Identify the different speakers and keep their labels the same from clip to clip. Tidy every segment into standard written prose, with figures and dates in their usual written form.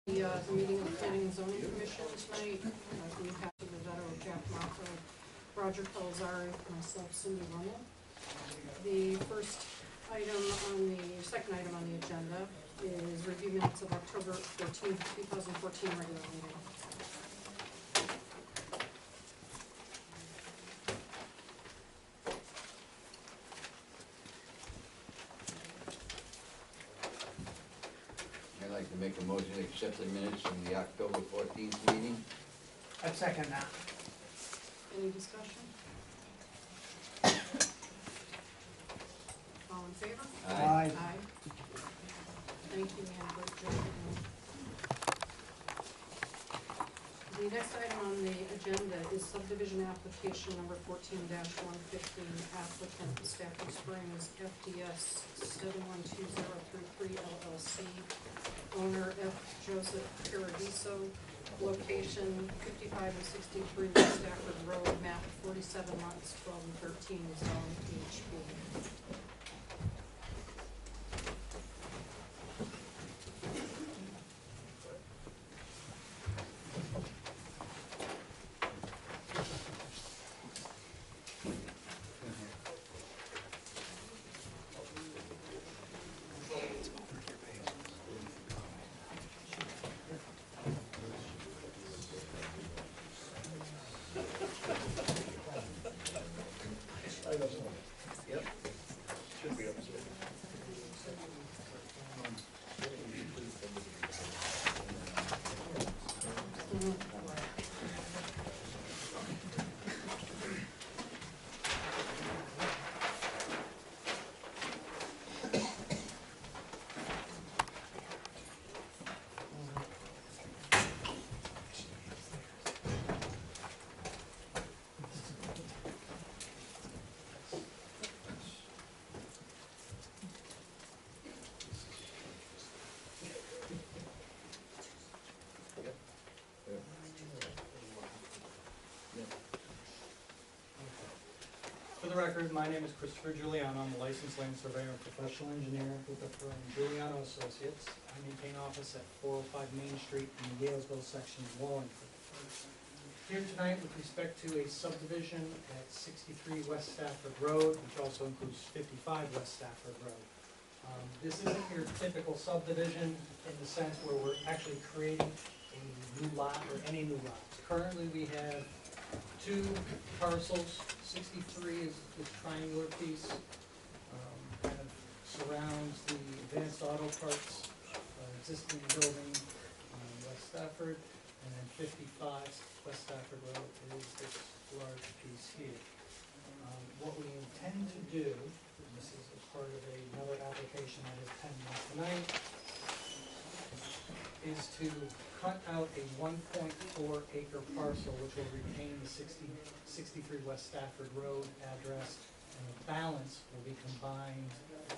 Speaker 1: The meeting of the Planning and Zoning Commission tonight. We have the veteran Jack Marco, Roger Pelzari, myself, Cindy Rummel. The second item on the agenda is review minutes of October 14th, 2014 regular meeting.
Speaker 2: I'd like to make a motion to accept the minutes from the October 14th meeting.
Speaker 3: I'd second that.
Speaker 1: Any discussion? All in favor?
Speaker 2: Aye.
Speaker 1: Thank you, Ann, great job. The next item on the agenda is subdivision application number 14-115, applicant Stafford Springs, FDS 712033 LLC, owner F. Joseph Paradiso, location 55 and 63 West Stafford Road, map 47 lots 12 and 13, zone PHP.
Speaker 4: Yep. Should be upstairs.
Speaker 3: For the record, my name is Christopher Giuliano. I'm a licensed land surveyor and professional engineer with the firm Giuliano Associates. I maintain office at 405 Main Street in the Galesville section of Wallingford. Here tonight with respect to a subdivision at 63 West Stafford Road, which also includes 55 West Stafford Road. This isn't your typical subdivision in the sense where we're actually creating a new lot or any new lots. Currently we have two parcels. 63 is this triangular piece, kind of surrounds the advanced auto parts existing building on West Stafford, and then 55 West Stafford Road is this large piece here. What we intend to do, and this is as part of another application that is pending tonight, is to cut out a 1.4 acre parcel which will retain the 63 West Stafford Road address, and the balance will be combined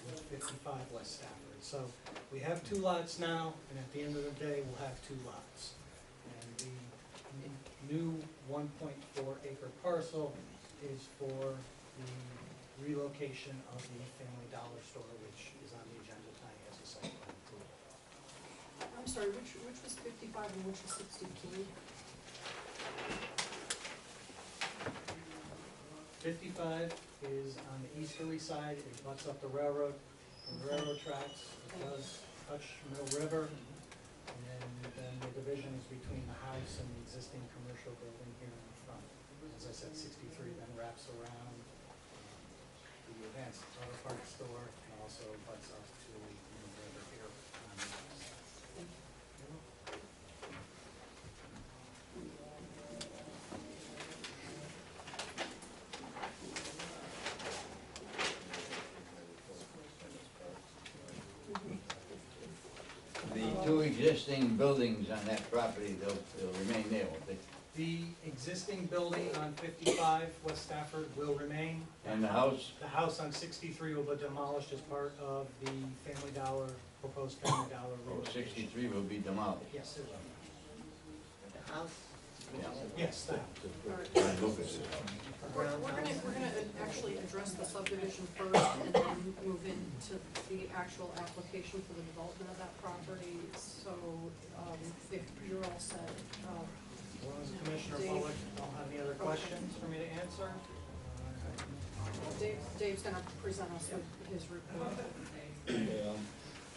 Speaker 3: with 55 West Stafford. So we have two lots now, and at the end of the day we'll have two lots. And the new 1.4 acre parcel is for the relocation of the Family Dollar store, which is on the agenda tonight as a site plan approval.
Speaker 1: I'm sorry, which was 55 and which was 63?
Speaker 3: 55 is on the easterly side. It butts up the railroad, from the railroad tracks. It does touch Mill River, and then the division is between the house and the existing commercial building here in the front. As I said, 63 then wraps around the advanced auto parts store and also butts up to Mill River here on the west.
Speaker 2: The two existing buildings on that property, they'll remain there, won't they?
Speaker 3: The existing building on 55 West Stafford will remain.
Speaker 2: And the house?
Speaker 3: The house on 63 will be demolished as part of the Family Dollar, proposed Family Dollar
Speaker 2: Oh,
Speaker 3: relocation.
Speaker 2: 63 will be demolished.
Speaker 3: Yes, it will.
Speaker 4: The house?
Speaker 3: Yes, that.
Speaker 1: We're gonna actually address the subdivision first and then move into the actual application for the development of that property. So, all set.
Speaker 3: As long as the Commissioner
Speaker 1: Dave.
Speaker 3: Bullock don't have any other questions for me to answer.
Speaker 1: Dave's gonna present us with his report.
Speaker 5: Okay,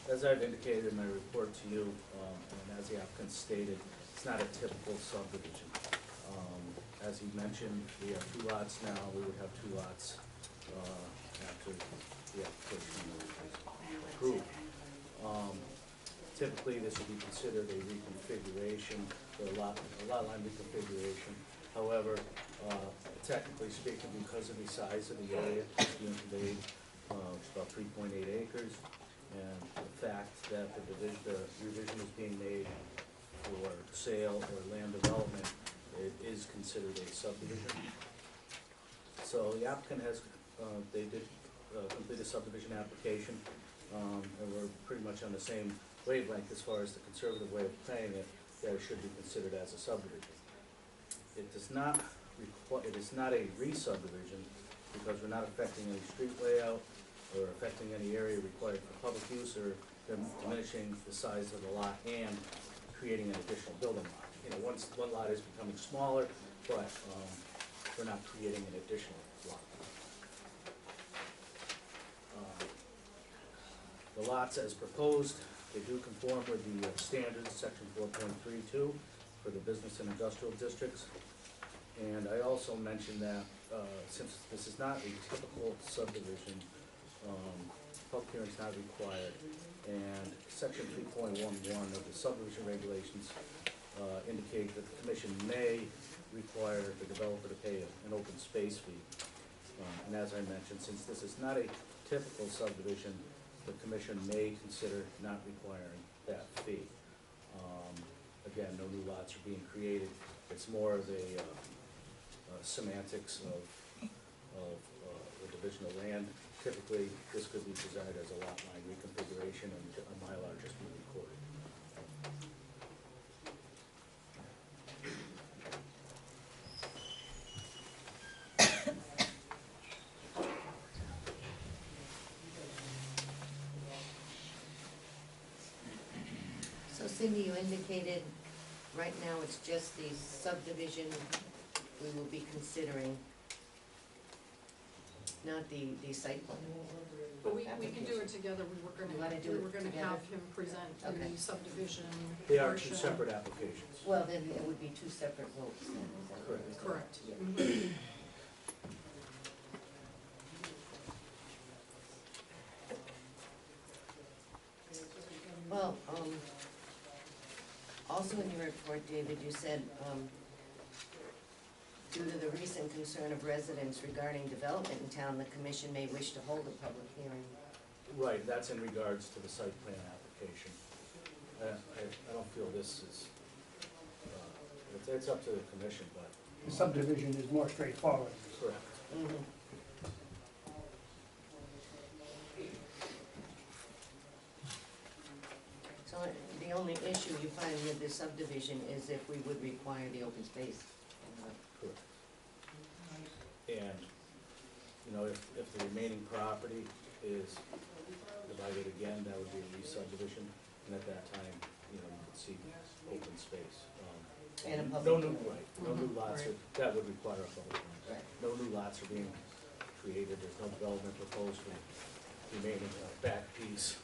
Speaker 5: as I've indicated in my report to you, and as the applicant stated, it's not a typical subdivision. As he mentioned, we have 2 lots now, we would have 2 lots, after the application is approved. Typically, this would be considered a reconfiguration, or a lot line reconfiguration. However, technically speaking, because of the size of the area being conveyed, it's about 3.8 acres, and the fact that the revision is being made for sale or land development, it is considered a subdivision. So the applicant has, they did complete a subdivision application, and we're pretty much on the same wavelength as far as the conservative way of playing it, that it should be considered as a subdivision. It does not it is not a re-subdivision, because we're not affecting any street layout or affecting any area required for public use, or diminishing the size of the lot and creating an additional building lot. You know, one lot is becoming smaller, but we're not creating an additional lot. The lots as proposed, they do conform with the standards, section 4.32 for the business and industrial districts. And I also mentioned that since this is not a typical subdivision, public hearing is not required. And section 3.11 of the subdivision regulations indicate that the commission may require the developer to pay an open space fee. And as I mentioned, since this is not a typical subdivision, the commission may consider not requiring that fee. Again, no new lots are being created. It's more of a semantics of the division of land. Typically, this could be presented as a lot line reconfiguration and a Mylar just being recorded.
Speaker 6: So Cindy, you indicated right now it's just the subdivision we will be considering, not the site plan.
Speaker 1: But we can do it together. We were
Speaker 6: You wanna do
Speaker 1: we
Speaker 6: it
Speaker 1: were gonna
Speaker 6: together?
Speaker 1: have him present
Speaker 6: Okay.
Speaker 1: the subdivision
Speaker 5: They are 2
Speaker 1: portion.
Speaker 5: separate applications.
Speaker 6: Well, then it would be 2 separate votes then, is that
Speaker 5: Correct.
Speaker 1: Correct.
Speaker 6: Yeah.
Speaker 1: Mhm.
Speaker 6: Well, also in your report, David, you said, due to the recent concern of residents regarding development in town, the commission may wish to hold a public hearing.
Speaker 5: Right, that's in regards to the site plan application. I don't feel this is, it's up to the commission, but
Speaker 7: The subdivision is more straightforward.
Speaker 5: correct.
Speaker 6: Mm-hmm. So the only issue you find with this subdivision is if we would require the open space.
Speaker 5: Correct. And, you know, if the remaining property is divided again, that would be a re-subdivision, and at that time, you know, you could see open space.
Speaker 6: And a
Speaker 5: no
Speaker 6: public
Speaker 5: new,
Speaker 6: hearing.
Speaker 5: right, no new lots, that would require a public hearing.
Speaker 6: Right.
Speaker 5: No new lots are being created, there's no development proposed for the remaining back piece.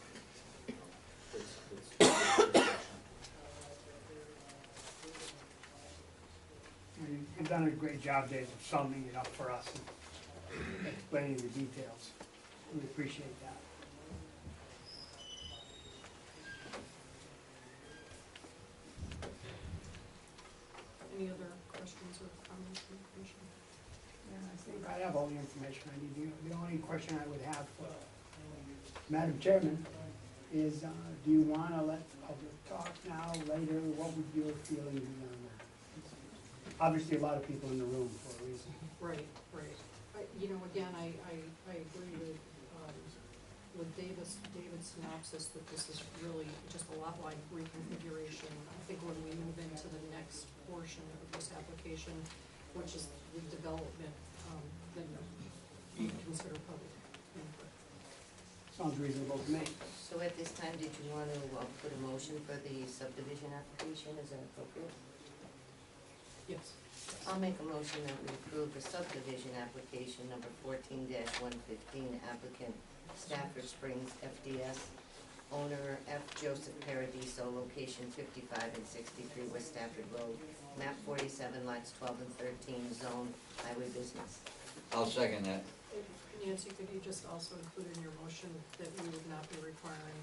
Speaker 7: You've done a great job, Dave, of summing it up for us and explaining the details. We appreciate that.
Speaker 1: Any other questions or comments from the commission?
Speaker 7: I think I have all the information I need. The only question I would have for Madam Chairman is, do you want to let the public talk now, later? What would your feeling be on that? Obviously, a lot of people in the room for a reason.
Speaker 1: Right. You know, again, I agree with David's synopsis that this is really just a lot line reconfiguration. I think when we move into the next portion of this application, which is the development, then we consider public input.
Speaker 7: Sounds reasonable to me.
Speaker 6: So at this time, did you want to put a motion for the subdivision application? Is that appropriate?
Speaker 1: Yes.
Speaker 6: I'll make a motion that we approve the subdivision application number 14-115, applicant Stafford Springs FDS, owner F. Joseph Paradiso, location 55 and 63 West Stafford Road, map 47, lots 12 and 13, zone highway business.
Speaker 2: I'll second that.
Speaker 1: Nancy, could you just also include in your motion that we would not be requiring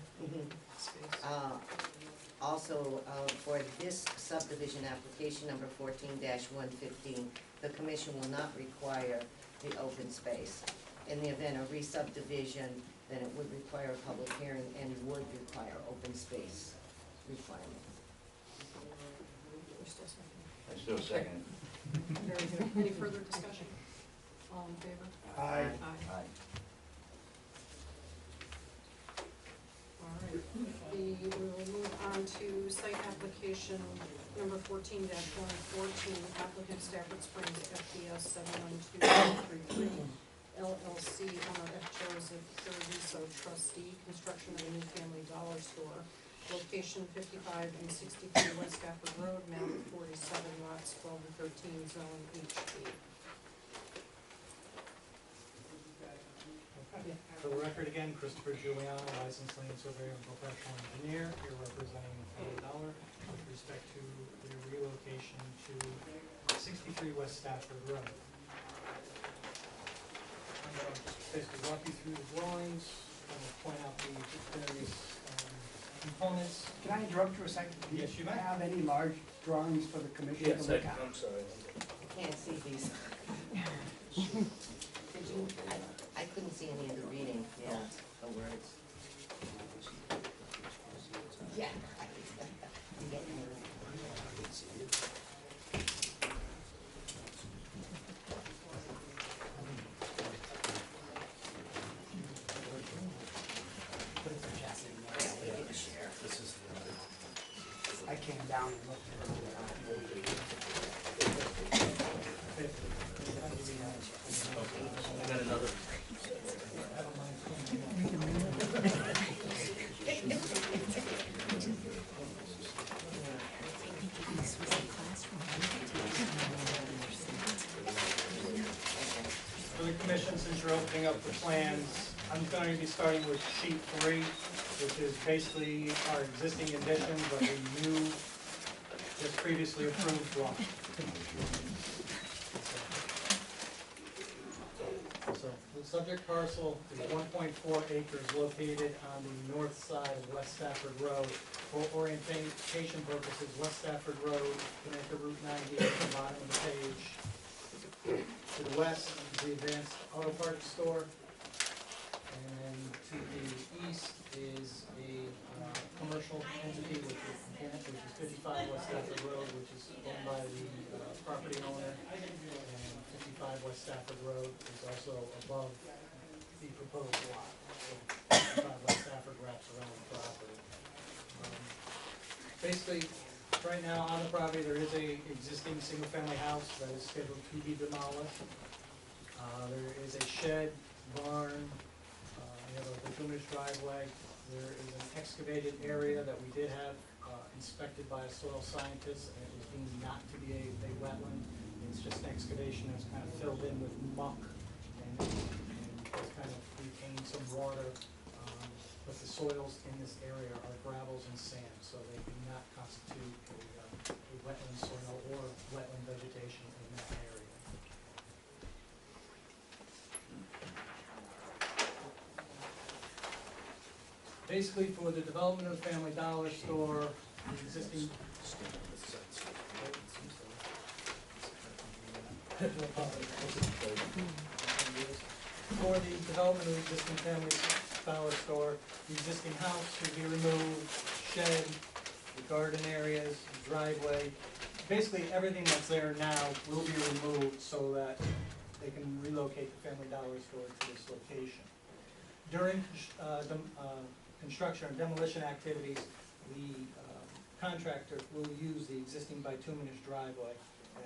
Speaker 1: space?
Speaker 6: Also, for this subdivision application number 14-115, the commission will not require the open space. In the event of re-subdivision, then it would require a public hearing and would require open space requirements.
Speaker 1: We're still second.
Speaker 2: I still second
Speaker 1: Very good. Any further discussion? All in favor?
Speaker 7: Aye.
Speaker 2: it. Aye.
Speaker 1: All right. We will move on to site application number 14-114, applicant Stafford Springs FDS 71233, LLC, owner F. Joseph Paradiso, trustee, construction of a new family dollar store, location 55 and 63 West Stafford Road, map 47, lots 12 and 13, zone HB.
Speaker 3: For the record again, Christopher Giuliano, licensed land surveyor and professional engineer, here representing Family Dollar with respect to the relocation to 63 West Stafford Road. I'm going to basically walk you through the drawings, I'm going to point out the various components.
Speaker 7: Can I interrupt you a second? Do
Speaker 3: Yes, you may.
Speaker 7: have any large drawings for the commission to
Speaker 5: Yes,
Speaker 7: look at?
Speaker 5: I'm sorry.
Speaker 6: I can't see these. Did you, I couldn't see any of the reading, yeah, the words. Yeah. You get me.
Speaker 7: I came down and looked at it.
Speaker 5: I got another.
Speaker 3: For the commission, since you're opening up the plans, I'm going to be starting with sheet 3, which is basically our existing conditions, but we knew just previously approved one. So the subject parcel is 1.4 acres located on the north side of West Stafford Road. For orientation purposes, West Stafford Road, connected Route 90 at the bottom of the page. To the west is the Advanced Auto Parts store. And to the east is a commercial entity, which is 55 West Stafford Road, which is owned by the property owner. And 55 West Stafford Road is also above the proposed lot. So 55 West Stafford wraps around the property. Basically, right now on the property, there is a existing single-family house that is scheduled to be demolished. There is a shed, barn, we have a bituminous driveway. There is an excavated area that we did have inspected by a soil scientist, and it was deemed not to be a wetland. It's just an excavation that's kind of filled in with muck, and it's kind of retained some water. But the soils in this area are gravels and sand, so they do not constitute a wetland soil or wetland vegetation in that area. Basically, for the development of the Family Dollar store, the existing for the development of the existing Family Dollar store, the existing house will be removed, shed, the garden areas, driveway. Basically, everything that's there now will be removed so that they can relocate the Family Dollar store to this location. During construction and demolition activities, the contractor will use the existing bituminous driveway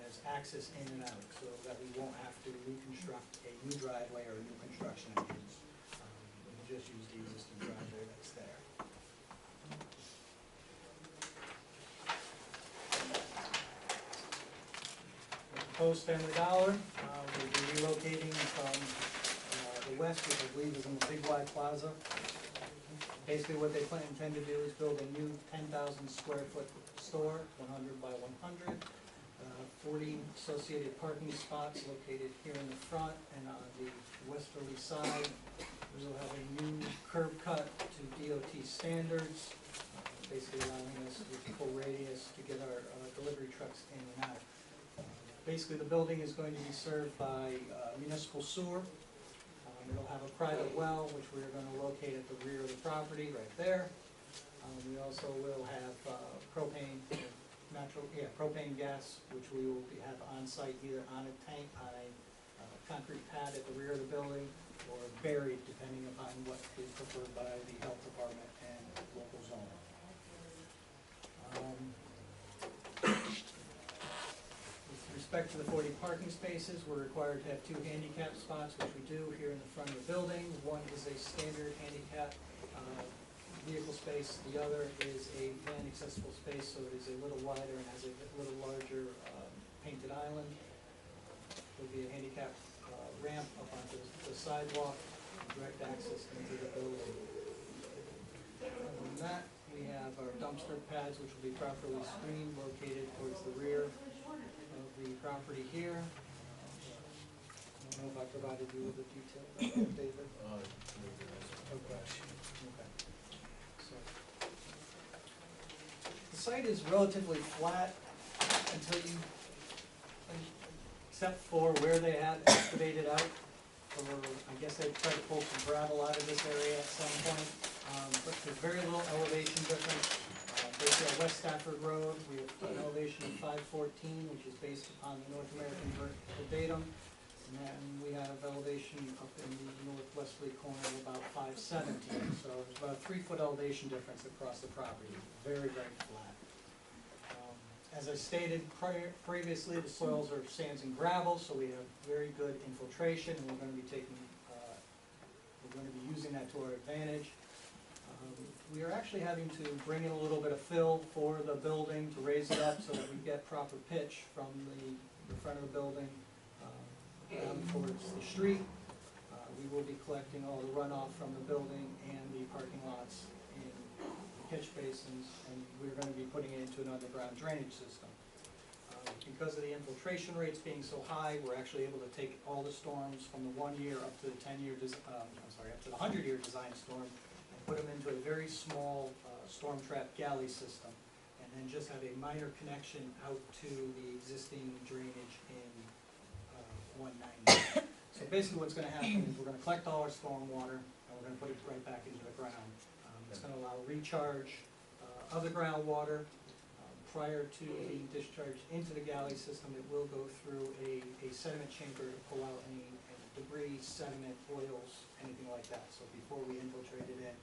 Speaker 3: as access in and out, so that we won't have to reconstruct a new driveway or a new construction entrance. We just use the existing driveway that's there. Proposed Family Dollar, we'll be relocating from the west, which I believe is in the Big Y Plaza. Basically, what they intend to do is build a new 10,000 square foot store, 100 by 100. 40 associated parking spots located here in the front and on the westerly side. We will have a new curb cut to DOT standards, basically allowing us with full radius to get our delivery trucks in and out. Basically, the building is going to be served by municipal sewer. It'll have a private well, which we're going to locate at the rear of the property, right there. We also will have propane gas, which we will have on site either on a tank, on a concrete pad at the rear of the building, or buried, depending upon what is preferred by the health department and local zoning. With respect to the 40 parking spaces, we're required to have 2 handicap spots, which we do here in the front of the building. One is a standard handicap vehicle space, the other is a van accessible space, so it is a little wider and has a little larger painted island. There'll be a handicap ramp up onto the sidewalk, direct access into the building. Other than that, we have our dumpster pads, which will be properly screened, located towards the rear of the property here. I don't know if I provided you with the detail, David. Okay. The site is relatively flat until you, except for where they have excavated out, or I guess they tried to pull some gravel out of this area at some point. But there's very little elevation difference. Basically at West Stafford Road, we have an elevation of 514, which is based upon the North American vertical datum. And then we have elevation up in the northwesterly corner of about 517. So there's about a 3-foot elevation difference across the property. Very, very flat. As I stated previously, the soils are sands and gravel, so we have very good infiltration, and we're going to be using that to our advantage. We are actually having to bring in a little bit of fill for the building to raise it up so that we get proper pitch from the front of the building down towards the street. We will be collecting all the runoff from the building and the parking lots in catch basins, and we're going to be putting it into an underground drainage system. Because of the infiltration rates being so high, we're actually able to take all the storms from the 1 year up to the 10-year, up to the 100-year design storm, and put them into a very small storm trap galley system, and then just have a minor connection out to the existing drainage in 190. So basically what's going to happen is we're going to collect all our storm water, and we're going to put it right back into the ground. It's going to allow recharge of the groundwater. Prior to being discharged into the galley system, it will go through a sediment chamber to pull out any debris, sediment, oils, anything like that. So before we infiltrate it in,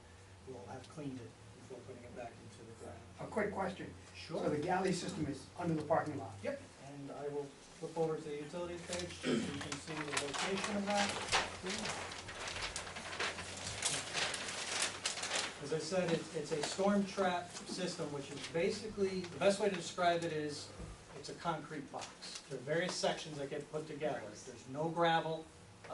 Speaker 3: we'll have cleaned it before putting it back into the ground.
Speaker 7: A quick question.
Speaker 3: Sure.
Speaker 7: So the galley system is under the parking lot?
Speaker 3: Yep. And I will flip over to the utilities page so you can see the location of that. As I said, it's a storm trap system, which is basically, the best way to describe it is, it's a concrete box. There are various sections that get put together. There's no gravel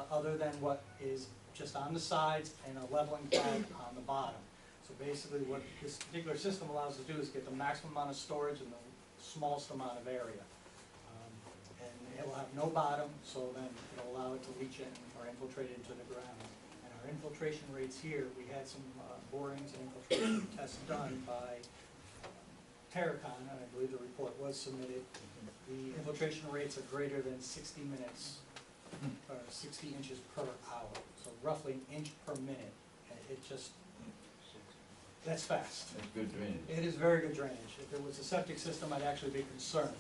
Speaker 3: other than what is just on the sides and a leveling pad on the bottom. So basically what this particular system allows us to do is get the maximum amount of storage in the smallest amount of area. And it will have no bottom, so then it'll allow it to leach in or infiltrate into the ground. Our infiltration rates here, we had some borings and infiltration tests done by Terracon, and I believe the report was submitted. The infiltration rates are greater than 60 minutes, or 60 inches per hour, so roughly an inch per minute. And it just, that's fast.
Speaker 2: That's good drainage.
Speaker 3: It is very good drainage. If it was a septic system, I'd actually be concerned.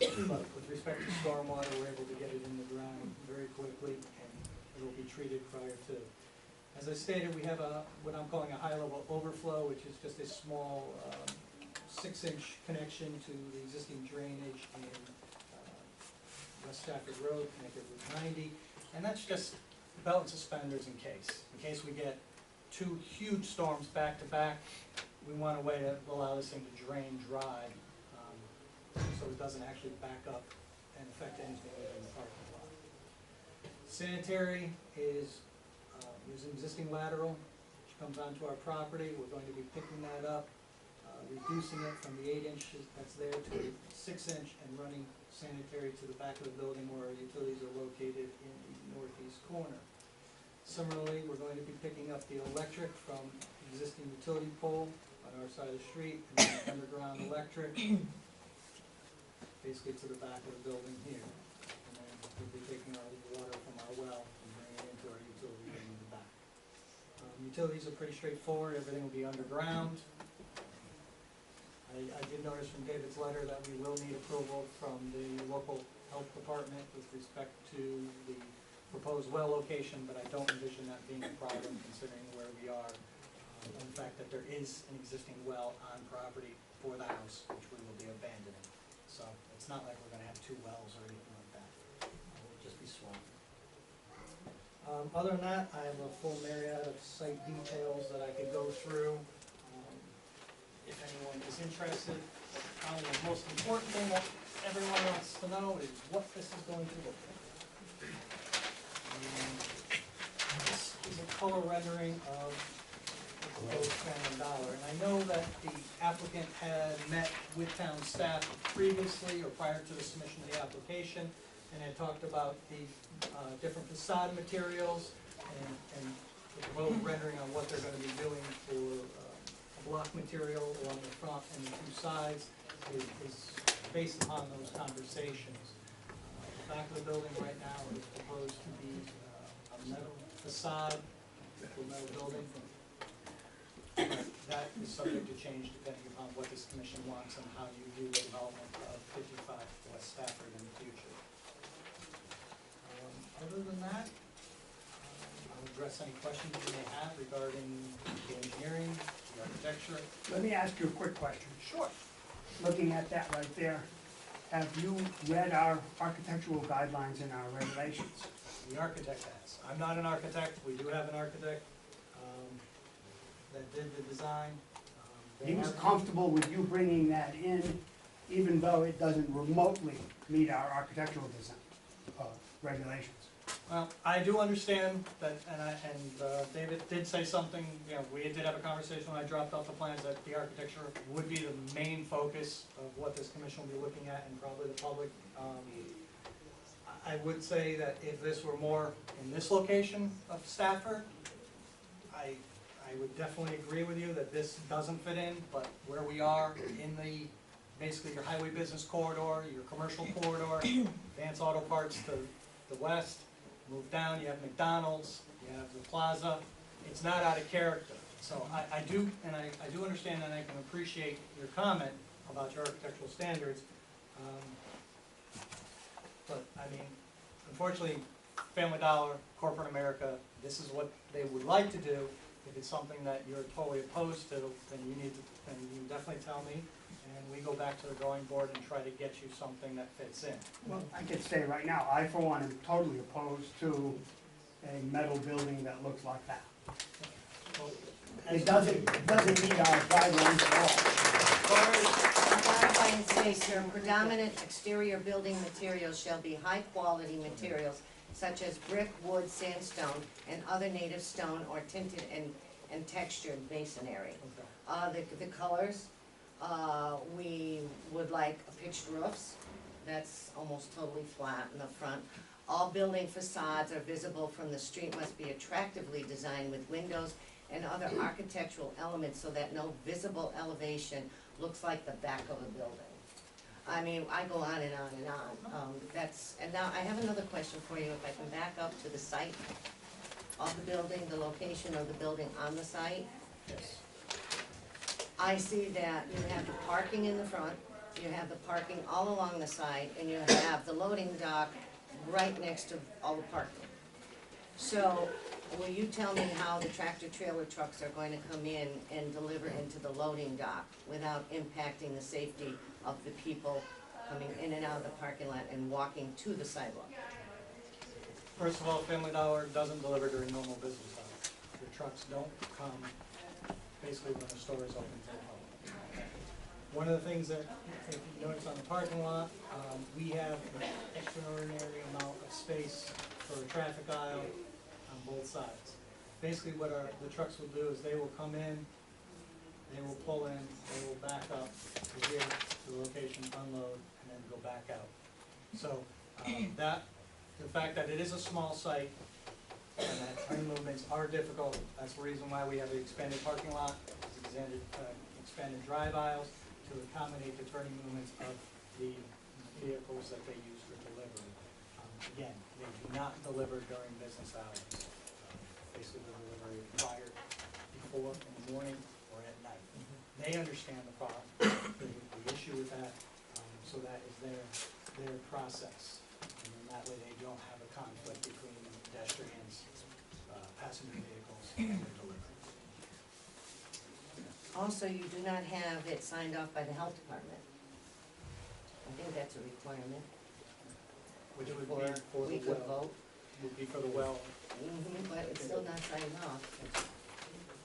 Speaker 3: But with respect to stormwater, we're able to get it in the ground very quickly, and it will be treated prior to. As I stated, we have what I'm calling a high-level overflow, which is just a small 6-inch connection to the existing drainage in West Stafford Road, connected with 90, and that's just belt and suspenders in case we get two huge storms back to back, we want a way to allow this thing to drain dry, so it doesn't actually back up and affect anything within the parking lot. Sanitary is an existing lateral which comes onto our property. We're going to be picking that up, reducing it from the 8 inches that's there to a 6 inch and running sanitary to the back of the building where our utilities are located in the northeast corner. Similarly, we're going to be picking up the electric from existing utility pole on our side of the street and then underground electric basically to the back of the building here. And then we'll be taking our water from our well and bringing it into our utility room in the back. Utilities are pretty straightforward. Everything will be underground. I did notice from David's letter that we will need approval from the local health department with respect to the proposed well location, but I don't envision that being a problem considering where we are. And the fact that there is an existing well on property for the house, which we will be abandoning. So it's not like we're gonna have two wells or anything like that. We'll just be swamped. Other than that, I have a full myriad of site details that I could go through. If anyone is interested, probably the most important thing that everyone wants to know is what this is going to look like. This is a color rendering of the proposed Family Dollar, and I know that the applicant had met with town staff previously or prior to the submission of the application, and had talked about the different facade materials and the proposed rendering on what they're going to be doing for block material along the front and the two sides is based upon those conversations. The back of the building right now is proposed to be a metal facade, a metal building. But that is subject to change depending upon what this commission wants and how you do the development of 55 West Stafford in the future. Other than that, I'll address any questions you may have regarding the engineering, the architecture.
Speaker 7: Let me ask you a quick question.
Speaker 3: Sure.
Speaker 7: Looking at that right there, have you read our architectural guidelines and our regulations?
Speaker 3: The architect has. I'm not an architect. We do have an architect that did the design.
Speaker 7: He was comfortable with you bringing that in, even though it doesn't remotely meet our architectural design regulations?
Speaker 3: Well, I do understand that, and David did say something, you know, we did have a conversation when I dropped off the plans that the architecture would be the main focus of what this commission will be looking at and probably the public. I would say that if this were more in this location of Stafford, I would definitely agree with you that this doesn't fit in, but where we are in the, basically your highway business corridor, your commercial corridor, Vance Auto Parts to the west, move down, you have McDonald's, you have the plaza, it's not out of character. So I do understand and I can appreciate your comment about your architectural standards. But I mean, unfortunately, Family Dollar, corporate America, this is what they would like to do. If it's something that you're totally opposed to, then you need to, then you definitely tell me, and we go back to the drawing board and try to get you something that fits in.
Speaker 7: Well, I could say right now, I for one am totally opposed to a metal building that looks like that.
Speaker 3: Well,
Speaker 7: It doesn't meet our guidelines at all.
Speaker 6: Clarify and say, sir, predominant exterior building materials shall be high-quality materials such as brick, wood, sandstone, and other native stone or tinted and textured masonry. The colors, we would like pitched roofs, that's almost totally flat in the front. All building facades are visible from the street, must be attractively designed with windows and other architectural elements so that no visible elevation looks like the back of a building. I mean, I go on and on and on. And now I have another question for you, if I can back up to the site of the building, the location of the building on the site.
Speaker 3: Yes.
Speaker 6: I see that you have the parking in the front, you have the parking all along the side, and you have the loading dock right next to all the parking. So, will you tell me how the tractor trailer trucks are going to come in and deliver into the loading dock without impacting the safety of the people coming in and out of the parking lot and walking to the sidewalk?
Speaker 3: First of all, Family Dollar doesn't deliver during normal business hours. the trucks don't come basically when the store is open to the public. One of the things that, if you notice on the parking lot, we have an extraordinary amount of space for a traffic aisle on both sides. Basically what the trucks will do is they will come in, they will pull in, they will back up to here to the location, unload, and then go back out. So the fact that it is a small site and that turn movements are difficult, that's the reason why we have the expanded parking lot, expanded drive aisles to accommodate the turning movements of the vehicles that they use for delivery. Again, they do not deliver during business hours. Basically, the delivery is required before, in the morning, or at night. They understand the problem, the issue with that, so that is their process. And then that way they don't have a conflict between pedestrians, passenger vehicles, and their delivery.
Speaker 6: Also, you do not have it signed off by the health department. I think that's a requirement
Speaker 3: Which would
Speaker 6: for
Speaker 3: be for
Speaker 6: we
Speaker 3: the
Speaker 6: could
Speaker 3: well,
Speaker 6: vote.
Speaker 3: would be for the well.
Speaker 6: But it's still not signed off.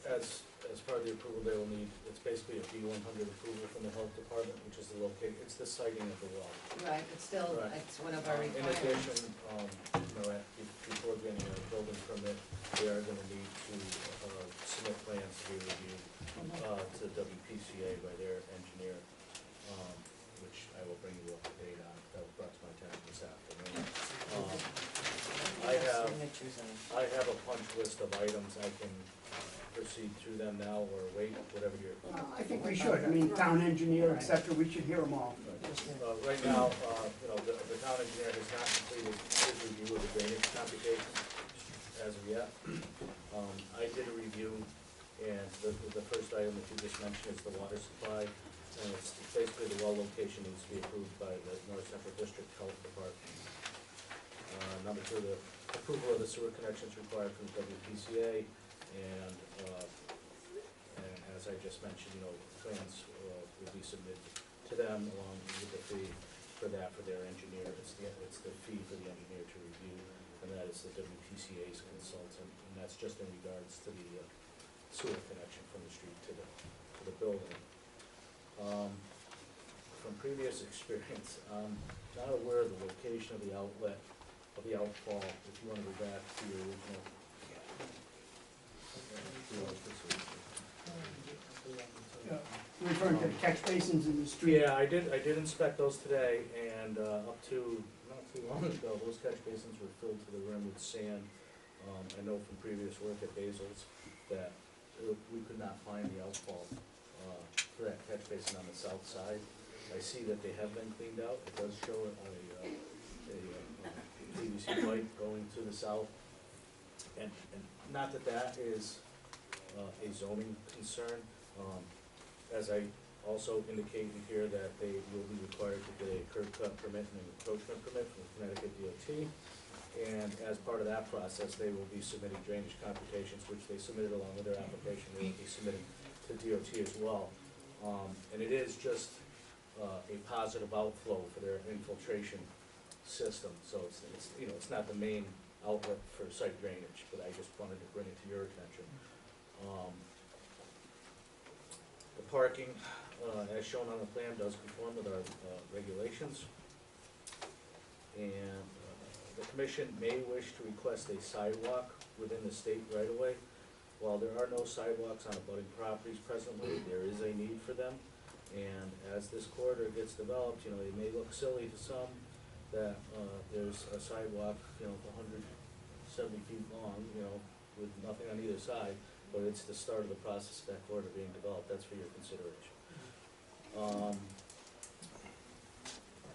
Speaker 5: As part of the approval, they will need, it's basically a B100 approval from the health department, which is the it's the siting of the well.
Speaker 6: Right, but still,
Speaker 5: Right.
Speaker 6: it's one of our
Speaker 5: In
Speaker 6: requirements.
Speaker 5: addition, before getting a building permit, they are gonna need to submit plans to be reviewed to WPCA by their engineer, which I will bring you up to date on. That was brought to my attention this afternoon.
Speaker 6: We have signatures on it.
Speaker 5: I have a punch list of items. I can proceed through them now or wait, whatever you're.
Speaker 7: I think we should, I mean, town engineer, et cetera, we should hear them all.
Speaker 5: Right now, the town engineer has not completed his review of the drainage computation as of yet. I did a review, and the first item that you just mentioned is the water supply. And it's basically the well location needs to be approved by the North Central District Health Department. Number two, the approval of the sewer connections required from the WPCA, and as I just mentioned, plans will be submitted to them along with the fee for their engineer. It's the fee for the engineer to review, and that is the WPCA's consultant, and that's just in regards to the sewer connection from the street to the building. From previous experience, I'm not aware of the location of the outlet, of the outfall, if you want to go back to your original.
Speaker 7: Referring to the catch basins in the street.
Speaker 5: Yeah, I did inspect those today, and up to, not too long ago, those catch basins were filled to the rim with sand. I know from previous work at Basil's that we could not find the outfall for that catch basin on the south side. I see that they have been cleaned out. It does show a PVC pipe going to the south. And not that that is a zoning concern. As I also indicate in here that they will be required to get a curb cut permit and an encroachment permit from the Connecticut DOT. And as part of that process, they will be submitting drainage computations, which they submitted along with their application. They will be submitting to DOT as well. And it is just a positive outflow for their infiltration system. So it's not the main outlet for site drainage, but I just wanted to bring it to your attention. The parking, as shown on the plan, does conform with our regulations. And the commission may wish to request a sidewalk within the state right-of-way. While there are no sidewalks on abutting properties presently, there is a need for them. And as this corridor gets developed, it may look silly to some that there's a sidewalk, 170 feet long, with nothing on either side, but it's the start of the process of that corridor being developed. That's for your consideration.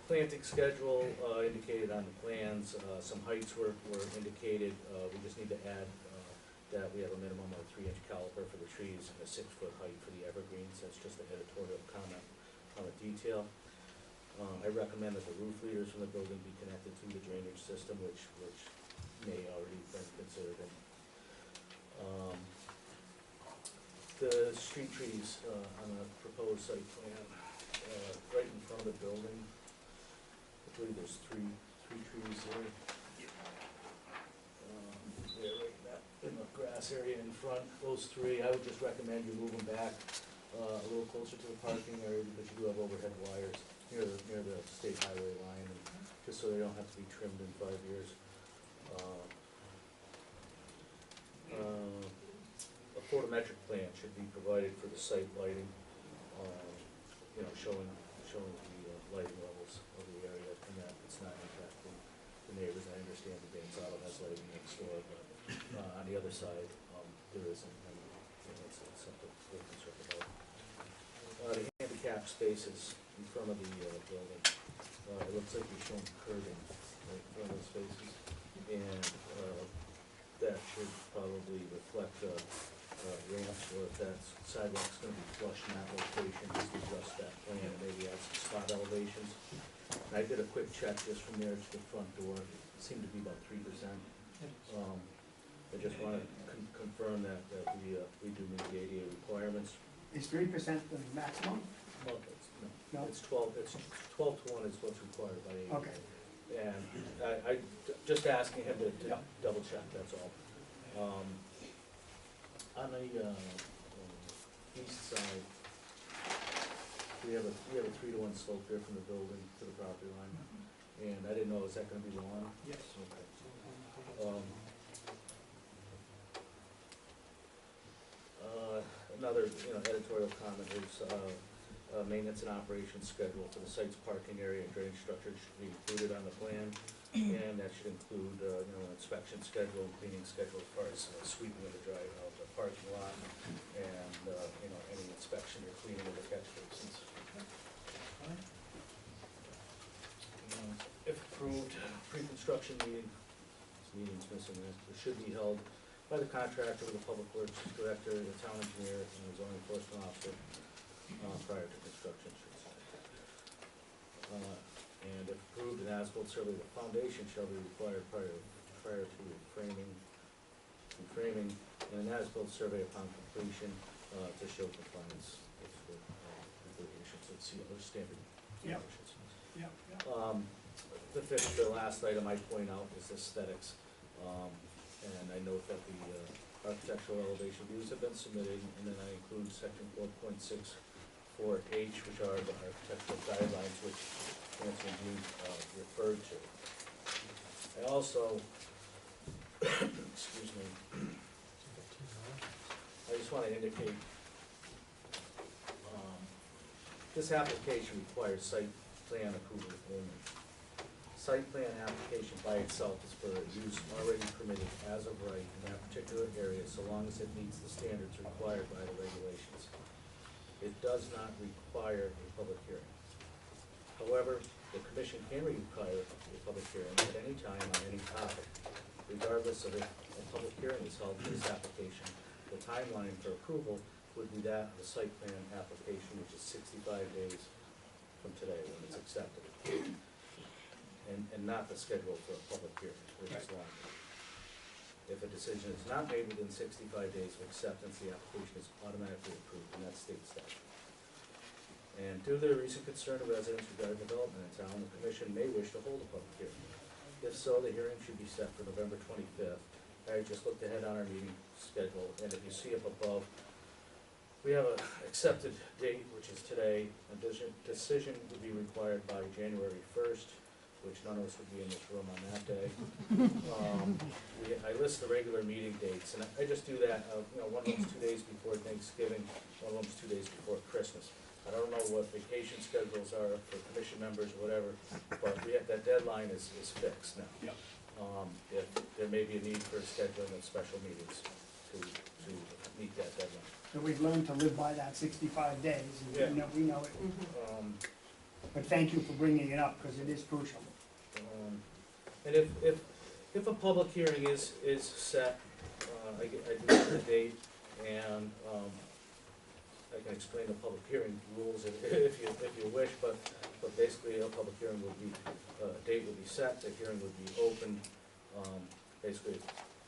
Speaker 5: Planting schedule indicated on the plans. Some heights were indicated. We just need to add that we have a minimum of 3-inch caliper for the trees and a 6-foot height for the evergreens. That's just an editorial comment on the detail. I recommend that the roof leaders from the building be connected to the drainage system, which may already been considered. The street trees on the proposed site plan, right in front of the building. I believe there's three trees there. There, right in grass area in front, those three, I would just recommend you move them back a little closer to the parking area because you do have overhead wires near the state highway line, and just so they don't have to be trimmed in 5 years. A photometric plan should be provided for the site lighting, showing the lighting levels of the area, and that it's not impacting the neighbors. I understand the Baines Auto has lighting next door, but on the other side, there isn't, and it's something we're concerned about. The handicap spaces in front of the building, it looks like you're showing curbing right in front of those spaces, and that should probably reflect ramps, or if that sidewalk's gonna be flush in that location, just adjust that plan and maybe add some spot elevations. And I did a quick check just from there to the front door, it seemed to be about 3%. I just wanna confirm that we do meet the ADA requirements.
Speaker 7: Is 3% the maximum?
Speaker 5: Well,
Speaker 7: No?
Speaker 5: it's 12 to 1 is what's required by ADA.
Speaker 7: Okay.
Speaker 5: And I just asking him to
Speaker 7: Yeah.
Speaker 5: double check, that's all. On the east side, we have a 3-to-1 slope here from the building to the property line. And I didn't know, is that gonna be lawn?
Speaker 3: Yes.
Speaker 5: Okay. Another, editorial comment is, maintenance and operations schedule for the site's parking area and drainage structure should be included on the plan. And that should include, inspection schedule, cleaning schedule as far as sweeping of the the parking lot, and, any inspection or cleaning of the catch basins. If approved, pre-construction meeting, this meeting's missing, it should be held by the contractor, the public works director, the town engineer, and the zoning enforcement officer, prior to construction, I should say. And if approved, an as-built survey of the foundation shall be required prior to framing, and an as-built survey upon completion, to show compliance with the regulations and see other standard
Speaker 7: Yeah.
Speaker 5: conditions.
Speaker 7: Yeah.
Speaker 5: The last item I point out is aesthetics, and I note that the architectural elevation views have been submitted, and then I include section 4.64H, which are the architectural guidelines which Nancy and Dean referred to. I also, excuse me, I just want to indicate, this application requires site plan approval only. Site plan application by itself is for use already permitted as of right in that particular area, so long as it meets the standards required by the regulations. It does not require a public hearing. However, the commission can require a public hearing at any time on any topic, regardless of if a public hearing is held for this application. The timeline for approval would be that of the site plan application, which is 65 days from today when it's accepted. And not the schedule for a public hearing, which is longer. If a decision is not made within 65 days of acceptance, the application is automatically approved, and that's state statute. And due to the recent concern of residents regarding development in town, the commission may wish to hold a public hearing. If so, the hearing should be set for November 25th. I just looked ahead on our meeting schedule, and if you see up above, we have an accepted date, which is today. A decision would be required by January 1st, which none of us would be in this room on that day. I list the regular meeting dates, and I just do that, one of them's 2 days before Thanksgiving, one of them's 2 days before Christmas. I don't know what vacation schedules are for commission members or whatever, but that deadline is fixed now.
Speaker 7: Yep.
Speaker 5: If there may be a need for scheduling of special meetings to meet that deadline.
Speaker 7: So we've learned to live by that 65 days, and
Speaker 5: Yeah.
Speaker 7: we know it. But thank you for bringing it up, because it is crucial.
Speaker 5: And if a public hearing is set, I do set a date, and I can explain the public hearing rules if you wish, but basically a public hearing would be, a date would be set, the hearing would be opened, basically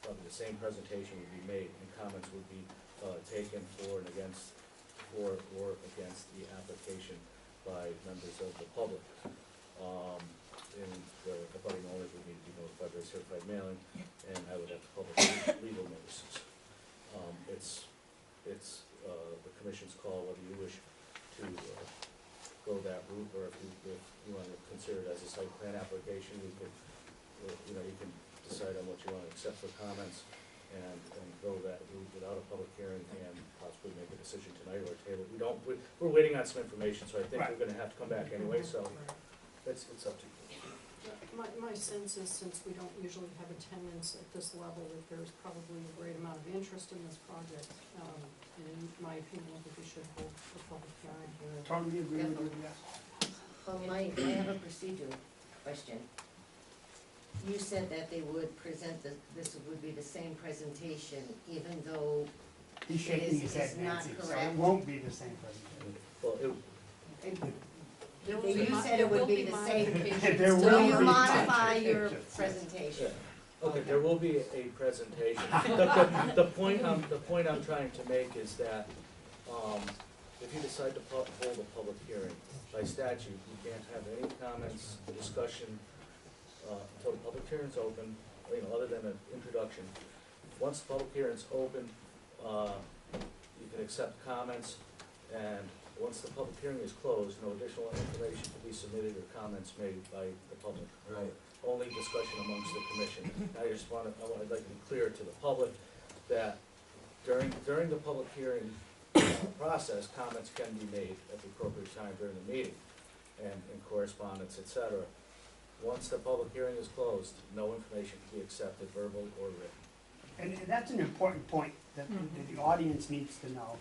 Speaker 5: probably the same presentation would be made, and comments would be taken for and against, for or against the application by members of the public. And the budding owners would need to be notified by certified mailing, and I would have to publish legal notices. It's the commission's call whether you wish to go that route, or if you want to consider it as a site plan application, we could, you can decide on what you want to accept for comments and go that route without a public hearing and possibly make a decision tonight or table. We're waiting on some information, so I think we're gonna have to come back anyway, so it's up to you.
Speaker 1: My sense is, since we don't usually have attendance at this level, that there's probably a great amount of interest in this project. And in my opinion, I think we should hold a public hearing here.
Speaker 7: Totally agree with you, yes.
Speaker 6: Well, Mike, I have a procedural question. You said that they would present this would be the same presentation, even though
Speaker 7: He's shaking his head,
Speaker 6: It's not
Speaker 7: Nancy, so it
Speaker 6: correct.
Speaker 7: won't be the same presentation.
Speaker 5: Well,
Speaker 1: There will
Speaker 6: you
Speaker 1: be
Speaker 6: said it would be the same.
Speaker 1: modifications.
Speaker 7: There
Speaker 6: Will you
Speaker 7: will be
Speaker 6: modify your
Speaker 7: modifications, yes.
Speaker 6: presentation?
Speaker 5: okay, there will be a presentation. The point I'm trying to make is that, if you decide to hold a public hearing, by statute, you can't have any comments, discussion, until the public hearing's open, other than an introduction. Once the public hearing's open, you can accept comments, and once the public hearing is closed, no additional information can be submitted or comments made by the public.
Speaker 2: Right.
Speaker 5: Only discussion amongst the commission. I'd like to be clear to the public that during the public hearing process, comments can be made at the appropriate time during the meeting, and in correspondence, et cetera. Once the public hearing is closed, no information can be accepted, verbal or written.
Speaker 7: And that's an important point that the audience needs to know.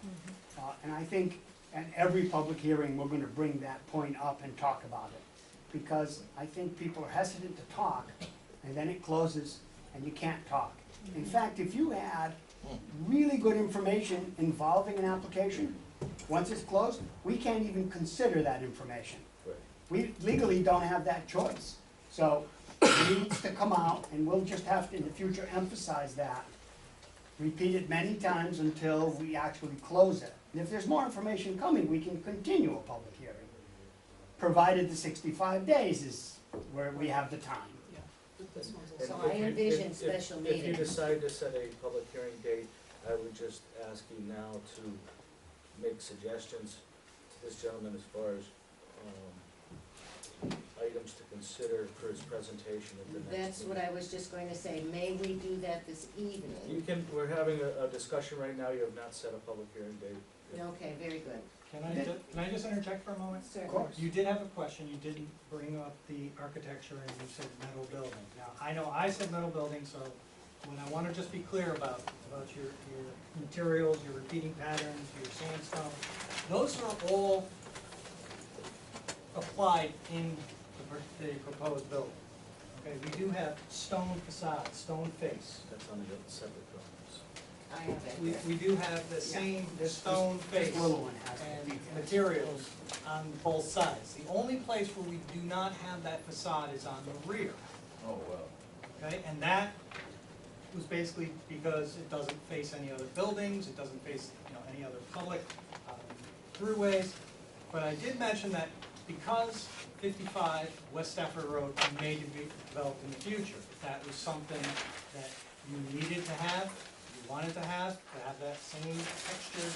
Speaker 7: And I think at every public hearing, we're gonna bring that point up and talk about it. Because I think people are hesitant to talk, and then it closes, and you can't talk. In fact, if you had really good information involving an application, once it's closed, we can't even consider that information.
Speaker 5: Right.
Speaker 7: We legally don't have that choice. So it needs to come out, and we'll just have to in the future emphasize that. Repeat it many times until we actually close it. And if there's more information coming, we can continue a public hearing, provided the 65 days is where we have the time.
Speaker 1: Yeah, but this one's
Speaker 5: And
Speaker 6: So
Speaker 1: also.
Speaker 6: I envision special
Speaker 5: If you
Speaker 6: meetings.
Speaker 5: decide to set a public hearing date, I would just ask you now to make suggestions to this gentleman as far as, items to consider for his presentation at the next meeting.
Speaker 6: That's what I was just going to say. May we do that this evening?
Speaker 5: We're having a discussion right now, you have not set a public hearing date.
Speaker 6: Okay, very good.
Speaker 3: Can I just interject for a moment?
Speaker 7: Of course.
Speaker 3: You did have a question, you didn't bring up the architecture, and you said metal building. Now, I know I said metal building, so when I wanna just be clear about your materials, your repeating patterns, your sandstone, those are all applied in the proposed building. Okay, we do have stone facade, stone face.
Speaker 5: That's on the separate drawings.
Speaker 6: I have it
Speaker 3: We,
Speaker 6: here.
Speaker 3: we do have the same stone face
Speaker 7: This little one has
Speaker 3: and
Speaker 7: the details.
Speaker 3: materials on both sides. The only place where we do not have that facade is on the rear,
Speaker 2: Oh, well.
Speaker 3: okay? And that was basically because it doesn't face any other buildings, it doesn't face, any other public throughways. But I did mention that because 55 West Stafford Road may be developed in the future, that was something that you needed to have, you wanted to have that same texture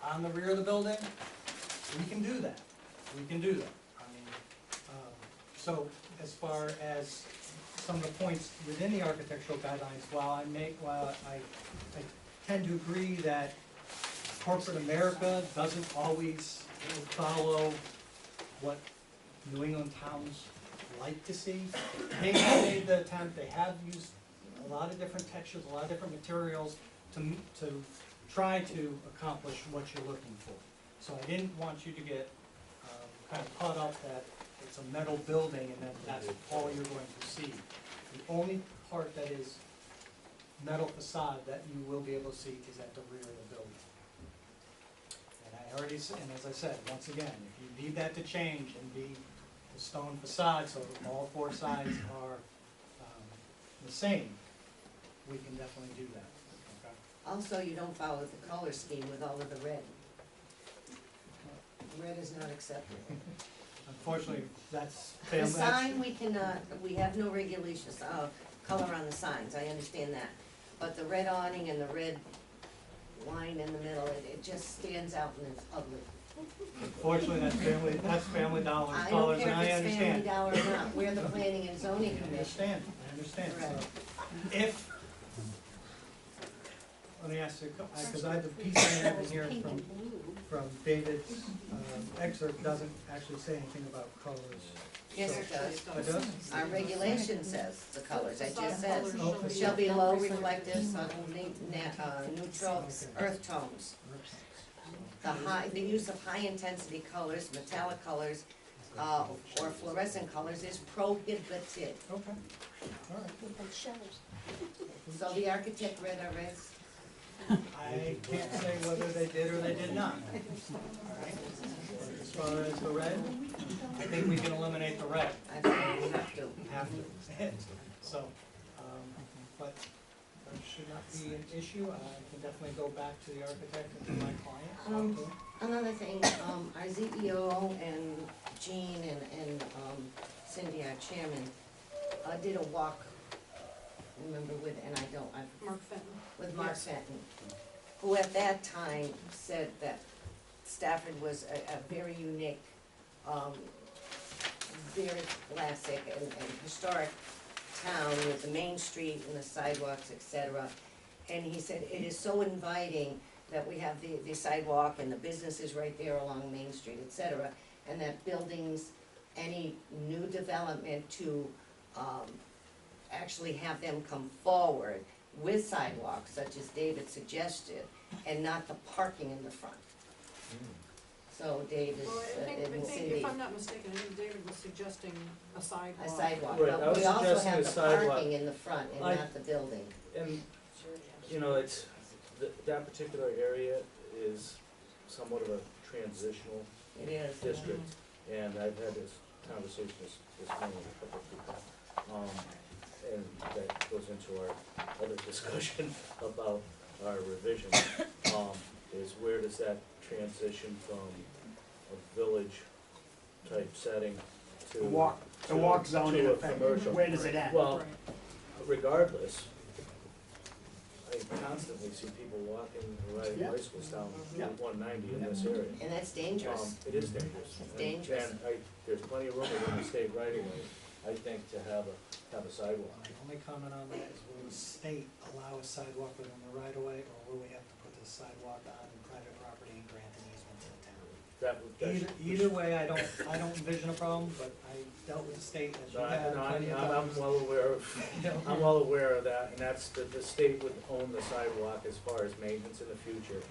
Speaker 3: on the rear of the building, we can do that. We can do that. I mean, so as far as some of the points within the architectural guidelines, while I tend to agree that corporate America doesn't always follow what New England towns like to see, they have made the attempt, they have used a lot of different textures, a lot of different materials to try to accomplish what you're looking for. So I didn't want you to get kind of caught up that it's a metal building and then that's all you're going to see. The only part that is metal facade that you will be able to see is at the rear of the building. And I already said, and as I said, once again, if you need that to change and be the stone facade, so that all four sides are the same, we can definitely do that, okay?
Speaker 6: Also, you don't follow the color scheme with all of the red. Red is not acceptable.
Speaker 3: Unfortunately, that's.
Speaker 6: The sign, we cannot, we have no regulations, color on the signs, I understand that. But the red awning and the red line in the middle, it just stands out and it's ugly.
Speaker 3: Unfortunately, that's Family Dollar's
Speaker 6: I don't
Speaker 3: colors,
Speaker 6: care
Speaker 3: and I
Speaker 6: if it's Family
Speaker 3: understand.
Speaker 6: Dollar or not, we're the Planning and Zoning
Speaker 3: I
Speaker 6: Commission.
Speaker 3: understand, so,
Speaker 6: Correct.
Speaker 3: if, let me ask you, because the piece I have in here from David's excerpt doesn't actually say anything about colors.
Speaker 6: Yes,
Speaker 3: So-
Speaker 6: it does.
Speaker 3: It does?
Speaker 6: Our regulation says the colors, I just said,
Speaker 3: Oh,
Speaker 6: shall be low reflective, subtle, neutral, earth tones. The use of high-intensity colors, metallic colors, or fluorescent colors is prohibited.
Speaker 3: Okay, all right.
Speaker 6: So the architect read our regs.
Speaker 3: I can't say whether they did or they did not. All right. As far as the red, I think we can eliminate the red.
Speaker 6: I think we have to.
Speaker 3: Have to. So, but that should not be an issue. I can definitely go back to the architect and to my client. talk to him.
Speaker 6: Another thing, our ZEO and Jean and Cindy, our chairman, did a walk, remember with, and
Speaker 1: Mark Fenton.
Speaker 6: with Mark
Speaker 1: Yes.
Speaker 6: Fenton, who at that time said that Stafford was a very unique, very classic and historic town with the main street and the sidewalks, etc. And he said, it is so inviting that we have the sidewalk and the businesses right there along Main Street, etc. And that buildings, any new development to, actually have them come forward with sidewalks, such as David suggested, and not the parking in the front. So Dave
Speaker 1: Well, I
Speaker 6: and
Speaker 1: think,
Speaker 6: Cindy,
Speaker 1: if I'm not mistaken, I think David was suggesting a sidewalk.
Speaker 6: a sidewalk,
Speaker 5: Right, I
Speaker 6: but
Speaker 5: was
Speaker 6: we also
Speaker 5: suggesting
Speaker 6: have
Speaker 5: a
Speaker 6: the
Speaker 5: sidewalk.
Speaker 6: parking in the front and
Speaker 5: I-
Speaker 6: not the building.
Speaker 5: And, you know, it's, that particular area is somewhat of a transitional
Speaker 6: It is.
Speaker 5: district, and I've had this conversation this morning with a couple of people. And that goes into our other discussion about our revision, is where does that transition from a village type setting to.
Speaker 7: The walk zone
Speaker 5: to
Speaker 7: in
Speaker 5: a
Speaker 7: effect,
Speaker 5: commercial.
Speaker 7: where does it end?
Speaker 5: Well,
Speaker 1: Right.
Speaker 5: regardless, I constantly see people walking, riding
Speaker 7: Yeah.
Speaker 5: bicycles down
Speaker 7: Yeah.
Speaker 5: Route 190 in this area.
Speaker 6: And that's dangerous.
Speaker 5: It is dangerous.
Speaker 6: It's dangerous.
Speaker 5: And there's plenty of room within the state right away, I think, to have a sidewalk.
Speaker 3: My only comment on that is, will the state allow a sidewalk within the right of way, or will we have to put the sidewalk on private property and grant an easement to the town? Either way, I don't envision a problem, but I dealt with the state as you have plenty of
Speaker 5: I'm
Speaker 3: times.
Speaker 5: well aware of,
Speaker 3: You know.
Speaker 5: I'm well aware of that, and that's, the state would own the sidewalk as far as maintenance in the future.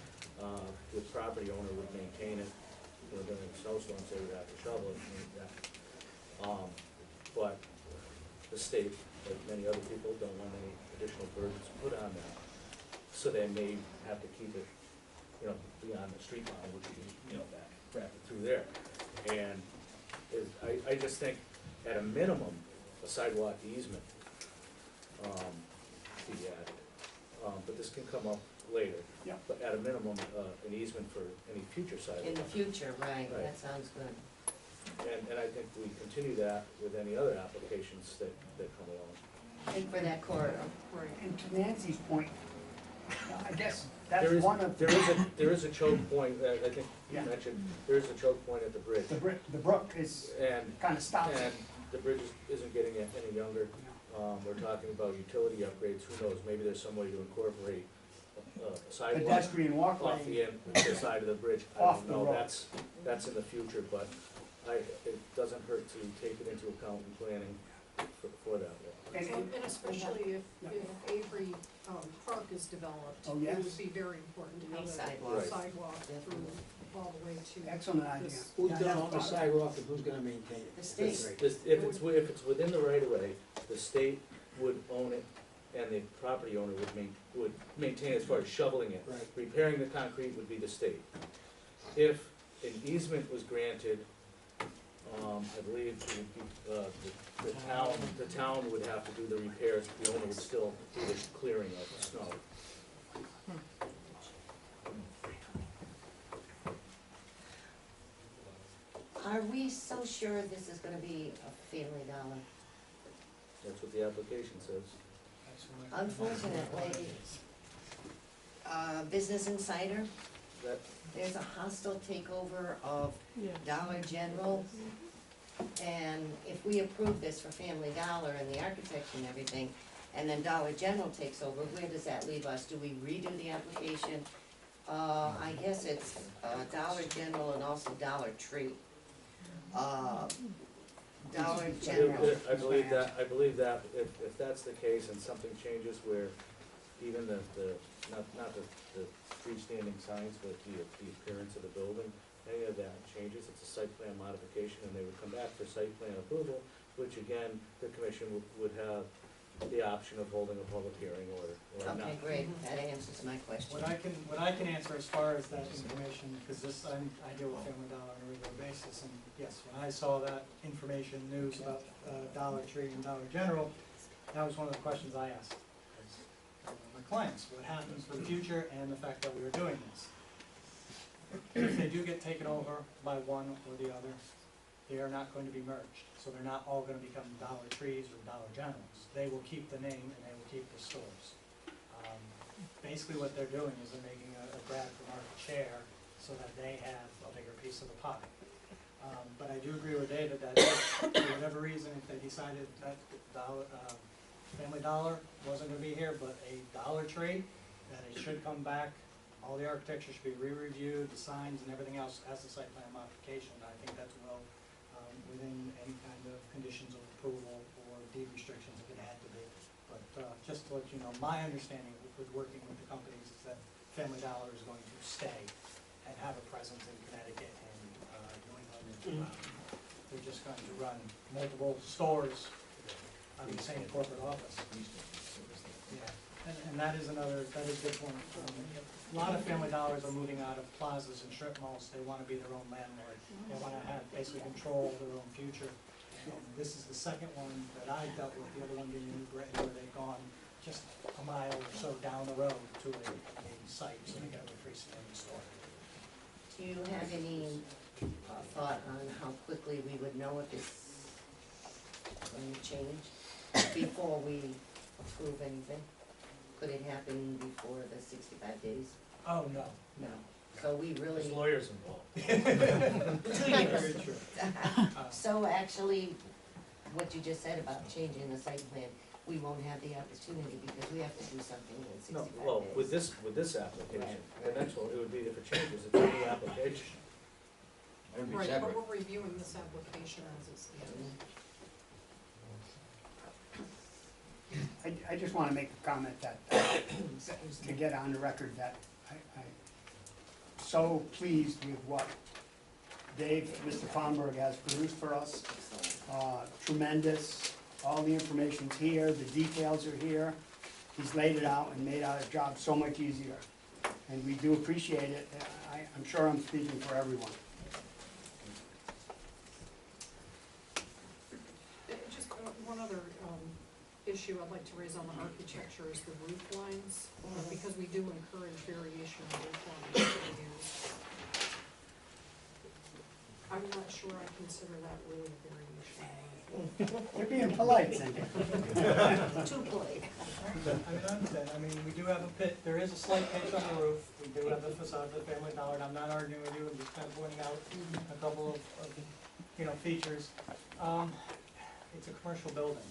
Speaker 5: The property owner would maintain it, during snowstorms, they would have to shovel it and that. But the state, like many other people, don't want any additional burdens put on that. So they may have to keep it, you know, beyond the street line, which would be, you know, wrap it through there. And I just think, at a minimum, a sidewalk easement, be added. But this can come up later.
Speaker 7: Yeah.
Speaker 5: But at a minimum, an easement for any future sidewalk.
Speaker 6: In the future, right,
Speaker 5: Right.
Speaker 6: that sounds good.
Speaker 5: And I think we continue that with any other applications that come along.
Speaker 6: And for that corridor.
Speaker 1: Right.
Speaker 7: And to Nancy's point, I guess
Speaker 5: There
Speaker 7: that's
Speaker 5: is,
Speaker 7: one of,
Speaker 5: there is a choke point, that I think you
Speaker 7: Yeah.
Speaker 5: mentioned, there is a choke point at the bridge.
Speaker 7: the brook is,
Speaker 5: And,
Speaker 7: kind of stops
Speaker 5: and
Speaker 7: it.
Speaker 5: the bridge isn't getting any younger. We're talking about utility upgrades, who knows, maybe there's some way to incorporate a sidewalk
Speaker 7: Pedestrian
Speaker 5: off
Speaker 7: walkway,
Speaker 5: the end, the side of the bridge. I
Speaker 7: Off
Speaker 5: don't
Speaker 7: the
Speaker 5: know,
Speaker 7: road.
Speaker 5: that's in the future, but it doesn't hurt to take it into account in planning for that walk.
Speaker 7: and,
Speaker 1: And especially if Avery Park is developed,
Speaker 7: Oh,
Speaker 1: it
Speaker 7: yes.
Speaker 1: would be very important to have
Speaker 6: A
Speaker 1: a
Speaker 6: sidewalk.
Speaker 5: Right.
Speaker 1: sidewalk through all the way to.
Speaker 7: excellent idea.
Speaker 1: This-
Speaker 8: Who's
Speaker 7: Yeah,
Speaker 8: gonna
Speaker 7: that's
Speaker 8: own the
Speaker 7: part of it.
Speaker 8: sidewalk and who's gonna maintain it?
Speaker 6: The state.
Speaker 5: If it's within the right of way, the state would own it, and the property owner would maintain as far as shoveling it.
Speaker 8: Right.
Speaker 5: Repairing the concrete would be the state. If an easement was granted, I believe it would be, the town would have to do the repairs, the owner would still do the clearing of the snow.
Speaker 6: Are we so sure this is gonna be a Family Dollar?
Speaker 5: That's what the application says.
Speaker 3: That's what I-
Speaker 6: Unfortunately, Business Insider,
Speaker 5: That,
Speaker 6: there's a hostile takeover of Dollar General. And if we approve this for Family Dollar and the architecture and everything, and then Dollar General takes over, where does that leave us? Do we redo the application? I guess it's, Dollar General and also Dollar Tree. Dollar General,
Speaker 5: I believe that if that's the case and something changes where even the not the freestanding signs, but the appearance of the building, any of that changes, it's a site plan modification, and they would come back for site plan approval, which again, the commission would have the option of holding a public hearing or not.
Speaker 6: okay, great, that answers my question.
Speaker 3: What I can answer as far as that information, because this, I deal with Family Dollar on a regular basis, and yes, when I saw that information, news about Dollar Tree and Dollar General, that was one of the questions I asked my clients, what happens for the future and the fact that we are doing this. If they do get taken over by one or the other, they are not going to be merged, so they're not all gonna become Dollar Trees or Dollar Generals. They will keep the name and they will keep the stores. Basically what they're doing is they're making a grab for market share so that they have a bigger piece of the pie. But I do agree with David that if, for whatever reason, if they decided that Family Dollar wasn't gonna be here, but a Dollar Tree, that it should come back. All the architecture should be re-reviewed, the signs and everything else as a site plan modification. I think that's well within any kind of conditions of approval or deed restrictions if it had to be. But just to let you know, my understanding with working with the companies is that Family Dollar is going to stay and have a presence in Connecticut and New England. They're just going to run multiple stores out of the same corporate office. Yeah, and that is a good point. A lot of Family Dollars are moving out of plazas and strip malls. They want to be their own landlord. They want to have basically control of their own future. And this is the second one that I dealt with, the other one being in New Britain, where they've gone just a mile or so down the road to a site, so they get a freestanding store.
Speaker 6: Do you have any thought on how quickly we would know if it's going to change before we approve anything? Could it happen before the 65 days?
Speaker 3: Oh, no.
Speaker 6: No. So we really.
Speaker 5: There's lawyers involved.
Speaker 6: 2 years.
Speaker 3: Very true.
Speaker 6: So actually, what you just said about changing the site plan, we won't have the opportunity because we have to do something in 65
Speaker 5: No,
Speaker 6: days.
Speaker 5: well, with this application, the next one, it would be if it changes, it's a new application.
Speaker 2: It'd be
Speaker 1: Right,
Speaker 2: separate.
Speaker 1: but we're reviewing this application as it stands.
Speaker 7: I just wanna make a comment that, to get on the record, that I'm so pleased with what Dave, Mr. Fomberg has produced for us. Tremendous, all the information's here, the details are here. He's laid it out and made our job so much easier, and we do appreciate it. I'm sure I'm speaking for everyone.
Speaker 1: Just one other issue I'd like to raise on the architecture is the roof lines, because we do encourage variation in roof lines for use. I'm not sure I consider that really a variation.
Speaker 7: You're being polite, Cindy.
Speaker 6: Too polite.
Speaker 3: I understand, we do have a pit, there is a slight pitch on the roof, we do have the facade of the Family Dollar, and I'm not arguing with you, I'm just kind of pointing out a couple of features. It's a commercial building.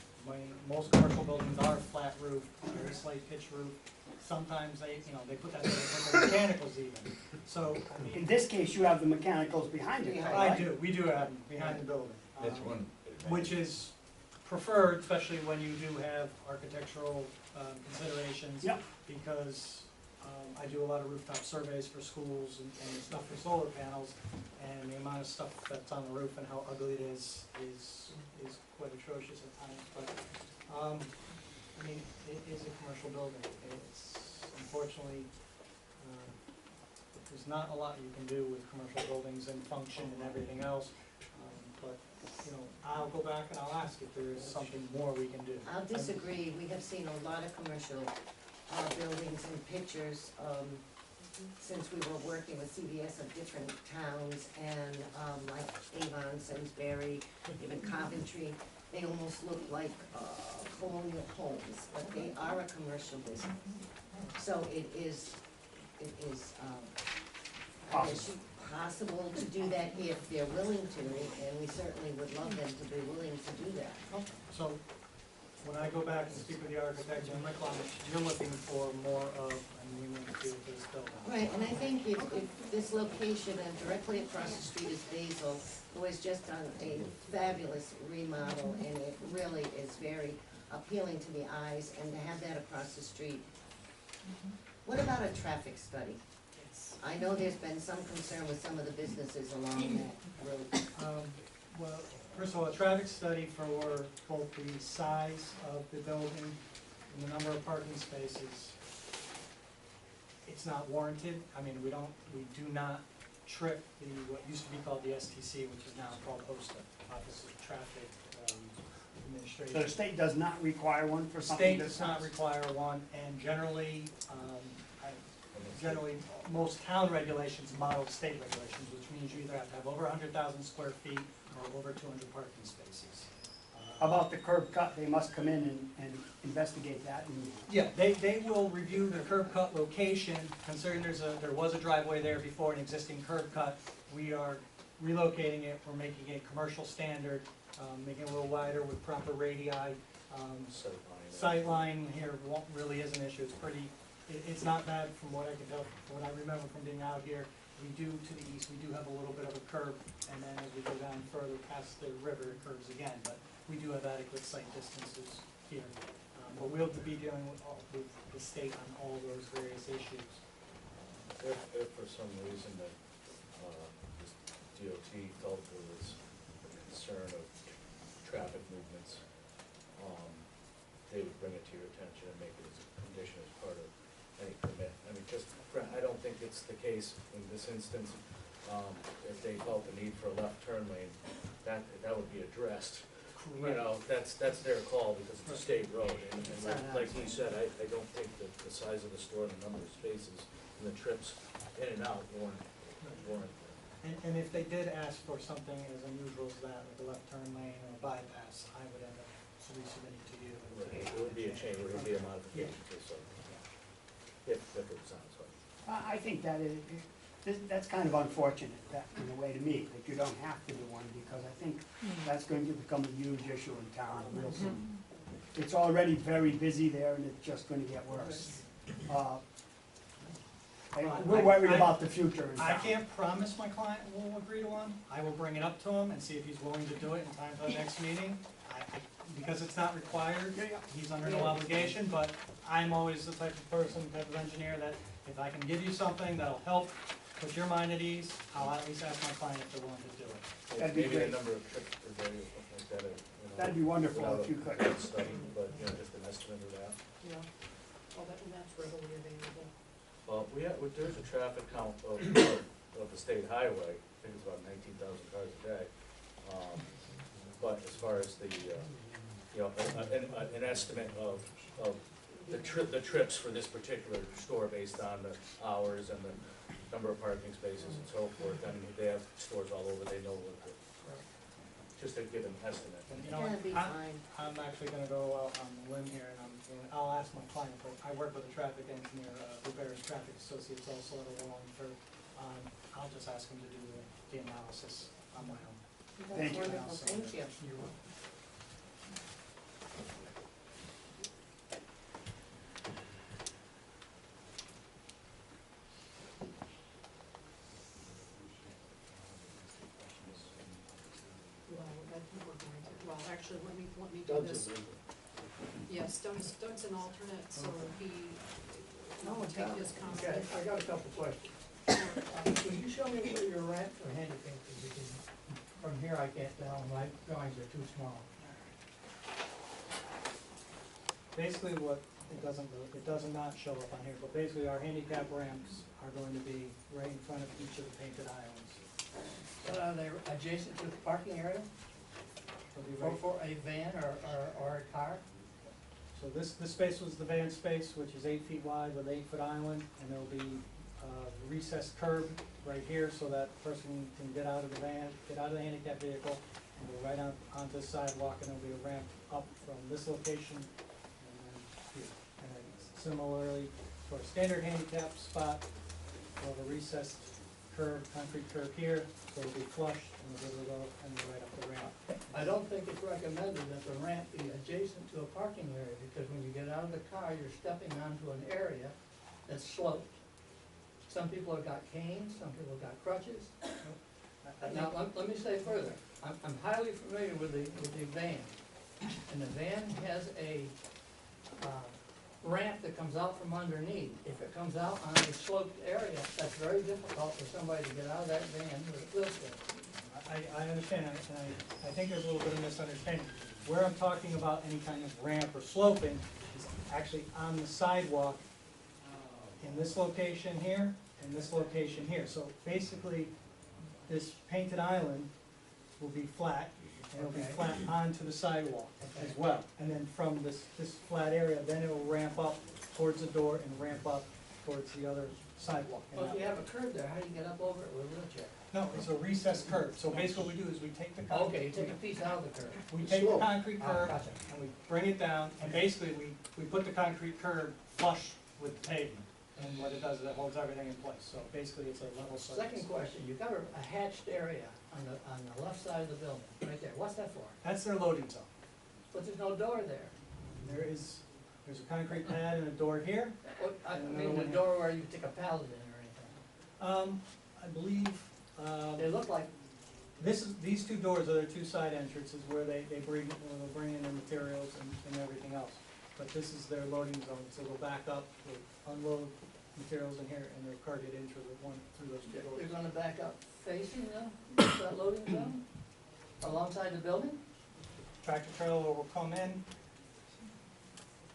Speaker 3: Most commercial buildings are flat roof, very slight pitch roof. Sometimes they put that in the mechanicals even. So,
Speaker 7: In this case, you have the mechanicals behind it,
Speaker 6: Yeah,
Speaker 7: right?
Speaker 3: we do have them behind the building.
Speaker 2: That's one.
Speaker 3: Which is preferred, especially when you do have architectural considerations.
Speaker 7: Yep.
Speaker 3: Because I do a lot of rooftop surveys for schools and stuff for solar panels, and the amount of stuff that's on the roof and how ugly it is quite atrocious at times. But it is a commercial building. It's unfortunately there's not a lot you can do with commercial buildings and function and everything else. But I'll go back and I'll ask if there is something more we can do.
Speaker 6: I'll disagree. We have seen a lot of commercial buildings and pictures since we were working with CVS of different towns and like Avon, Simsbury, even Coventry. They almost look like colonial homes, but they are a commercial business. So it is is, I guess, possible to do that if they're willing to, and we certainly would love them to be willing to do that.
Speaker 3: So, when I go back and speak with the architect and my client, you're looking for more of an agreement to this building.
Speaker 6: Right, and I think if this location and directly across the street is Basil, who has just done a fabulous remodel, and it really is very appealing to the eyes, and to have that across the street. What about a traffic study? I know there's been some concern with some of the businesses along that road.
Speaker 3: Well, first of all, a traffic study for both the size of the building and the number of parking spaces, it's not warranted. I mean, we do not trip what used to be called the STC, which is now called HOSTA, Office of Traffic Administration.
Speaker 7: So the state does not require one for
Speaker 3: The
Speaker 7: something
Speaker 3: state
Speaker 7: this
Speaker 3: does not
Speaker 7: size?
Speaker 3: require one, and generally, most town regulations model state regulations, which means you either have to have over 100,000 square feet or over 200 parking spaces.
Speaker 7: How about the curb cut? They must come in and investigate that and.
Speaker 3: Yeah, they will review the curb cut location, considering there was a driveway there before, an existing curb cut. We are relocating it, we're making it commercial standard, making it a little wider with proper radii. Sightline here really is an issue, it's not bad from what I can tell, from what I remember from being out here. We do, to the east, we do have a little bit of a curve, and then as we go down further past the river, it curves again, but we do have adequate sight distances here. But we'll be dealing with the state on all those various issues.
Speaker 5: If for some reason that this DOT felt there was a concern of traffic movements, they would bring it to your attention and make it as a condition as part of any permit. I mean, I don't think it's the case in this instance. If they felt the need for a left turn lane, that would be addressed. You know, that's their call because it's a state road. And like he said, I don't think that the size of the store and the number of spaces and the trips in and out warrant.
Speaker 3: And if they did ask for something as unusual as that, like a left turn lane or a bypass, I would end up resubmitting to you.
Speaker 5: It would be a change, it would be a modification to so, if it was satisfied.
Speaker 7: I think that that's kind of unfortunate, that, in a way to me, that you don't have to do one, because I think that's going to become a huge issue in town real soon. It's already very busy there, and it's just gonna get worse. And we're worried about the future in town.
Speaker 3: I can't promise my client will agree to one. I will bring it up to him and see if he's willing to do it in time for the next meeting. Because it's not required, he's under no obligation, but I'm always the type of person, type of engineer, that if I can give you something that'll help put your mind at ease, I'll at least ask my client if they're willing to do it.
Speaker 7: That'd be
Speaker 5: Maybe
Speaker 7: great.
Speaker 5: the number of trips per day or something like that. You know,
Speaker 7: That'd be wonderful
Speaker 5: without
Speaker 7: if you
Speaker 5: a
Speaker 7: could.
Speaker 5: study, but, you know, just an estimate of that.
Speaker 1: Yeah, well, that's readily available.
Speaker 5: Well, there's a traffic count of the state highway, I think it's about 19,000 cars a day. But as far as the, you know, an estimate of the trips for this particular store based on the hours and the number of parking spaces and so forth, I mean, they have stores all over, they know what just to give an estimate.
Speaker 3: And, you know,
Speaker 6: That'd be fine.
Speaker 3: I'm actually gonna go out on the limb here, and I'll ask my client, but I work with a traffic engineer, who bears Traffic Associates also at Wallingford. I'll just ask him to do the analysis on my own.
Speaker 6: That's
Speaker 7: Thank you.
Speaker 6: wonderful, thank you.
Speaker 3: You're welcome.
Speaker 1: Well, actually, let me do
Speaker 4: Doug's
Speaker 1: this.
Speaker 4: a member.
Speaker 1: Yes, Doug's an alternate, so he
Speaker 6: Oh,
Speaker 1: will take
Speaker 6: Doug.
Speaker 1: his comment.
Speaker 8: Okay, I got a couple questions. Could you show me where your ramp for handicapped is, because from here I can't tell, my drawings are too small.
Speaker 3: Basically it does not show up on here, but basically our handicap ramps are going to be right in front of each of the painted islands.
Speaker 8: But are they adjacent to the parking area
Speaker 3: They'll be right-
Speaker 8: for a van or a car?
Speaker 3: So this space was the van space, which is 8 feet wide with 8-foot island, and there'll be a recessed curb right here so that the person can get out of the van, get out of the handicap vehicle, and go right on, onto the sidewalk, and there'll be a ramp up from this location and then here. And then similarly, for a standard handicap spot, we'll have a recessed curb, concrete curb here, so it'll be flush, and the river will go and right up the ramp.
Speaker 8: I don't think it's recommended that the ramp be adjacent to a parking area, because when you get out of the car, you're stepping onto an area that's sloped. Some people have got canes, some people have got crutches. Now, let me say further, I'm highly familiar with the van, and the van has a ramp that comes out from underneath. If it comes out on a sloped area, that's very difficult for somebody to get out of that van with a wheelchair.
Speaker 3: I understand, and I think there's a little bit of misunderstanding. Where I'm talking about any kind of ramp or sloping is actually on the sidewalk in this location here and this location here. So basically, this painted island will be flat, and it'll be
Speaker 8: Okay.
Speaker 3: flat onto the sidewalk as
Speaker 8: Okay.
Speaker 3: well. And then from this flat area, then it will ramp up towards the door and ramp up towards the other sidewalk. And
Speaker 8: Well, if
Speaker 3: that-
Speaker 8: you have a curb there, how do you get up over it with a wheelchair?
Speaker 3: No, it's a recessed curb. So basically what we do is we take the concrete.
Speaker 8: Okay, you take a piece out of the curb.
Speaker 3: We take the
Speaker 4: Slope.
Speaker 3: concrete
Speaker 8: Ah,
Speaker 3: curb
Speaker 8: gotcha.
Speaker 3: and we bring it down, and basically we put the concrete curb flush with the pavement. And what it does is it holds everything in place, so basically it's a level surface.
Speaker 8: Second question, you've got a hatched area on the left side of the building, right there. What's that for?
Speaker 3: That's their loading zone.
Speaker 8: But there's no door there.
Speaker 3: There's a concrete pad and a door here.
Speaker 8: I
Speaker 3: And
Speaker 8: mean,
Speaker 3: another
Speaker 8: the
Speaker 3: one here.
Speaker 8: door where you stick a pallet in or anything.
Speaker 3: I believe,
Speaker 8: They look like,
Speaker 3: these two doors are their two side entrances where they bring in their materials and everything else. But this is their loading zone, so they'll back up, they'll unload materials in here, and they'll cart it in through those two doors.
Speaker 8: they're gonna back up facing that loading zone alongside the building?
Speaker 3: Tractor trailer will come in,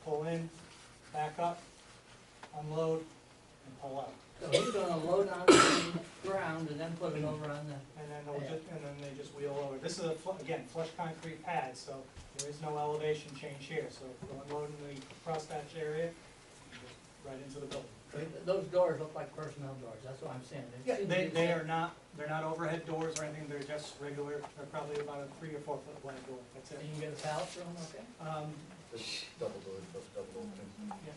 Speaker 3: pull in, back up, unload, and pull out.
Speaker 8: So he's gonna load onto the ground and then put it over on the,
Speaker 3: And then they just wheel over. This is again, flush concrete pad, so there is no elevation change here. So we're unloading the crosshatch area, just right into the building.
Speaker 8: those doors look like personnel doors, that's what I'm saying.
Speaker 3: Yeah,
Speaker 8: seem to be
Speaker 3: they are not, they're not overhead doors or anything, they're just regular, they're probably about a 3 or 4 foot wide door, that's
Speaker 8: And
Speaker 3: it.
Speaker 8: you can get a pallet through them, okay?
Speaker 5: This double door, double opening.
Speaker 3: Yeah.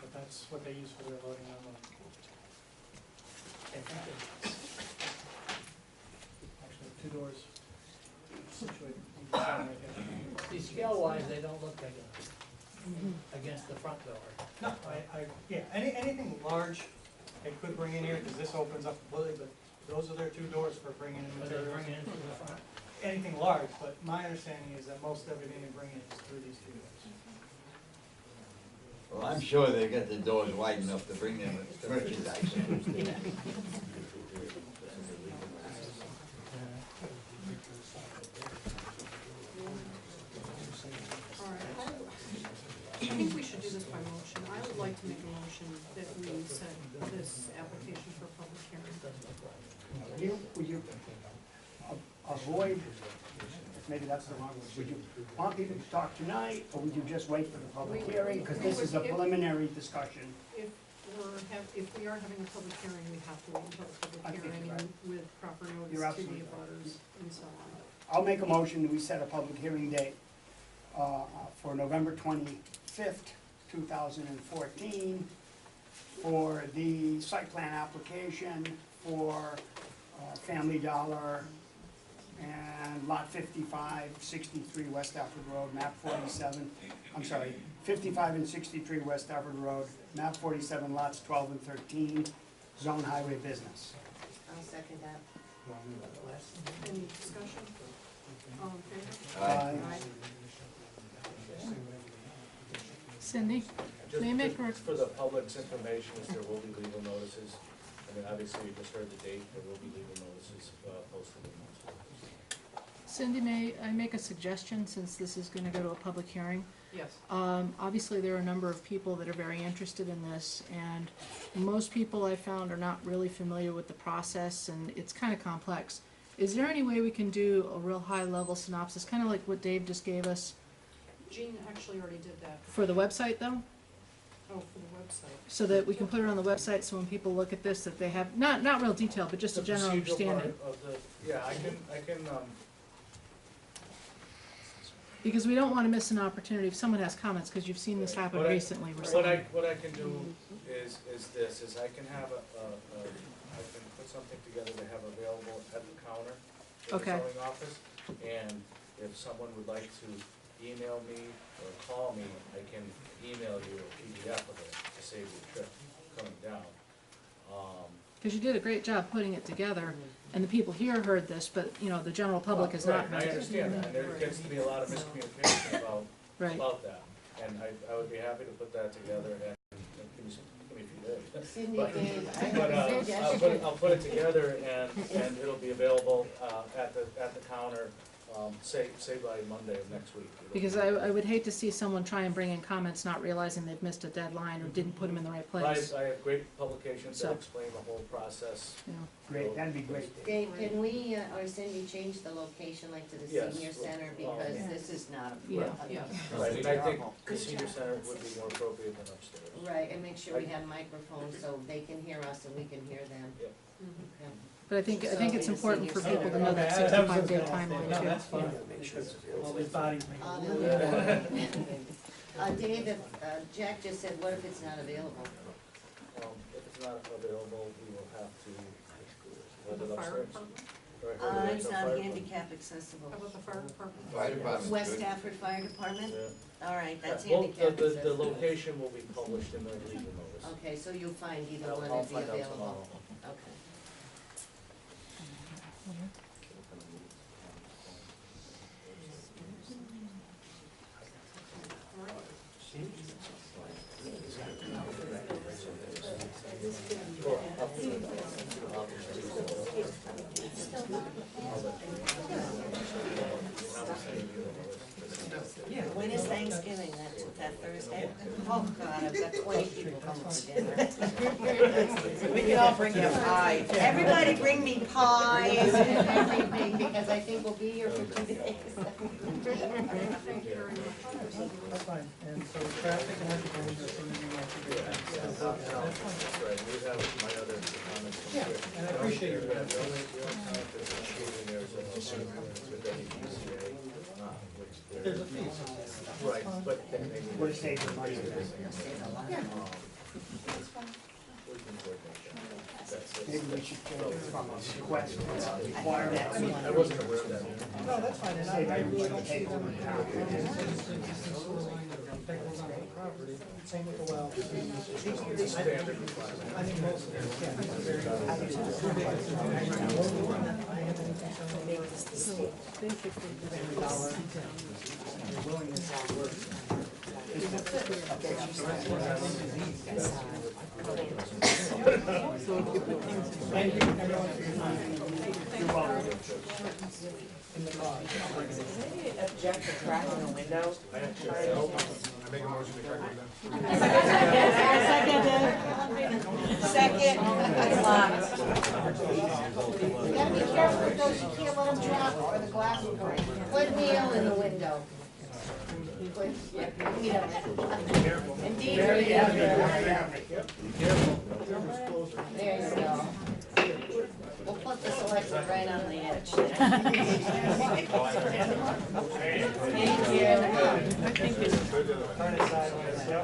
Speaker 3: But that's what they use for their loading and unloading.
Speaker 8: Okay, thank you.
Speaker 3: Actually, 2 doors situated right here.
Speaker 8: See, scale-wise, they don't look big enough against the front door.
Speaker 3: No, yeah, anything large, they could bring in here, because this opens up completely, but those are their 2 doors for bringing in
Speaker 8: But they
Speaker 3: materials.
Speaker 8: bring it in through the front.
Speaker 3: Anything large, but my understanding is that most everything they bring in is through these 2 doors.
Speaker 2: Well, I'm sure they got the doors wide enough to bring them merchandise in.
Speaker 1: All right, I think we should do this by motion. I would like to make a motion that we set this application for public hearing.
Speaker 7: Would you avoid, maybe that's the wrong word, would you want people to talk tonight, or would you just wait for the public hearing? Because this is a preliminary discussion.
Speaker 1: If we are having a public hearing, we have to wait until the
Speaker 7: I
Speaker 1: public
Speaker 7: think
Speaker 1: hearing
Speaker 7: you're right.
Speaker 1: with proper notice
Speaker 7: You're
Speaker 1: to the
Speaker 7: absolutely right.
Speaker 1: abutters and so on.
Speaker 7: I'll make a motion that we set a public hearing date for November 25th, 2014, for the site plan application for Family Dollar and Lot 55, 63 West Stafford Road, map 47, I'm sorry, 55 and 63 West Stafford Road, map 47, lots 12 and 13, zone highway business.
Speaker 6: I'll second that.
Speaker 1: Any discussion? All in favor?
Speaker 2: Aye.
Speaker 9: Cindy, may I make a,
Speaker 5: Just for the public's information, is there will be legal notices. I mean, obviously, you just heard the date, there will be legal notices posted in those.
Speaker 9: Cindy, may I make a suggestion, since this is gonna go to a public hearing?
Speaker 1: Yes.
Speaker 9: Obviously, there are a number of people that are very interested in this, and most people I found are not really familiar with the process, and it's kinda complex. Is there any way we can do a real high-level synopsis, kinda like what Dave just gave us,
Speaker 1: Jean actually already did that.
Speaker 9: for the website, though?
Speaker 1: Oh, for the website.
Speaker 9: So that we can put it on the website, so when people look at this, that they have, not real detail, but just a
Speaker 5: The
Speaker 9: general
Speaker 5: procedural
Speaker 9: understanding.
Speaker 5: part of the, yeah, I can,
Speaker 9: Because we don't wanna miss an opportunity if someone has comments, cause you've seen this happen
Speaker 5: What I-
Speaker 9: recently where
Speaker 5: What I,
Speaker 9: someone,
Speaker 5: what I can do is this, is I can have I can put something together to have available at the counter in the
Speaker 9: Okay.
Speaker 5: zoning office. And if someone would like to email me or call me, I can email you a PDF of it to save you a trip coming down.
Speaker 9: cause you did a great job putting it together, and the people here heard this, but, you know, the general public is not
Speaker 5: Right, I
Speaker 9: heard it.
Speaker 5: understand that, and there gets to be a lot of miscommunication
Speaker 9: Right,
Speaker 5: about that. And I would be happy to put that together and give me a few days.
Speaker 6: Cindy
Speaker 5: But-
Speaker 6: gave, I
Speaker 5: But,
Speaker 6: have a suggestion.
Speaker 5: I'll put it together and it'll be available, at the counter, say by Monday of next week.
Speaker 9: because I would hate to see someone try and bring in comments not realizing they've missed a deadline or didn't put them in the right place,
Speaker 5: I have great publications that
Speaker 9: So-
Speaker 5: explain the whole process.
Speaker 9: you know.
Speaker 7: Great, that'd be great.
Speaker 6: Dave, can we, or Cindy, change the location like to the
Speaker 5: Yes.
Speaker 6: senior center, because
Speaker 7: Yeah.
Speaker 6: this is not a.
Speaker 9: Yeah.
Speaker 1: Yeah.
Speaker 5: Right, and I think the senior center would be more appropriate than upstairs.
Speaker 6: Right, and make sure we have microphones so they can hear us and we can hear them.
Speaker 5: Yep.
Speaker 6: Okay.
Speaker 9: But I think
Speaker 6: So
Speaker 9: it's
Speaker 6: in the
Speaker 9: important for
Speaker 6: senior
Speaker 9: people to
Speaker 6: center.
Speaker 9: know that
Speaker 8: Okay, that was
Speaker 9: 65-day
Speaker 8: gonna-
Speaker 9: timeline
Speaker 8: No,
Speaker 9: too.
Speaker 8: that's fine, because all these bodies make.
Speaker 6: Dave, if, Jack just said, what if it's not available?
Speaker 5: If it's not available, we will have to, let
Speaker 1: The
Speaker 5: it
Speaker 1: fire
Speaker 5: upstairs.
Speaker 1: department?
Speaker 5: Or head it
Speaker 6: It's
Speaker 5: to
Speaker 6: not
Speaker 5: fire
Speaker 6: handicap accessible.
Speaker 1: How about the fire department?
Speaker 2: Fire department's
Speaker 6: West
Speaker 2: good.
Speaker 6: Stafford Fire Department?
Speaker 5: Yeah.
Speaker 6: All right, that's
Speaker 5: Well,
Speaker 6: handicap
Speaker 5: the
Speaker 6: accessible.
Speaker 5: location will be published in the legal notice.
Speaker 6: Okay, so you'll find either
Speaker 5: I'll
Speaker 6: one
Speaker 5: I'll
Speaker 6: would be
Speaker 5: find out
Speaker 6: available.
Speaker 5: tomorrow.
Speaker 6: Okay. When is Thanksgiving? That Thursday? Oh, God, I've got 20 people coming for dinner.
Speaker 10: We can all bring you pie.
Speaker 6: Everybody bring me pies and everything, because I think we'll be here for 2 days.
Speaker 1: Thank you very much.
Speaker 8: That's fine, and so traffic and everything, just when you want to get that.
Speaker 5: That's right, we have my other comments from
Speaker 8: Yeah,
Speaker 5: here.
Speaker 8: and I appreciate your-
Speaker 5: Yeah, the only comment that's in there is a with any PCA, which
Speaker 8: There's
Speaker 5: they're,
Speaker 8: a fee.
Speaker 5: right, but then they need.
Speaker 7: Would save the money.
Speaker 5: We can coordinate that. That's it.
Speaker 7: Maybe we should change it from a request to a requirement.
Speaker 5: I wasn't aware of that.
Speaker 8: No, that's fine, and
Speaker 7: Save
Speaker 8: I
Speaker 7: everybody
Speaker 8: don't see
Speaker 7: paper
Speaker 8: them.
Speaker 7: and copy.
Speaker 8: Papers on the property, same with the well.
Speaker 5: It's a standard requirement.
Speaker 8: I think most of them, yeah.
Speaker 9: So basically,
Speaker 8: Thank you, everyone, for your time.
Speaker 7: You're welcome.
Speaker 8: In the car.
Speaker 10: Object to cracking the window.
Speaker 5: I actually, I
Speaker 4: make a motion to correct
Speaker 10: Second.
Speaker 6: You gotta be careful with those, you can't let them drop or the glass will break. Put Neil in the window. Put, you know. And Deidre in there. There you go. We'll put the selectmen right on the edge. Thank you.
Speaker 8: Turn it sideways, yep.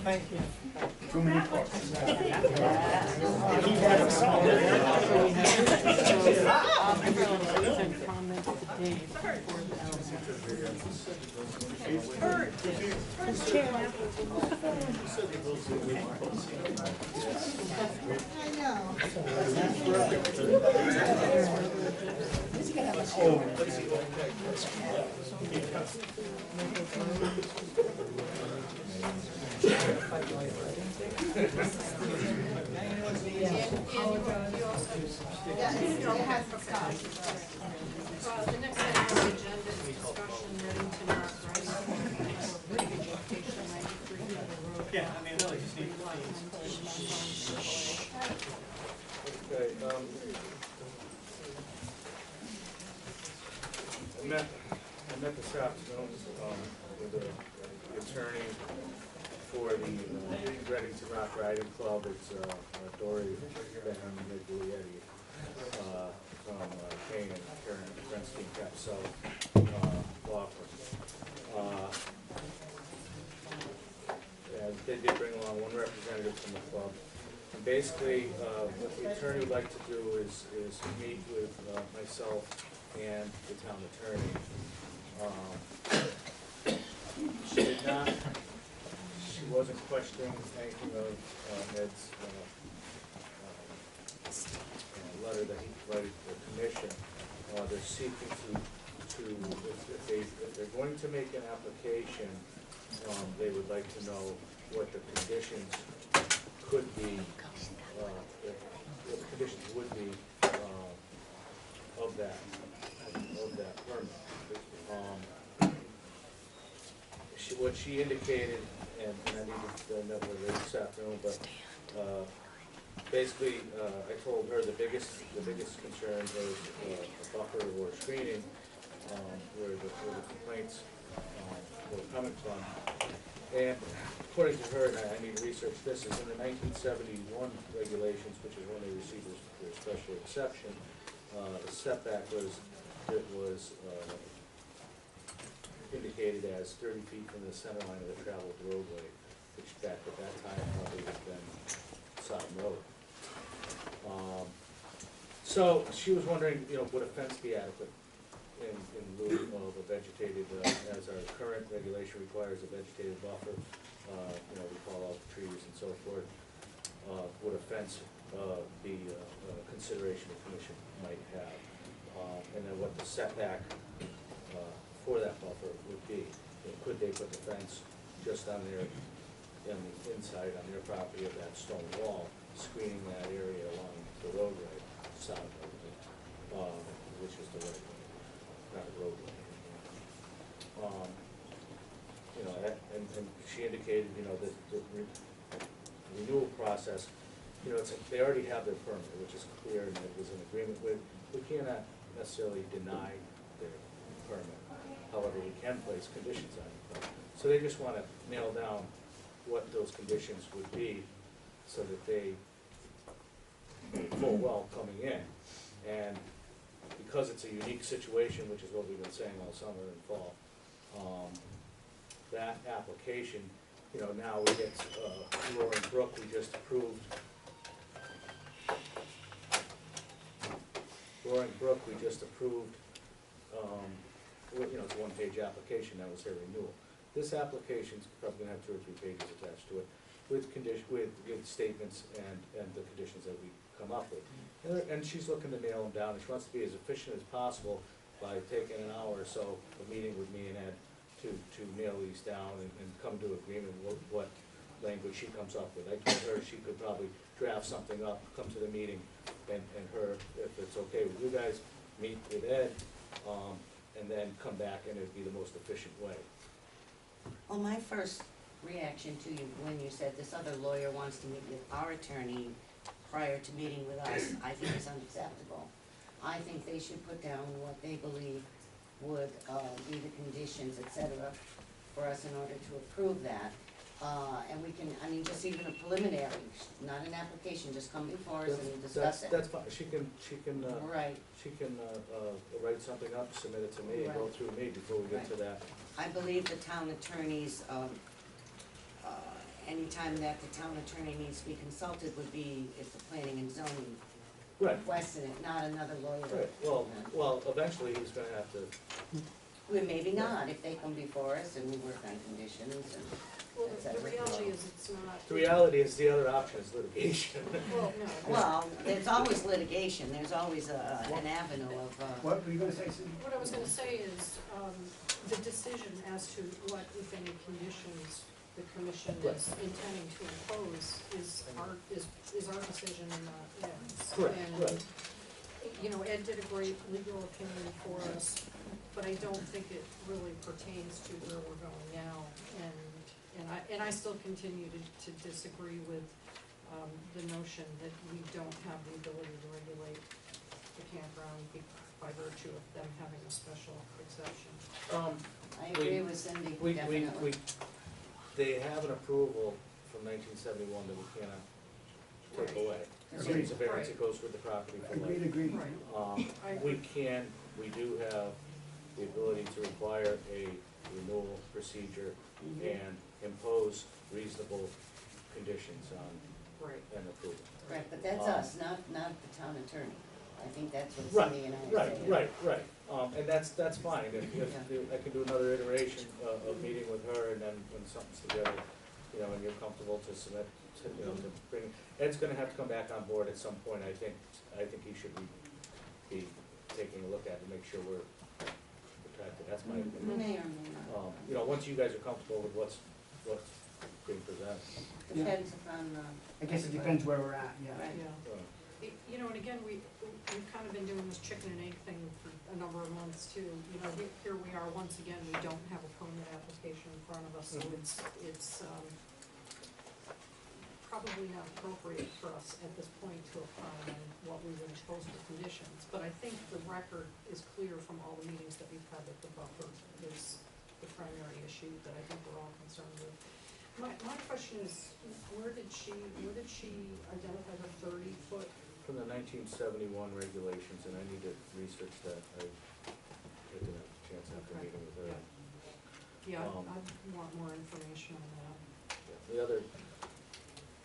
Speaker 8: Thank you.
Speaker 7: Too many books.
Speaker 9: send comments to Dave before
Speaker 1: The next item on the agenda is discussion Reddington Rock Riding for location 93 River Road.
Speaker 8: Yeah, I mean, really just need to
Speaker 5: Okay, I met this afternoon, with the attorney for the Reddington Rock Riding Club. It's, Dory Van Miglietti, from Kane and Karen Krensky and Capso, law firm. And they did bring along one representative from the club. And basically, what the attorney would like to do is meet with myself and the town attorney. She did not, she wasn't questioning anything of Ed's letter that he provided to the commission. They're seeking if they're going to make an application, they would like to know what the conditions could be, what the conditions would be of that permit. What she indicated, and I need to know whether this afternoon, but basically, I told her the biggest concern was a buffer or screening, where the complaints were coming from. And according to her, and I need to research this, is in the 1971 regulations, which is when they received their special exception, the setback was indicated as 30 feet from the center line of the traveled roadway, which back at that time probably would have been Sodom Road. So she was wondering, would a fence be adequate in lieu of a vegetated, as our current regulation requires a vegetated buffer, we call out trees and so forth. Would a fence be a consideration the commission might have? And then what the setback for that buffer would be. Could they put the fence just on their, on the inside, on their property of that stone wall, screening that area along the roadway, south of it, which is the roadway, not a roadway. And she indicated, that the renewal process, they already have their permit, which is clear and it was in agreement with. We cannot necessarily deny their permit. However, we can place conditions on it. So they just want to nail down what those conditions would be so that they full well coming in. And because it's a unique situation, which is what we've been saying all summer and fall, that application, now we get Roaring Brook, we just approved. Roaring Brook, we just approved, it's a one-page application, that was their renewal. This application's probably gonna have 2 or 3 pages attached to it with with statements and the conditions that we come up with. And she's looking to nail them down, and she wants to be as efficient as possible by taking an hour or so, a meeting with me and Ed, to nail these down and come to agreement with what language she comes up with. I told her she could probably draft something up, come to the meeting, and her, if it's okay with you guys, meet with Ed, and then come back, and it'd be the most efficient way.
Speaker 6: Well, my first reaction to you, when you said this other lawyer wants to meet with our attorney prior to meeting with us, I think is unacceptable. I think they should put down what they believe would be the conditions, et cetera, for us in order to approve that. And we can, just even a preliminary, not an application, just come before us and discuss it.
Speaker 5: That's fine, she can,
Speaker 6: Right.
Speaker 5: she can write something up, submit it to me, and go through me before we get to that.
Speaker 6: I believe the town attorneys, anytime that the town attorney needs to be consulted would be if the planning and zoning
Speaker 5: Right.
Speaker 6: requested it, not another lawyer.
Speaker 5: Right, well, eventually he's gonna have to,
Speaker 6: Well, maybe not, if they come before us and we work on conditions and
Speaker 1: Well,
Speaker 6: et
Speaker 1: the
Speaker 6: cetera.
Speaker 1: reality is it's not.
Speaker 5: the reality is the other option is litigation.
Speaker 1: Well, no.
Speaker 6: Well, there's always litigation, there's always an avenue of,
Speaker 7: What were you gonna say, Cindy?
Speaker 1: What I was gonna say is, the decision as to what, if any, conditions the commission is intending to impose is our decision and not Ed's.
Speaker 5: Correct,
Speaker 1: And,
Speaker 5: right.
Speaker 1: Ed did a great legal opinion for us, but I don't think it really pertains to where we're going now. And I still continue to disagree with, the notion that we don't have the ability to regulate the campground by virtue of them having a special exception.
Speaker 6: I agree with Cindy,
Speaker 5: We,
Speaker 6: definitely.
Speaker 5: they have an approval from 1971 that we cannot take away. If it's a variance, it goes with the property for life.
Speaker 7: Agreed.
Speaker 1: Right. I
Speaker 5: We do have the ability to require a renewal procedure and impose reasonable conditions on
Speaker 1: Right.
Speaker 5: an approval.
Speaker 6: Right, but that's us, not the town attorney. I think that's what
Speaker 5: Right,
Speaker 6: Cindy and I are saying.
Speaker 5: right. And that's fine. If I can do another iteration of meeting with her, and then when something's together, and you're comfortable to submit, to bring, Ed's gonna have to come back on board at some point. I think he should be taking a look at it, make sure we're protected. That's my opinion.
Speaker 6: May or may not.
Speaker 5: Once you guys are comfortable with what's being presented.
Speaker 6: Depends upon,
Speaker 7: I guess it depends where we're at, yeah.
Speaker 6: Right.
Speaker 1: Yeah. And again, we've kind of been doing this chicken and egg thing for a number of months too. Here we are, once again, we don't have a permit application in front of us, so it's probably not appropriate for us at this point to apply on what we would impose for conditions. But I think the record is clear from all the meetings that we've had that the buffer is the primary issue that I think we're all concerned with. My question is, where did she identify the 30-foot?
Speaker 5: From the 1971 regulations, and I need to research that. I didn't have a chance after meeting with her.
Speaker 1: Yeah, I want more information on that.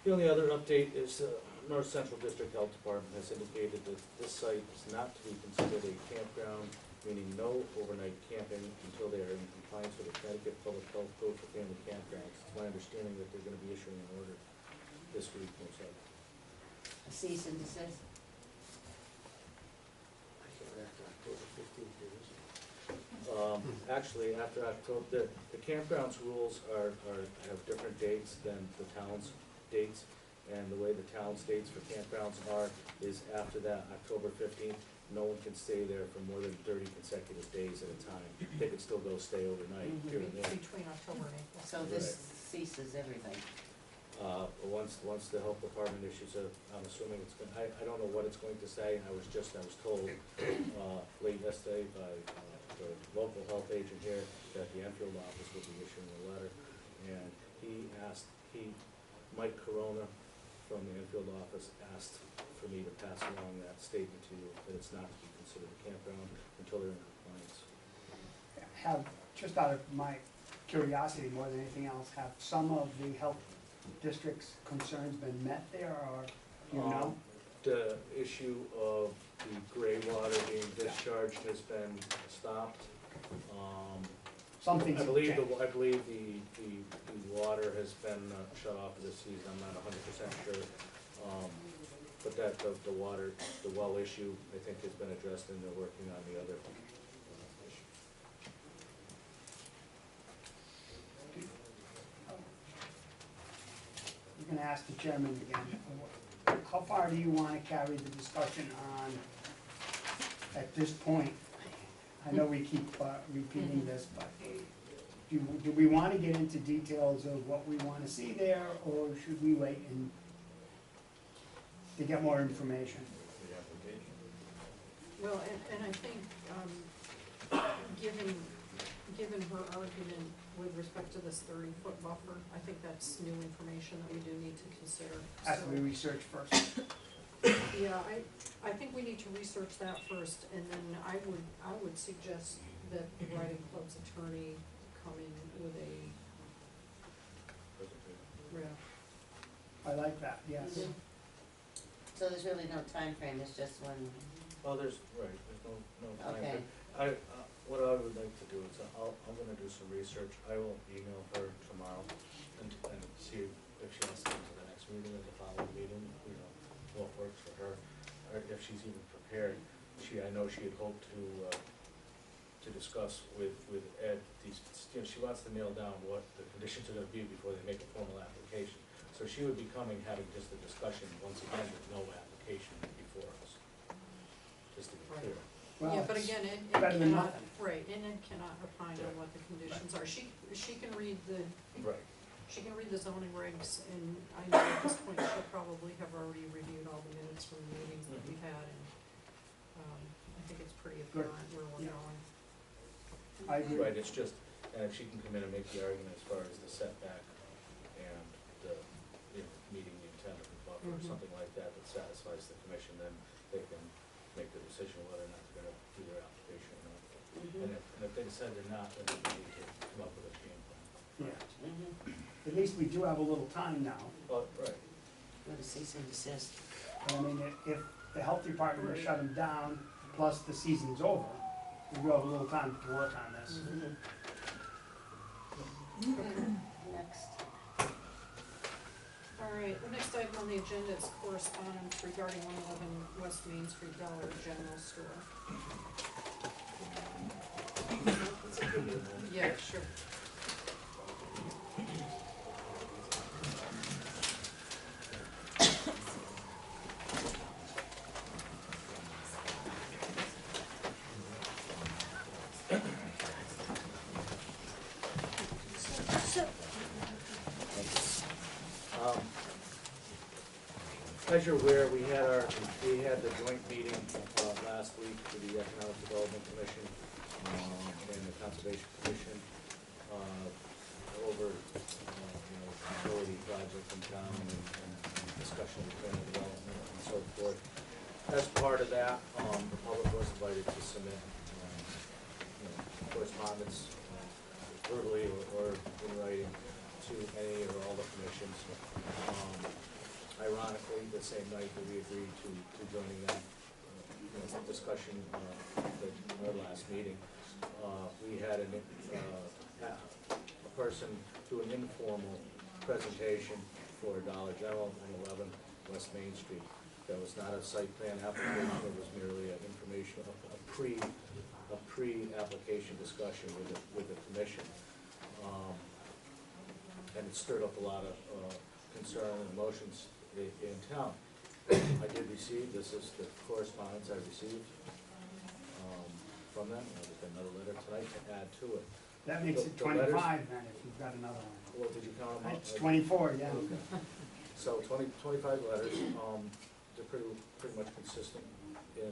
Speaker 5: The only other update is North Central District Health Department has indicated that this site is not to be considered a campground, meaning no overnight camping until they are in compliance with the Connecticut Public Health Code for family campgrounds. It's my understanding that they're gonna be issuing an order this week, most likely.
Speaker 6: a cease and desist.
Speaker 5: After October 15th, actually, after October, the campgrounds rules have different dates than the town's dates. And the way the town's dates for campgrounds is after that, October 15th, no one can stay there for more than 30 consecutive days at a time. They could still go stay overnight here and there.
Speaker 1: Between October and April.
Speaker 6: So this ceases everything.
Speaker 5: Once the health department issues I'm assuming it's going, I don't know what it's going to say. I was told, late yesterday by, the local health agent here that the Enfield office will be issuing a letter. And Mike Corona from the Enfield office asked for me to pass along that statement to you, that it's not to be considered a campground until they're in compliance.
Speaker 7: Just out of my curiosity more than anything else, have some of the health district's concerns been met there, or do you know?
Speaker 5: The issue of the gray water being discharged has been stopped.
Speaker 7: Something's
Speaker 5: I believe
Speaker 7: changed.
Speaker 5: the water has been shut off for this season. I'm not 100% sure. But the well issue, I think, has been addressed, and they're working on the other issue.
Speaker 7: I'm gonna ask the chairman again, how far do you wanna carry the discussion on at this point? I know we keep repeating this, but do we wanna get into details of what we wanna see there, or should we wait to get more information?
Speaker 2: The application.
Speaker 1: Well, and I think, given her argument with respect to this 30-foot buffer, I think that's new information that we do need to consider.
Speaker 7: After we research first.
Speaker 1: Yeah, I think we need to research that first, and then I would suggest that the Riding Club's attorney come in with
Speaker 7: I like that, yes.
Speaker 1: Mhm.
Speaker 6: So there's really no time frame. It's just when,
Speaker 5: Oh, there's no time.
Speaker 6: okay.
Speaker 5: What I would like to do is, I'm gonna do some research. I will email her tomorrow and see if she wants to come to the next meeting or the following meeting, what works for her, or if she's even prepared. I know she had hoped to discuss with Ed, she wants to nail down what the conditions are gonna be before they make a formal application. So she would be coming, having just a discussion, once again, with no application before us, just to be clear.
Speaker 7: Well,
Speaker 1: Yeah, but
Speaker 7: it's
Speaker 1: again, Ed
Speaker 7: better than
Speaker 1: cannot,
Speaker 7: nothing.
Speaker 1: right, and Ed cannot opine on what the conditions are. She can read the,
Speaker 5: Right.
Speaker 1: she can read the zoning regs, and I know at this point she'll probably have already reviewed all the minutes from the meetings that we've had, and, I think it's pretty apparent where we're
Speaker 7: Yeah.
Speaker 1: going.
Speaker 7: I agree.
Speaker 5: Right, it's just, and if she can come in and make the argument as far as the setback and the, meeting the intent of the buffer. or
Speaker 1: Mhm.
Speaker 5: something like that that satisfies the commission, then they can make the decision whether or not they're gonna do their application or not. And if they decide they're not, then they need to come up with a game plan.
Speaker 7: Yeah, at least we do have a little time now.
Speaker 5: But, right,
Speaker 6: With a cease and desist.
Speaker 7: But I mean, if the health department will shut them down, plus the season's over, we do have a little time to work on this.
Speaker 6: Next.
Speaker 1: All right, the next item on the agenda is correspondence regarding 111 West Main Street Dollar General Store. Yeah, sure.
Speaker 5: As you're aware, we had the joint meeting, last week with the Economic Development Commission, and the Conservation Commission, over, utility project in town and discussion of plan development and so forth. As part of that, the public was invited to submit, correspondence, verbally or in writing to any or all the commissions. Ironically, the same night that we agreed to joining that discussion at our last meeting, we had a person do an informal presentation for Dollar General on 11 West Main Street. That was not a site plan application, it was merely an information, a pre-application discussion with the commission. And it stirred up a lot of concern and emotions in town. I did receive, this is the correspondence I received from them. I've got another letter tonight to add to it.
Speaker 7: That makes it
Speaker 5: The letters-
Speaker 7: 25 then, if you've got another one.
Speaker 5: Well, did you count them up?
Speaker 7: It's 24, yeah.
Speaker 5: Okay. So 25 letters, they're pretty much consistent in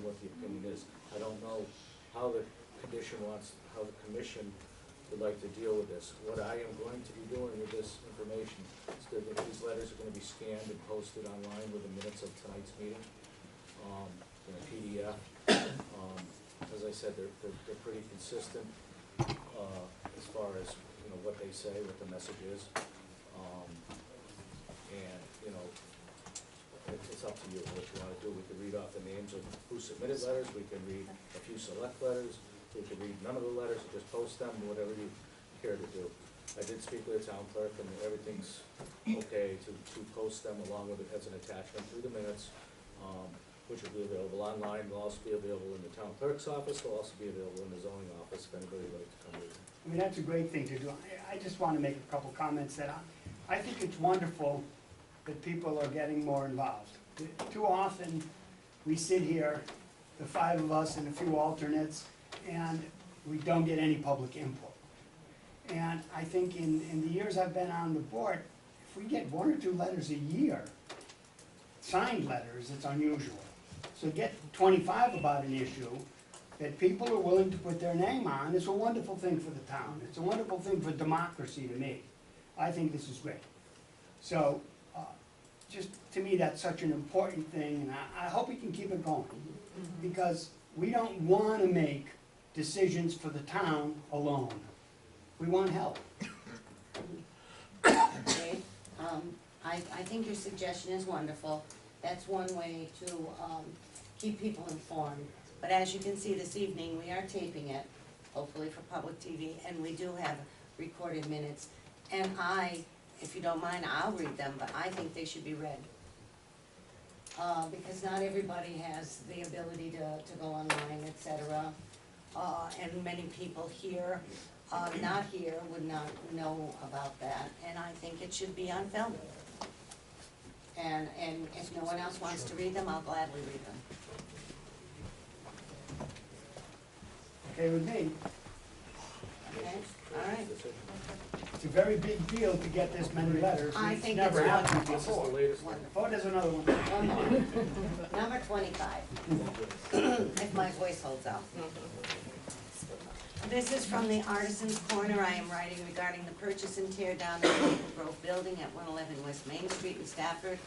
Speaker 5: what the opinion is. I don't know how the commission would like to deal with this. What I am going to be doing with this information is that these letters are gonna be scanned and posted online with the minutes of tonight's meeting, in a PDF. As I said, they're pretty consistent, as far as, what they say, what the message is. And, it's up to you what you wanna do. We can read off the names of who submitted letters, we can read a few select letters, we can read none of the letters, or just post them, whatever you care to do. I did speak with the town clerk, and everything's okay to post them along with it as an attachment through the minutes, which will be available online, will also be available in the town clerk's office, will also be available in the zoning office if anybody would like to come with it.
Speaker 7: I mean, that's a great thing to do. I just want to make a couple comments that I think it's wonderful that people are getting more involved. Too often, we sit here, the five of us and a few alternates, and we don't get any public input. And I think in the years I've been on the board, if we get 1 or 2 letters a year, signed letters, it's unusual. So get 25 about an issue that people are willing to put their name on, it's a wonderful thing for the town. It's a wonderful thing for democracy to me. I think this is great. So, just to me, that's such an important thing, and I hope we can keep it going. Because we don't want to make decisions for the town alone. We want help.
Speaker 6: Okay, I think your suggestion is wonderful. That's one way to, keep people informed. But as you can see this evening, we are taping it, hopefully for public TV, and we do have recorded minutes. And if you don't mind, I'll read them, but I think they should be read. Because not everybody has the ability to go online, et cetera. And many people here, not here, would not know about that, and I think it should be on film. And if no one else wants to read them, I'll gladly read them.
Speaker 7: Okay with me?
Speaker 6: Okay, all right.
Speaker 7: It's a very big deal to get this many letters.
Speaker 6: I
Speaker 7: It's
Speaker 6: think
Speaker 7: never
Speaker 6: it's
Speaker 7: happened
Speaker 5: This is the
Speaker 7: before.
Speaker 5: latest one.
Speaker 6: Wonderful.
Speaker 7: Oh, there's another one.
Speaker 6: One more. Number 25, if my voice holds out. This is from the Artisans Corner. I am writing regarding the purchase and tear down of the Maple Grove building at 111 West Main Street in Stafford.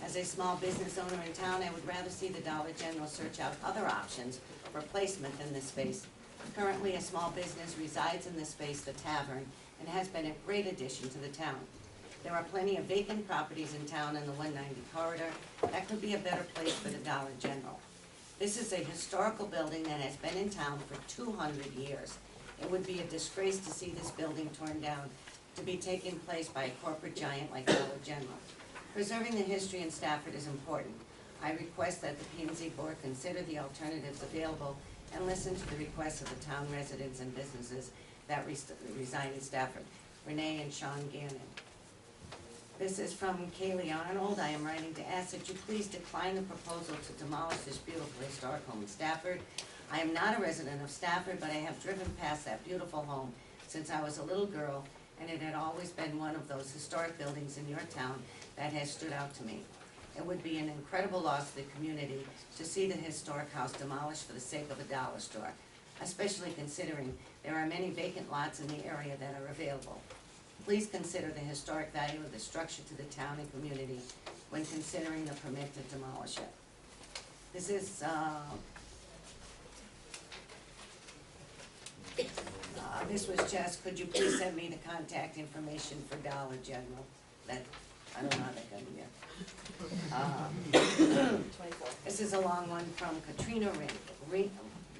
Speaker 6: As a small business owner in town, I would rather see the Dollar General search out other options for placement than this space. Currently, a small business resides in this space, the tavern, and has been a great addition to the town. There are plenty of vacant properties in town in the 190 corridor. That could be a better place for the Dollar General. This is a historical building that has been in town for 200 years. It would be a disgrace to see this building torn down to be taken place by a corporate giant like Dollar General. Preserving the history in Stafford is important. I request that the P&Z Board consider the alternatives available and listen to the requests of the town residents and businesses that reside in Stafford. Renee and Sean Gannon. This is from Kaylee Arnold. I am writing to ask that you please decline the proposal to demolish this beautiful historic home in Stafford. I am not a resident of Stafford, but I have driven past that beautiful home since I was a little girl, and it had always been one of those historic buildings in your town that has stood out to me. It would be an incredible loss to the community to see the historic house demolished for the sake of a dollar store, especially considering there are many vacant lots in the area that are available. Please consider the historic value of the structure to the town and community when considering the permit to demolish it. This is, this was just, could you please send me the contact information for Dollar General? That, I don't know how that got in there. This is a long one from Katrina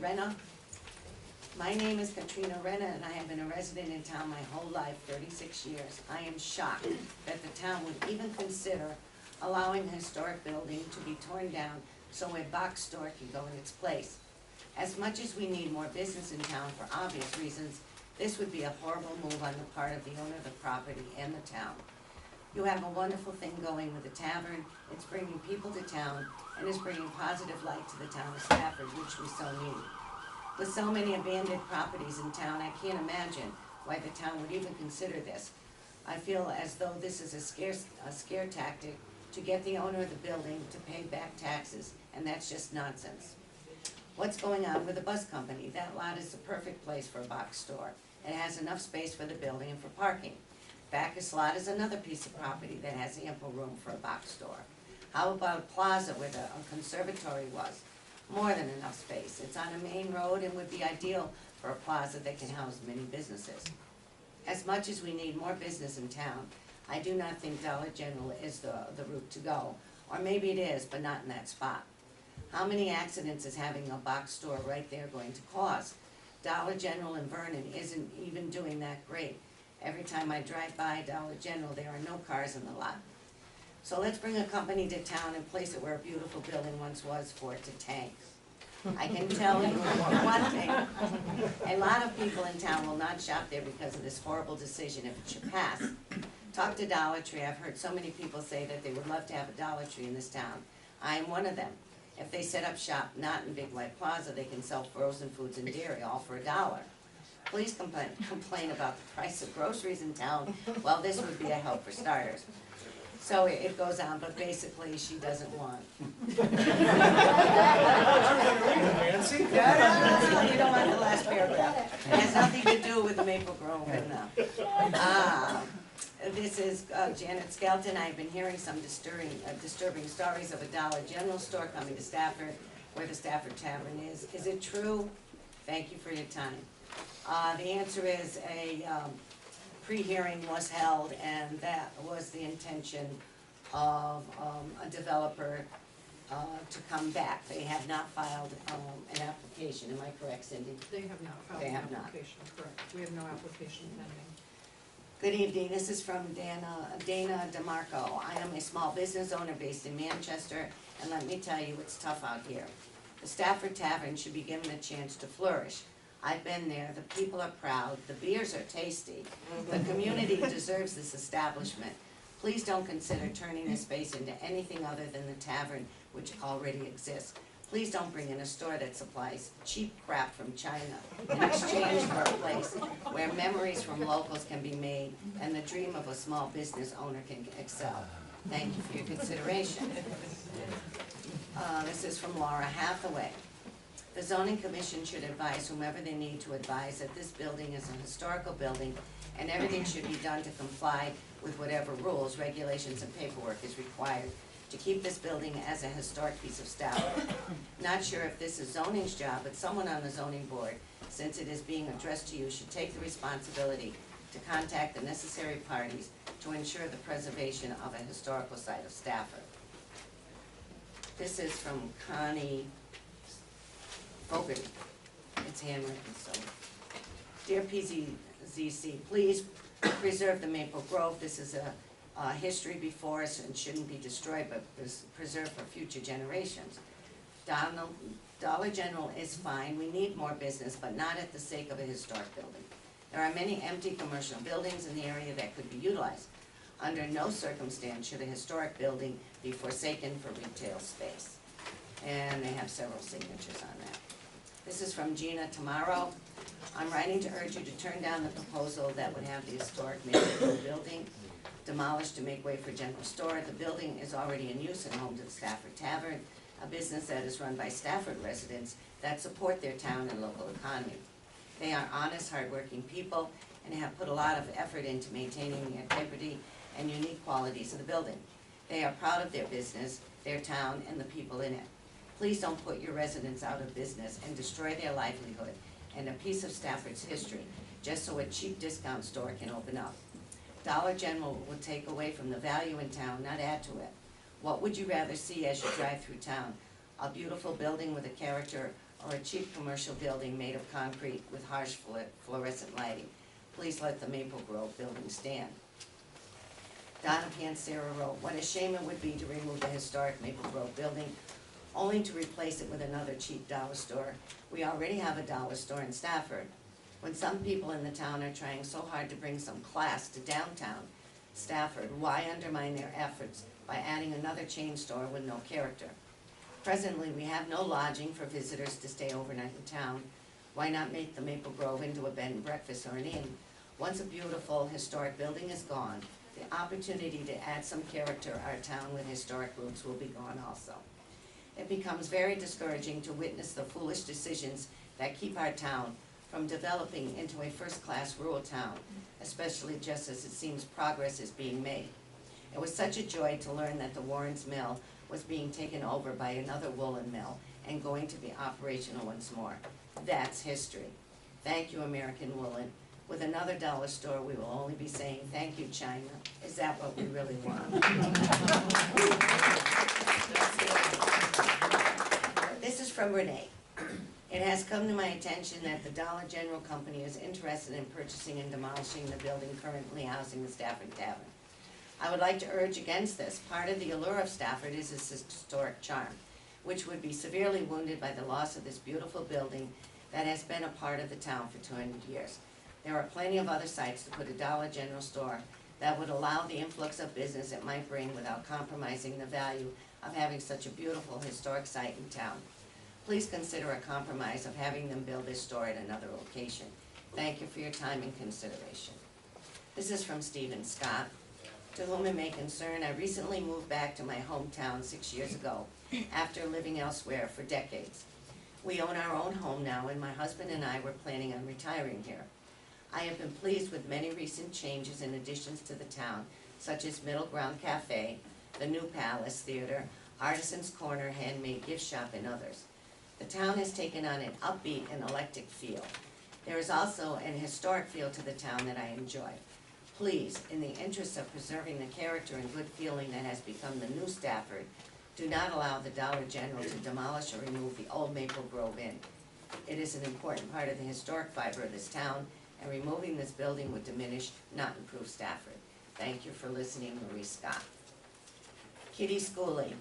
Speaker 6: Renna. My name is Katrina Renna, and I have been a resident in town my whole life, 36 years. I am shocked that the town would even consider allowing a historic building to be torn down so a box store can go in its place. As much as we need more business in town for obvious reasons, this would be a horrible move on the part of the owner of the property and the town. You have a wonderful thing going with the tavern. It's bringing people to town and is bringing positive light to the town of Stafford, which we so need. With so many abandoned properties in town, I can't imagine why the town would even consider this. I feel as though this is a scare tactic to get the owner of the building to pay back taxes, and that's just nonsense. What's going on with the bus company? That lot is the perfect place for a box store. It has enough space for the building and for parking. Bacchus lot is another piece of property that has ample room for a box store. How about Plaza where the conservatory was? More than enough space. It's on a main road and would be ideal for a plaza that can house many businesses. As much as we need more business in town, I do not think Dollar General is the route to go. Or maybe it is, but not in that spot. How many accidents is having a box store right there going to cause? Dollar General in Vernon isn't even doing that great. Every time I drive by Dollar General, there are no cars in the lot. So let's bring a company to town and place it where a beautiful building once was for it to tank. I can tell you one thing, a lot of people in town will not shop there because of this horrible decision if it should pass. Talk to Dollar Tree. I've heard so many people say that they would love to have a Dollar Tree in this town. I am one of them. If they set up shop not in Big White Plaza, they can sell frozen foods and dairy all for $1. Please complain about the price of groceries in town. Well, this would be a help for starters. So it goes on, but basically she doesn't want. No, you don't want the last paragraph. It has nothing to do with Maple Grove and this is Janet Skelton. I've been hearing some disturbing stories of a Dollar General store coming to Stafford, where the Stafford Tavern is. Is it true? Thank you for your time. The answer is a pre-hearing was held, and that was the intention of a developer to come back. They have not filed an application. Am I correct, Cindy?
Speaker 1: They have not filed
Speaker 6: They
Speaker 1: an
Speaker 6: have not.
Speaker 1: application, correct. We have no application pending.
Speaker 6: Good evening, this is from Dana DeMarco. I am a small business owner based in Manchester, and let me tell you, it's tough out here. The Stafford Tavern should be given a chance to flourish. I've been there, the people are proud, the beers are tasty, the community deserves this establishment. Please don't consider turning this space into anything other than the tavern, which already exists. Please don't bring in a store that supplies cheap crap from China in exchange for a place where memories from locals can be made and the dream of a small business owner can excel. Thank you for your consideration. This is from Laura Hathaway. The zoning commission should advise whomever they need to advise that this building is a historical building and everything should be done to comply with whatever rules, regulations, and paperwork is required to keep this building as a historic piece of Stafford. Not sure if this is zoning's job, but someone on the zoning board, since it is being addressed to you, should take the responsibility to contact the necessary parties to ensure the preservation of a historical site of Stafford. This is from Connie Fogarty. It's handwritten, so. Dear PZZC, please preserve the Maple Grove. This is a history before us and shouldn't be destroyed, but preserved for future generations. Dollar General is fine. We need more business, but not at the sake of a historic building. There are many empty commercial buildings in the area that could be utilized. Under no circumstance should a historic building be forsaken for retail space. And they have several signatures on that. This is from Gina Tamaro. I'm writing to urge you to turn down the proposal that would have the historic Maple Grove building demolished to make way for general store. The building is already in use and home to the Stafford Tavern, a business that is run by Stafford residents that support their town and local economy. They are honest, hardworking people and have put a lot of effort into maintaining the integrity and unique qualities of the building. They are proud of their business, their town, and the people in it. Please don't put your residents out of business and destroy their livelihood and a piece of Stafford's history just so a cheap discount store can open up. Dollar General will take away from the value in town, not add to it. What would you rather see as you drive through town? A beautiful building with a character, or a cheap commercial building made of concrete with harsh fluorescent lighting? Please let the Maple Grove building stand. Donna Pansera wrote, what a shame it would be to remove the historic Maple Grove building only to replace it with another cheap dollar store. We already have a dollar store in Stafford. When some people in the town are trying so hard to bring some class to downtown Stafford, why undermine their efforts by adding another chain store with no character? Presently, we have no lodging for visitors to stay overnight in town. Why not make the Maple Grove into a bed and breakfast or an inn? Once a beautiful historic building is gone, the opportunity to add some character to our town with historic roots will be gone also. It becomes very discouraging to witness the foolish decisions that keep our town from developing into a first-class rural town, especially just as it seems progress is being made. It was such a joy to learn that the Warrens Mill was being taken over by another woolen mill and going to be operational once more. That's history. Thank you, American Woolen. With another dollar store, we will only be saying, thank you, China. Is that what we really want? This is from Renee. It has come to my attention that the Dollar General Company is interested in purchasing and demolishing the building currently housing the Stafford Tavern. I would like to urge against this. Part of the allure of Stafford is its historic charm, which would be severely wounded by the loss of this beautiful building that has been a part of the town for 200 years. There are plenty of other sites to put a Dollar General store that would allow the influx of business it might bring without compromising the value of having such a beautiful historic site in town. Please consider a compromise of having them build this store at another location. Thank you for your time and consideration. This is from Stephen Scott. To whom it may concern, I recently moved back to my hometown 6 years ago after living elsewhere for decades. We own our own home now, and my husband and I were planning on retiring here. I have been pleased with many recent changes and additions to the town, such as Middle Ground Cafe, the new Palace Theater, Artisan's Corner, Handmade Gift Shop, and others. The town has taken on an upbeat and eclectic feel. There is also an historic feel to the town that I enjoy. Please, in the interest of preserving the character and good feeling that has become the new Stafford, do not allow the Dollar General to demolish or remove the old Maple Grove Inn. It is an important part of the historic fiber of this town, and removing this building would diminish, not improve Stafford. Thank you for listening, Marie Scott. Kitty Schooley.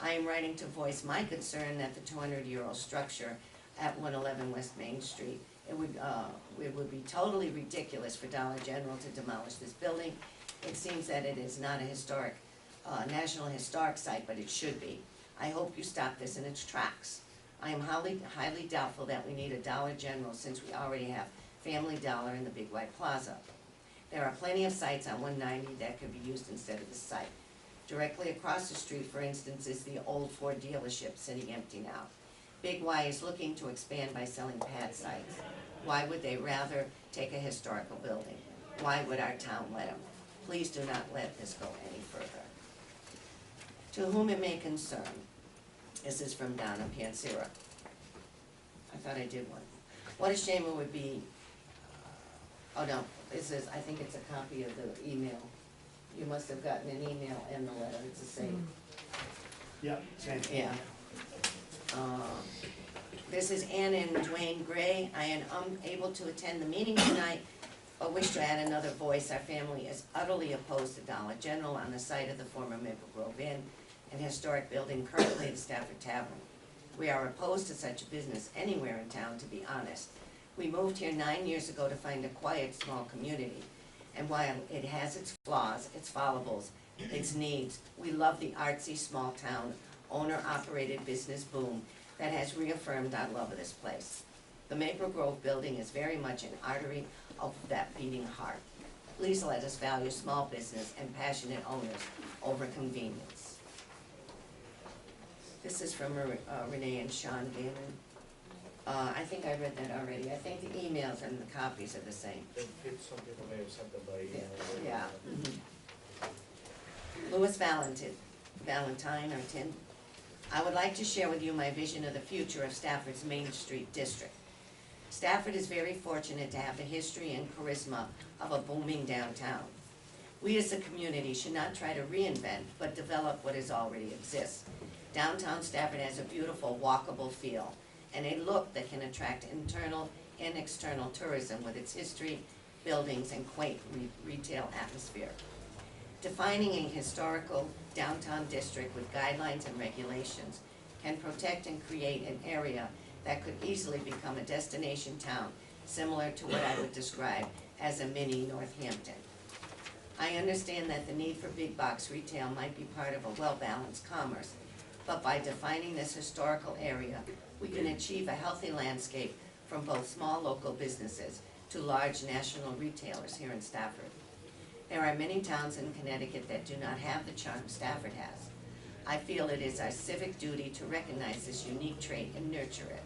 Speaker 6: I am writing to voice my concern that the 200-year-old structure at 111 West Main Street, it would be totally ridiculous for Dollar General to demolish this building. It seems that it is not a historic, National Historic Site, but it should be. I hope you stop this in its tracks. I am highly doubtful that we need a Dollar General since we already have Family Dollar in the Big White Plaza. There are plenty of sites on 190 that could be used instead of the site. Directly across the street, for instance, is the old Ford dealership sitting empty now. Big Y is looking to expand by selling pad sites. Why would they rather take a historical building? Why would our town let them? Please do not let this go any further. To whom it may concern, this is from Donna Pansera. I thought I did one. What a shame it would be, oh no, this is, I think it's a copy of the email. You must have gotten an email and the letter, it's the same.
Speaker 7: Yep, same.
Speaker 6: Yeah. This is Ann and Dwayne Gray. I am unable to attend the meeting tonight, but wish to add another voice. Our family is utterly opposed to Dollar General on the site of the former Maple Grove Inn, an historic building currently the Stafford Tavern. We are opposed to such a business anywhere in town, to be honest. We moved here 9 years ago to find a quiet, small community. And while it has its flaws, its follables, its needs, we love the artsy, small town, owner-operated business boom that has reaffirmed our love of this place. The Maple Grove building is very much an artery of that beating heart. Please let us value small business and passionate owners over convenience. This is from Renee and Sean Gannon. I think I read that already. I think the emails and the copies are the same.
Speaker 5: Some people may have sent them by email.
Speaker 6: Yeah. Louis Valentine, or Tim. I would like to share with you my vision of the future of Stafford's Main Street district. Stafford is very fortunate to have the history and charisma of a booming downtown. We as a community should not try to reinvent, but develop what already exists. Downtown Stafford has a beautiful, walkable feel, and a look that can attract internal and external tourism with its history, buildings, and quaint retail atmosphere. Defining a historical downtown district with guidelines and regulations can protect and create an area that could easily become a destination town, similar to what I would describe as a mini Northampton. I understand that the need for big box retail might be part of a well-balanced commerce, but by defining this historical area, we can achieve a healthy landscape from both small local businesses to large national retailers here in Stafford. There are many towns in Connecticut that do not have the charm Stafford has. I feel it is our civic duty to recognize this unique trait and nurture it.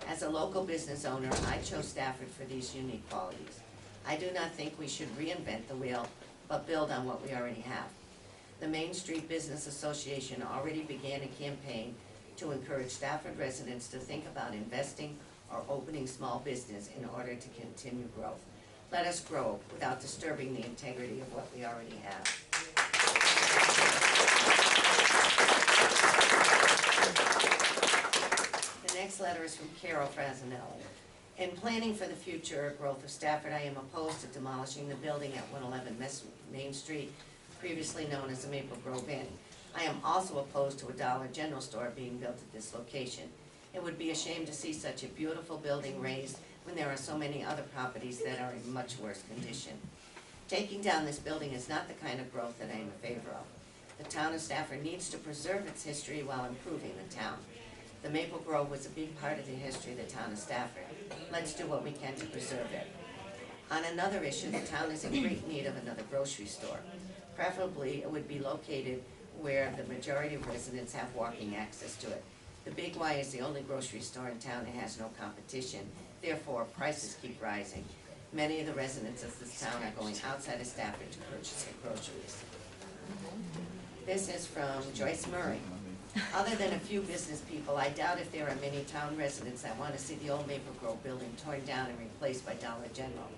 Speaker 6: As a local business owner, I chose Stafford for these unique qualities. I do not think we should reinvent the wheel, but build on what we already have. The Main Street Business Association already began a campaign to encourage Stafford residents to think about investing or opening small business in order to continue growth. Let us grow without disturbing the integrity of what we already have. The next letter is from Carol Frasinelli. In planning for the future growth of Stafford, I am opposed to demolishing the building at 111 Main Street, previously known as the Maple Grove Inn. I am also opposed to a Dollar General store being built at this location. It would be a shame to see such a beautiful building razed when there are so many other properties that are in much worse condition. Taking down this building is not the kind of growth that I am in favor of. The town of Stafford needs to preserve its history while improving the town. The Maple Grove was a big part of the history of the town of Stafford. Let's do what we can to preserve it. On another issue, the town is in great need of another grocery store. Preferably, it would be located where the majority of residents have walking access to it. The Big Y is the only grocery store in town that has no competition. Therefore, prices keep rising. Many of the residents of this town are going outside of Stafford to purchase their groceries. This is from Joyce Murray. Other than a few business people, I doubt if there are many town residents that want to see the old Maple Grove building torn down and replaced by Dollar General.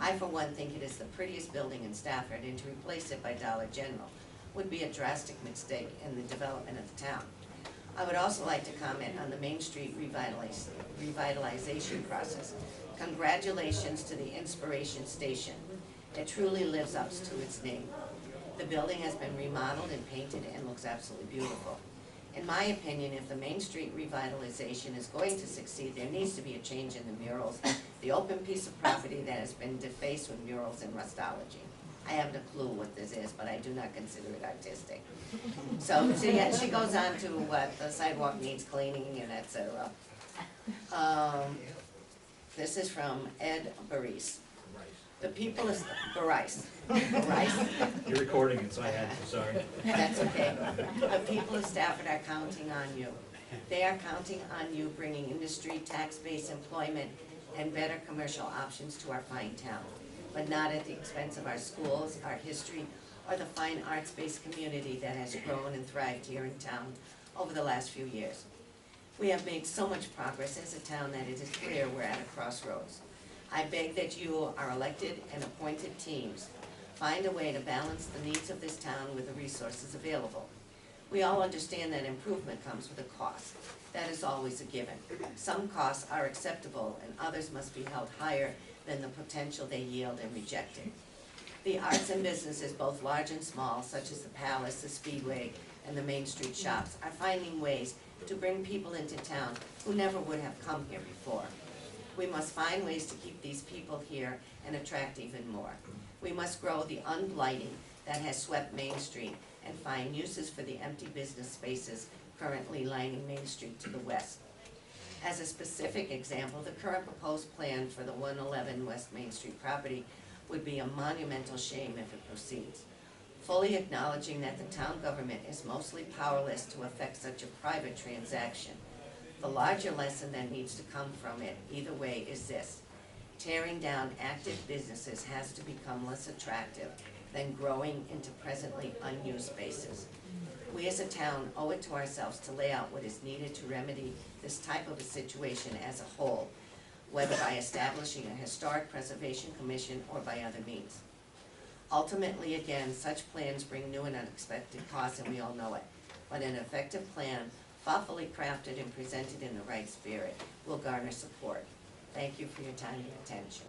Speaker 6: I, for one, think it is the prettiest building in Stafford, and to replace it by Dollar General would be a drastic mistake in the development of the town. I would also like to comment on the Main Street revitalization process. Congratulations to the Inspiration Station. It truly lives up to its name. The building has been remodeled and painted and looks absolutely beautiful. In my opinion, if the Main Street revitalization is going to succeed, there needs to be a change in the murals, the open piece of property that has been defaced with murals and rustology. I have no clue what this is, but I do not consider it artistic. So she goes on to what the sidewalk needs cleaning and et cetera. This is from Ed Baris. The people of Baris.
Speaker 11: You're recording it, so I had to, sorry.
Speaker 6: That's okay. The people of Stafford are counting on you. They are counting on you bringing industry, tax-based employment, and better commercial options to our fine town, but not at the expense of our schools, our history, or the fine arts-based community that has grown and thrived here in town over the last few years. We have made so much progress as a town that it is clear we're at a crossroads. I beg that you, our elected and appointed teams, find a way to balance the needs of this town with the resources available. We all understand that improvement comes with a cost. That is always a given. Some costs are acceptable and others must be held higher than the potential they yield and rejected. The arts and businesses, both large and small, such as the Palace, the Speedway, and the Main Street shops, are finding ways to bring people into town who never would have come here before. We must find ways to keep these people here and attract even more. We must grow the unblighting that has swept Main Street and find uses for the empty business spaces currently lining Main Street to the west. As a specific example, the current proposed plan for the 111 West Main Street property would be a monumental shame if it proceeds. Fully acknowledging that the town government is mostly powerless to effect such a private transaction, the larger lesson that needs to come from it, either way, is this: tearing down active businesses has to become less attractive than growing into presently unused spaces. We as a town owe it to ourselves to lay out what is needed to remedy this type of a situation as a whole, whether by establishing a historic preservation commission or by other means. Ultimately, again, such plans bring new and unexpected costs, and we all know it. But an effective plan, thoughtfully crafted and presented in the right spirit, will garner support. Thank you for your time and attention.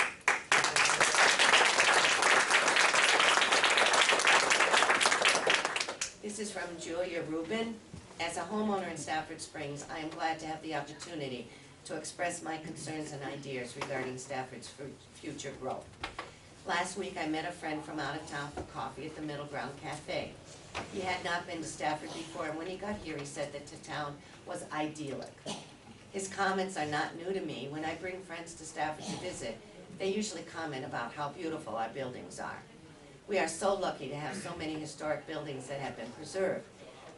Speaker 6: This is from Julia Rubin. As a homeowner in Stafford Springs, I am glad to have the opportunity to express my concerns and ideas regarding Stafford's future growth. Last week, I met a friend from out of town for coffee at the Middle Ground Cafe. He had not been to Stafford before, and when he got here, he said that the town was idyllic. His comments are not new to me. When I bring friends to Stafford to visit, they usually comment about how beautiful our buildings are. We are so lucky to have so many historic buildings that have been preserved.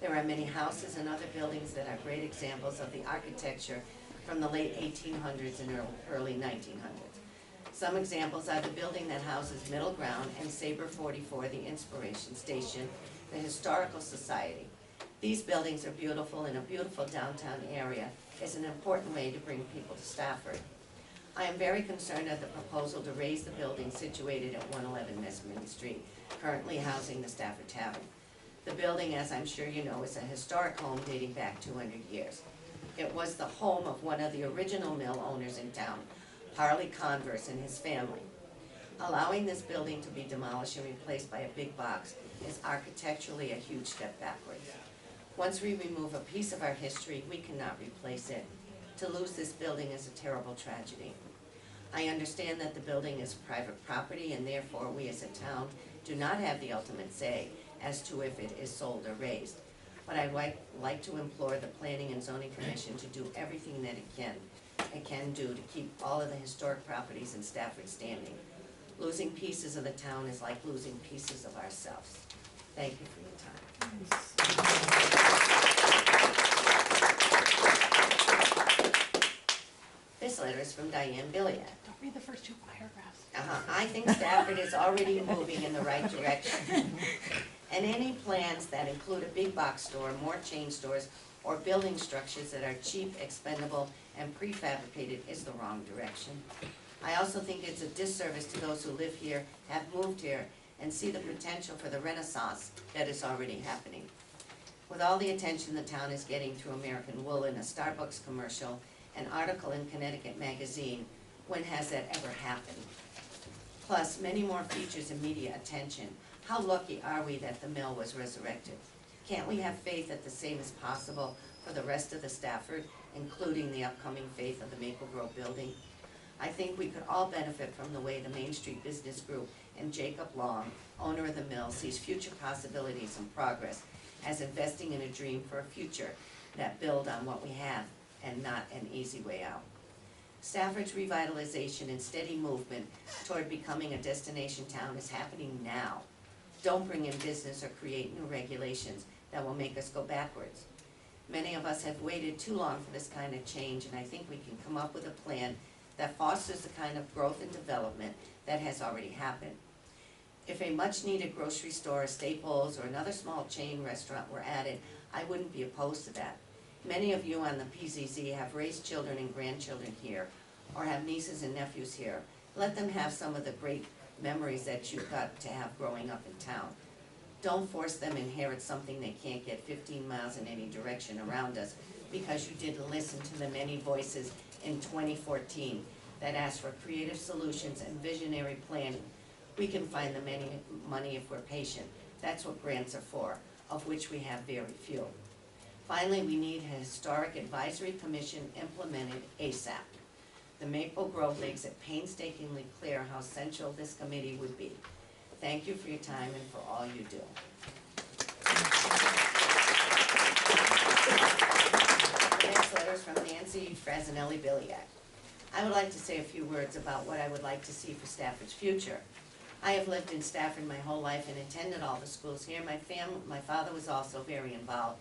Speaker 6: There are many houses and other buildings that are great examples of the architecture from the late 1800s and early 1900s. Some examples are the building that houses Middle Ground and Sabre 44, the Inspiration Station, the Historical Society. These buildings are beautiful, and a beautiful downtown area is an important way to bring people to Stafford. I am very concerned at the proposal to raise the building situated at 111 West Main Street, currently housing the Stafford Tavern. The building, as I'm sure you know, is a historic home dating back 200 years. It was the home of one of the original mill owners in town, Harley Converse, and his family. Allowing this building to be demolished and replaced by a big box is architecturally a huge step backwards. Once we remove a piece of our history, we cannot replace it. To lose this building is a terrible tragedy. I understand that the building is private property, and therefore we as a town do not have the ultimate say as to if it is sold or raised. But I'd like to implore the Planning and Zoning Commission to do everything that it can do to keep all of the historic properties in Stafford standing. Losing pieces of the town is like losing pieces of ourselves. Thank you for your time. This letter is from Diane Billiard.
Speaker 9: Don't read the first two paragraphs.
Speaker 6: I think Stafford is already moving in the right direction. And any plans that include a big box store, more chain stores, or building structures that are cheap, expendable, and prefabricated is the wrong direction. I also think it's a disservice to those who live here, have moved here, and see the potential for the renaissance that is already happening. With all the attention the town is getting through American Wool in a Starbucks commercial, an article in Connecticut Magazine, when has that ever happened? Plus, many more features and media attention. How lucky are we that the mill was resurrected? Can't we have faith that the same is possible for the rest of the Stafford, including the upcoming faith of the Maple Grove building? I think we could all benefit from the way the Main Street Business Group and Jacob Long, owner of the mill, sees future possibilities and progress as investing in a dream for a future that build on what we have and not an easy way out. Stafford's revitalization and steady movement toward becoming a destination town is happening now. Don't bring in business or create new regulations that will make us go backwards. Many of us have waited too long for this kind of change, and I think we can come up with a plan that fosters the kind of growth and development that has already happened. If a much-needed grocery store, Staples, or another small chain restaurant were added, I wouldn't be opposed to that. Many of you on the PZZ have raised children and grandchildren here, or have nieces and nephews here. Let them have some of the great memories that you got to have growing up in town. Don't force them to inherit something they can't get 15 miles in any direction around us because you didn't listen to the many voices in 2014 that asked for creative solutions and visionary planning. We can find the money if we're patient. That's what grants are for, of which we have very few. Finally, we need a historic advisory commission implemented ASAP. The Maple Grove makes it painstakingly clear how central this committee would be. Thank you for your time and for all you do. The next letter is from Nancy Frassinelli-Biliak. I would like to say a few words about what I would like to see for Stafford's future. I have lived in Stafford my whole life and attended all the schools here. My father was also very involved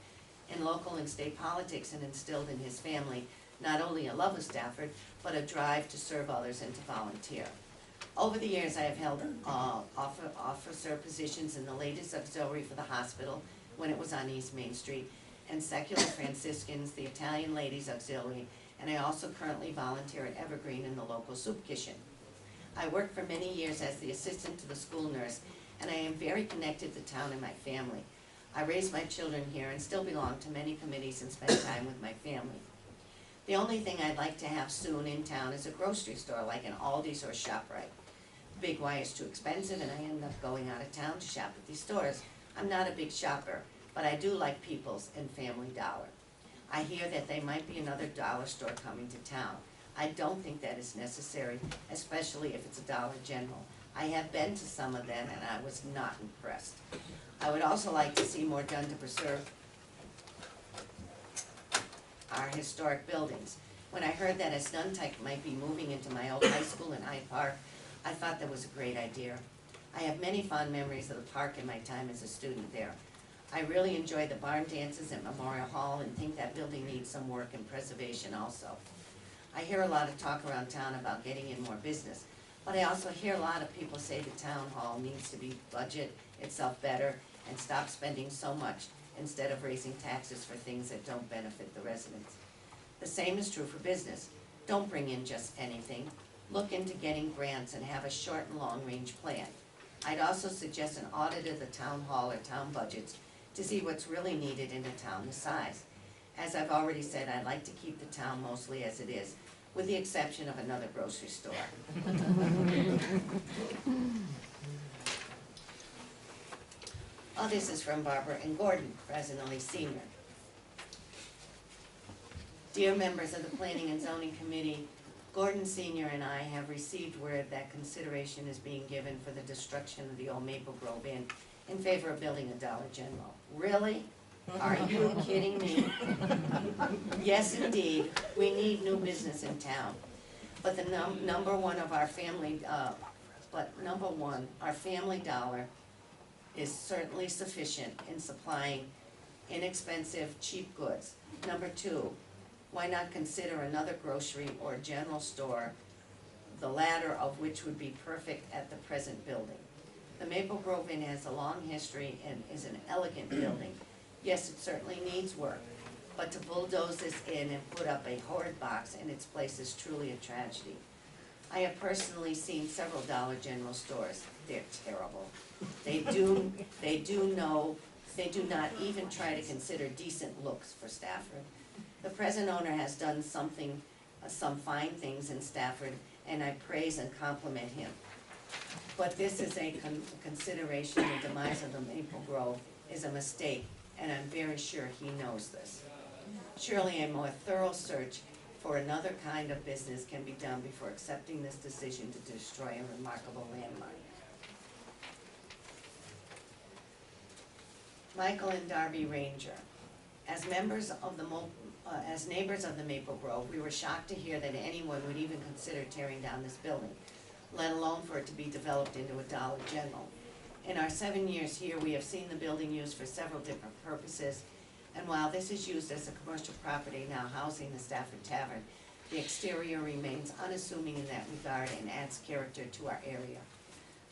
Speaker 6: in local and state politics and instilled in his family not only a love of Stafford, but a drive to serve others and to volunteer. Over the years, I have held officer positions in the ladies' auxiliary for the hospital when it was on East Main Street, and Secular Franciscans, the Italian Ladies Auxiliary, and I also currently volunteer at Evergreen in the local soup kitchen. I worked for many years as the assistant to the school nurse, and I am very connected to town and my family. I raised my children here and still belong to many committees and spend time with my family. The only thing I'd like to have soon in town is a grocery store like an Aldi's or ShopRite. Big Y is too expensive and I end up going out of town to shop at these stores. I'm not a big shopper, but I do like People's and Family Dollar. I hear that there might be another dollar store coming to town. I don't think that is necessary, especially if it's a Dollar General. I have been to some of them and I was not impressed. I would also like to see more done to preserve our historic buildings. When I heard that a Snuntech might be moving into my old high school in Hyde Park, I thought that was a great idea. I have many fond memories of the park in my time as a student there. I really enjoyed the barn dances at Memorial Hall and think that building needs some work and preservation also. I hear a lot of talk around town about getting in more business, but I also hear a lot of people say the town hall needs to budget itself better and stop spending so much instead of raising taxes for things that don't benefit the residents. The same is true for business. Don't bring in just anything. Look into getting grants and have a short and long range plan. I'd also suggest an audit of the town hall or town budgets to see what's really needed in a town this size. As I've already said, I'd like to keep the town mostly as it is, with the exception of another grocery store. Oh, this is from Barbara and Gordon, Frassinelli Sr. Dear members of the Planning and Zoning Committee, Gordon Sr. and I have received word that consideration is being given for the destruction of the old Maple Grove Inn in favor of building a Dollar General. Really? Are you kidding me? Yes, indeed, we need new business in town. But the number one, our Family Dollar is certainly sufficient in supplying inexpensive, cheap goods. Number two, why not consider another grocery or general store, the latter of which would be perfect at the present building? The Maple Grove Inn has a long history and is an elegant building. Yes, it certainly needs work, but to bulldoze this in and put up a horrid box in its place is truly a tragedy. I have personally seen several Dollar General stores. They're terrible. They do not even try to consider decent looks for Stafford. The present owner has done some fine things in Stafford, and I praise and compliment him. But this is a consideration. The demise of the Maple Grove is a mistake, and I'm very sure he knows this. Surely a more thorough search for another kind of business can be done before accepting this decision to destroy a remarkable landmark. Michael and Darby Ranger. As neighbors of the Maple Grove, we were shocked to hear that anyone would even consider tearing down this building, let alone for it to be developed into a Dollar General. In our 7 years here, we have seen the building used for several different purposes, and while this is used as a commercial property now housing the Stafford Tavern, the exterior remains unassuming in that regard and adds character to our area.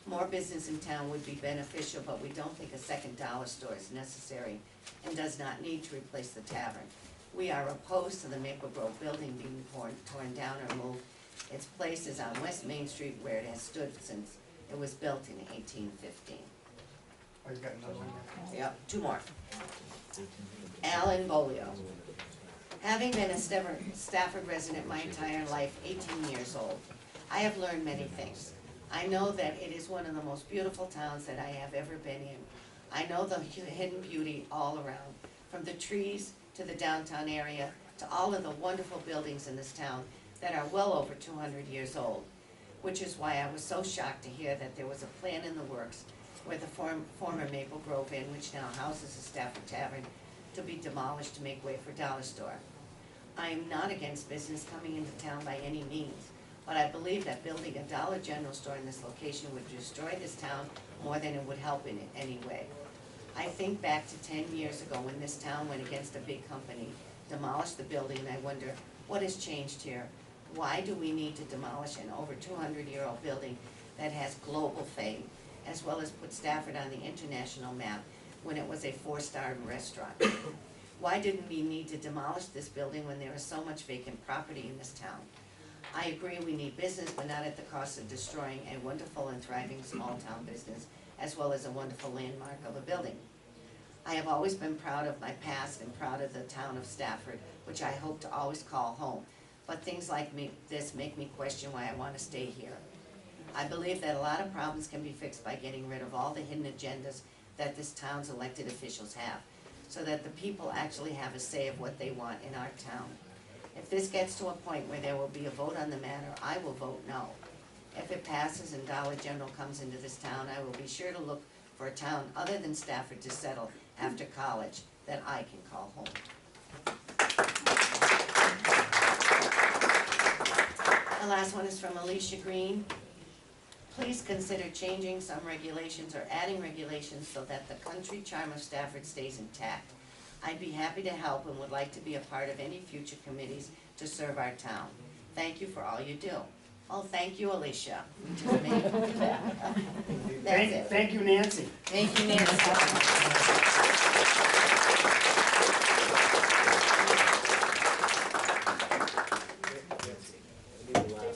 Speaker 6: More business in town would be beneficial, but we don't think a second dollar store is necessary and does not need to replace the tavern. We are opposed to the Maple Grove building being torn down or moved. Its place is on West Main Street where it has stood since it was built in 1815.
Speaker 7: Oh, you got another one there?
Speaker 6: Yep, two more. Alan Bolio. Having been a Stafford resident my entire life, 18 years old, I have learned many things. I know that it is one of the most beautiful towns that I have ever been in. I know the hidden beauty all around, from the trees to the downtown area to all of the wonderful buildings in this town that are well over 200 years old, which is why I was so shocked to hear that there was a plan in the works where the former Maple Grove Inn, which now houses a Stafford Tavern, to be demolished to make way for Dollar Store. I am not against business coming into town by any means, but I believe that building a Dollar General store in this location would destroy this town more than it would help in any way. I think back to 10 years ago when this town went against a big company, demolished the building, and I wonder, what has changed here? Why do we need to demolish an over 200-year-old building that has global fame, as well as put Stafford on the international map when it was a 4-star restaurant? Why didn't we need to demolish this building when there is so much vacant property in this town? I agree we need business, but not at the cost of destroying a wonderful and thriving small-town business, as well as a wonderful landmark of a building. I have always been proud of my past and proud of the town of Stafford, which I hope to always call home. But things like this make me question why I want to stay here. I believe that a lot of problems can be fixed by getting rid of all the hidden agendas that this town's elected officials have, so that the people actually have a say of what they want in our town. If this gets to a point where there will be a vote on the matter, I will vote no. If it passes and Dollar General comes into this town, I will be sure to look for a town other than Stafford to settle after college that I can call home. The last one is from Alicia Green. Please consider changing some regulations or adding regulations so that the country charm of Stafford stays intact. I'd be happy to help and would like to be a part of any future committees to serve our town. Thank you for all you do. Oh, thank you, Alicia. We just made you do that. That's it.
Speaker 7: Thank you, Nancy.
Speaker 6: Thank you, Nancy.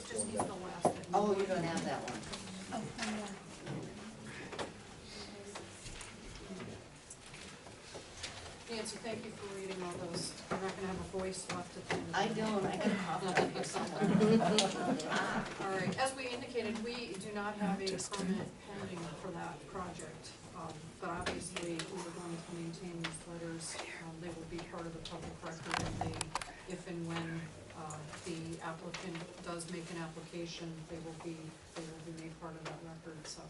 Speaker 1: Just needs the last bit.
Speaker 6: Oh, you don't have that one.
Speaker 1: Nancy, thank you for reading all those. You're not gonna have a voice left at the end.
Speaker 6: I don't, I can cough
Speaker 1: Not
Speaker 6: up
Speaker 1: that
Speaker 6: here
Speaker 1: big
Speaker 6: somewhere.
Speaker 1: somewhere. All right, as we indicated, we do not have a permit pending for that project. But obviously, we are going to maintain these letters. They will be part of the public record, and if and when the applicant does make an application, they will be made part of that record. So,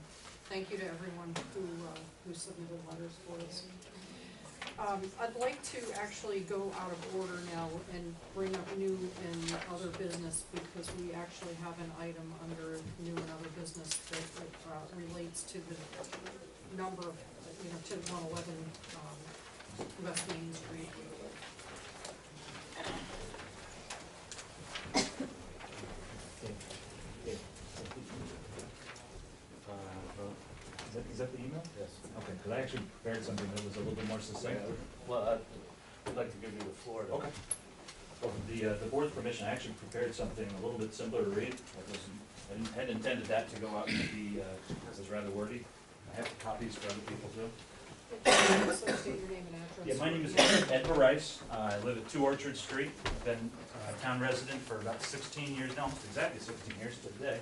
Speaker 1: thank you to everyone who submitted letters for us. I'd like to actually go out of order now and bring up new and other business, because we actually have an item under new and other business that relates to the number of, to 111 West Main Street.
Speaker 11: Is that the email?
Speaker 5: Yes.
Speaker 11: Okay, because I actually prepared something that was a little bit more succinct.
Speaker 5: Well, I'd like to give you the floor to.
Speaker 11: Okay. Well, with the board's permission, I actually prepared something a little bit simpler to read. I hadn't intended that to go out and be, it was rather wordy. I have copies for other people too.
Speaker 1: So state your name and address.
Speaker 11: Yeah, my name is Ed Rice. I live at 2 Orchard Street. I've been a town resident for about 16 years now, almost exactly 16 years to the day.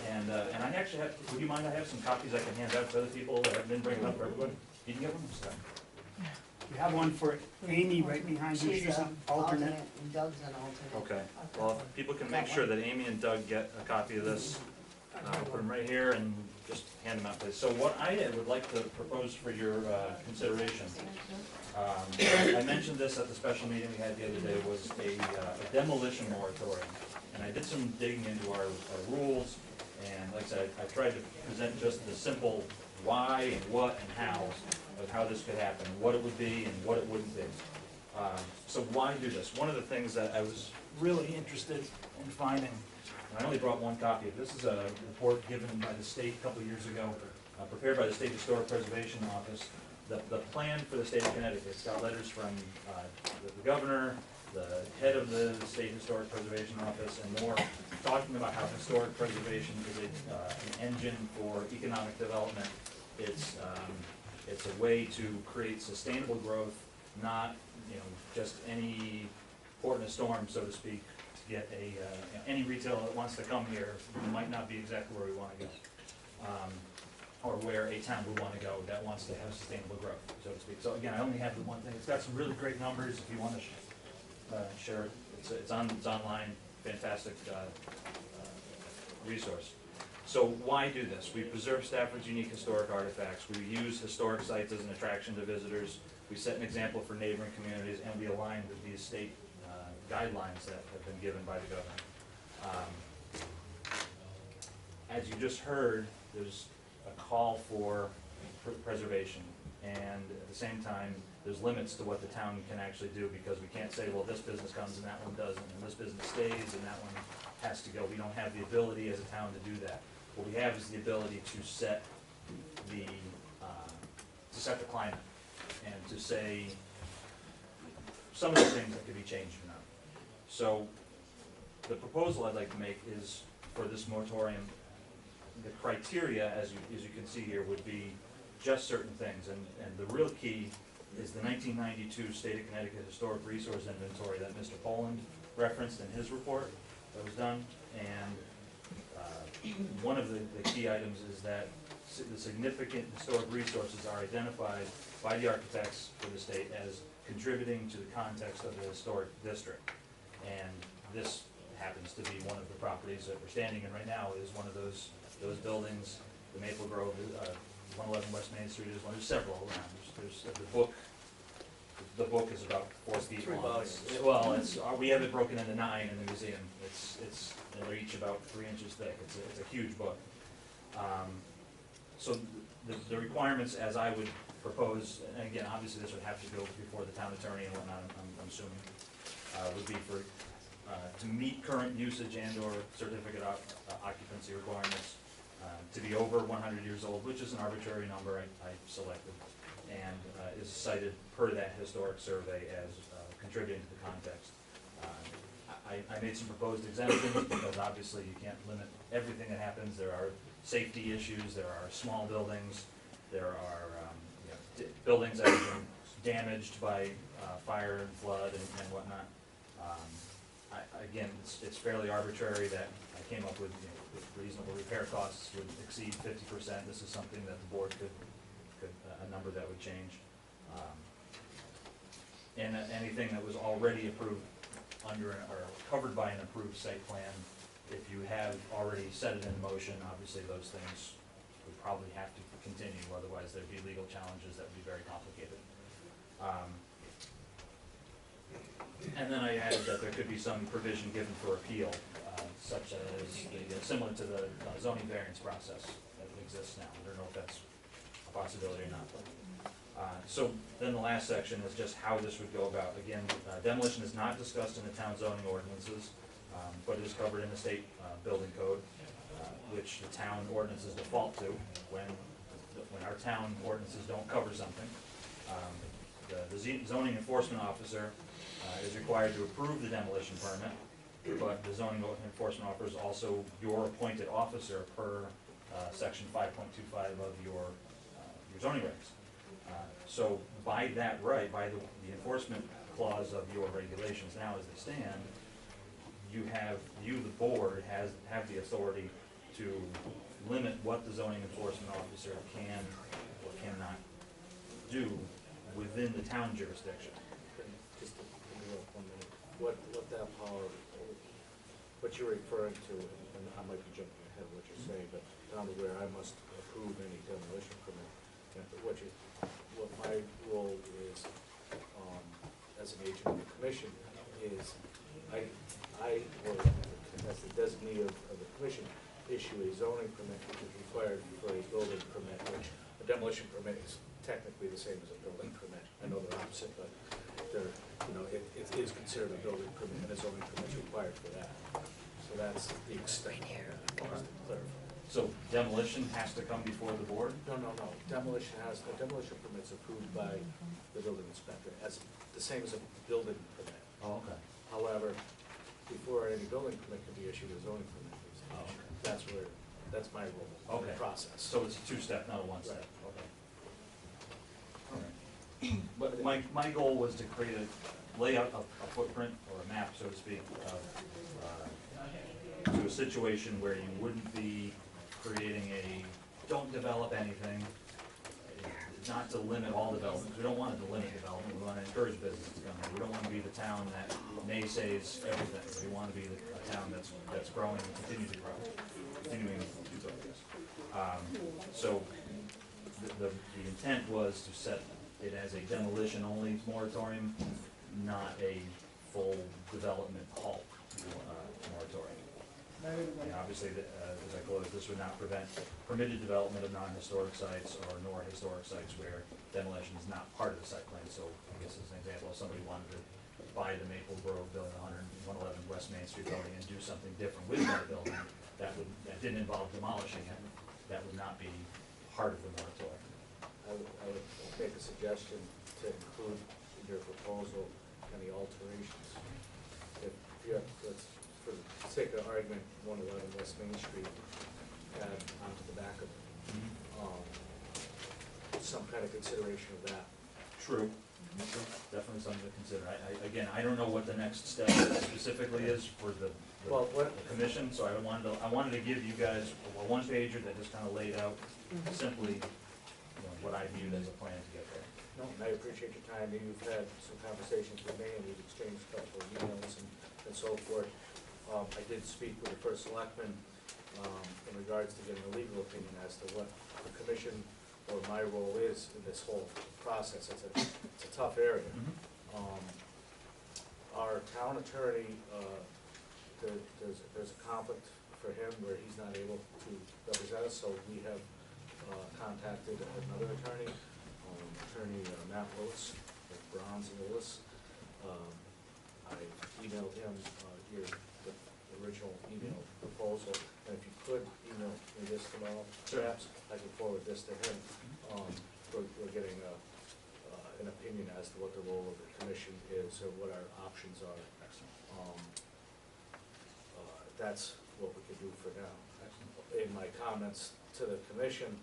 Speaker 11: And I actually have, would you mind, I have some copies I can hand out to other people that I've been bringing up for everybody. You can get one? Sorry.
Speaker 7: You have one for Amy right behind you, she's an alternate.
Speaker 6: And Doug's an alternate.
Speaker 11: Okay, well, if people can make sure that Amy and Doug get a copy of this, I'll put them right here and just hand them out, please. So what I would like to propose for your consideration, I mentioned this at the special meeting we had the other day, was a demolition moratorium. And I did some digging into our rules, and like I said, I tried to present just the simple why and what and how of how this could happen, what it would be and what it wouldn't be. So why do this? One of the things that I was really interested in finding, And I only brought one copy. This is a report given by the state a couple of years ago, prepared by the State Historic Preservation Office. The plan for the state of Connecticut, it's got letters from the governor, the head of the State Historic Preservation Office, and more, talking about how historic preservation is an engine for economic development. It's a way to create sustainable growth, not, you know, just any port in a storm, so to speak, to get any retailer that wants to come here might not be exactly where we want to go. Or where a town would want to go that wants to have sustainable growth, so to speak. So again, I only have the one thing. It's got some really great numbers if you want to share it. It's online, fantastic resource. So why do this? We preserve Stafford's unique historic artifacts. We use historic sites as an attraction to visitors. We set an example for neighboring communities, and we align with these state guidelines that have been given by the government. As you just heard, there's a call for preservation, and at the same time, there's limits to what the town can actually do, because we can't say, well, this business comes and that one doesn't, and this business stays and that one has to go. We don't have the ability as a town to do that. What we have is the ability to set the climate, and to say some of the things that could be changed or not. So the proposal I'd like to make is for this moratorium, the criteria, as you can see here, would be just certain things, and the real key is the 1992 State of Connecticut Historic Resource Inventory that Mr. Poland referenced in his report that was done, and one of the key items is that the significant historic resources are identified by the architects for the state as contributing to the context of the historic district. And this happens to be one of the properties that we're standing in right now, is one of those buildings. The Maple Grove, 111 West Main Street is one. There's several around. There's the book is about 4 feet
Speaker 5: 3
Speaker 11: long.
Speaker 5: volumes.
Speaker 11: Well, we have it broken into 9 in the museum. They're each about 3 inches thick. It's a huge book. So the requirements, as I would propose, and again, obviously this would have to go before the town attorney and whatnot, I'm assuming, would be for, to meet current usage and or certificate occupancy requirements, to be over 100 years old, which is an arbitrary number I selected, and is cited per that historic survey as contributing to the context. I made some proposed exemptions, because obviously you can't limit everything that happens. There are safety issues, there are small buildings, there are buildings that have been damaged by fire and flood and whatnot. Again, it's fairly arbitrary that I came up with, reasonable repair costs would exceed 50%. This is something that the board could a number that would change. And anything that was already approved under or covered by an approved site plan, if you have already set it in motion, obviously those things would probably have to continue, otherwise there'd be legal challenges that would be very complicated. And then I added that there could be some provision given for appeal, such as similar to the zoning variance process that exists now. I don't know if that's a possibility or not. So then the last section is just how this would go about. Again, demolition is not discussed in the town zoning ordinances, but it is covered in the state building code, which the town ordinances default to when our town ordinances don't cover something. The zoning enforcement officer is required to approve the demolition permit, but the zoning enforcement officer is also your appointed officer per section 5.25 of your zoning regs. So by that right, by the enforcement clause of your regulations now as they stand, the board have the authority to limit what the zoning enforcement officer can or cannot do within the town jurisdiction.
Speaker 5: Just to interrupt 1 minute, what that power, what you're referring to, and I might be jumping ahead of what you're saying, but down to where I must approve any demolition permit, what my role is, as an agent of the commission, is I will, as the designee of the commission, issue a zoning permit which is required for a building permit, which a demolition permit is technically the same as a building permit. I know they're opposite, but it is considered a building permit, and a zoning permit is required for that. So but that's the extent of it, I want to clarify.
Speaker 11: So demolition has to come before the board?
Speaker 5: No, demolition permit's approved by the building inspector, as the same as a building permit.
Speaker 11: Oh, okay.
Speaker 5: However, before any building permit can be issued, a zoning permit is
Speaker 11: Oh,
Speaker 5: issued.
Speaker 11: okay.
Speaker 5: That's my role in the
Speaker 11: Okay.
Speaker 5: process.
Speaker 11: So it's a two-step, not a one-step?
Speaker 5: Right.
Speaker 11: Okay. All right. But my goal was to create a layout, a footprint, or a map, so to speak, to a situation where you wouldn't be creating don't develop anything, not to limit all development, 'cause we don't want to limit development, we want to encourage business to come here. We don't want to be the town that naysays everything. We want to be a town that's growing and continues to grow, continuing to do so. So the intent was to set it as a demolition-only moratorium, not a full development halt moratorium. And obviously, as I close, this would not prevent permitted development of non-historic sites or nor historic sites where demolition is not part of the site plan. So I guess as an example, if somebody wanted to buy the Maple Grove building, 111 West Main Street building, and do something different with that building, that didn't involve demolishing it, that would not be part of the moratorium.
Speaker 5: I would make a suggestion to include in your proposal any alterations. If you have, for the sake of argument, 111 West Main Street, add onto the back of it, some kind of consideration of that.
Speaker 11: True. Definitely something to consider. Again, I don't know what the next step specifically is for the
Speaker 5: Well, what,
Speaker 11: commission, so I wanted to give you guys a one-pager that just kind of laid out simply, what I viewed as a plan to get there.
Speaker 5: no, and I appreciate your time. You've had some conversations with me, and we've exchanged a couple of emails and so forth. I did speak with the first selectman in regards to getting a legal opinion as to what the commission or my role is in this whole process. It's a tough area. Our town attorney, there's a conflict for him where he's not able to represent us, so we have contacted another attorney, Attorney Matt Willis, with Bronze and Willis. I emailed him the original email proposal, and if you could email me this tomorrow, perhaps I can forward this to him. We're getting an opinion as to what the role of the commission is, or what our options are. That's what we could do for now. In my comments to the commission,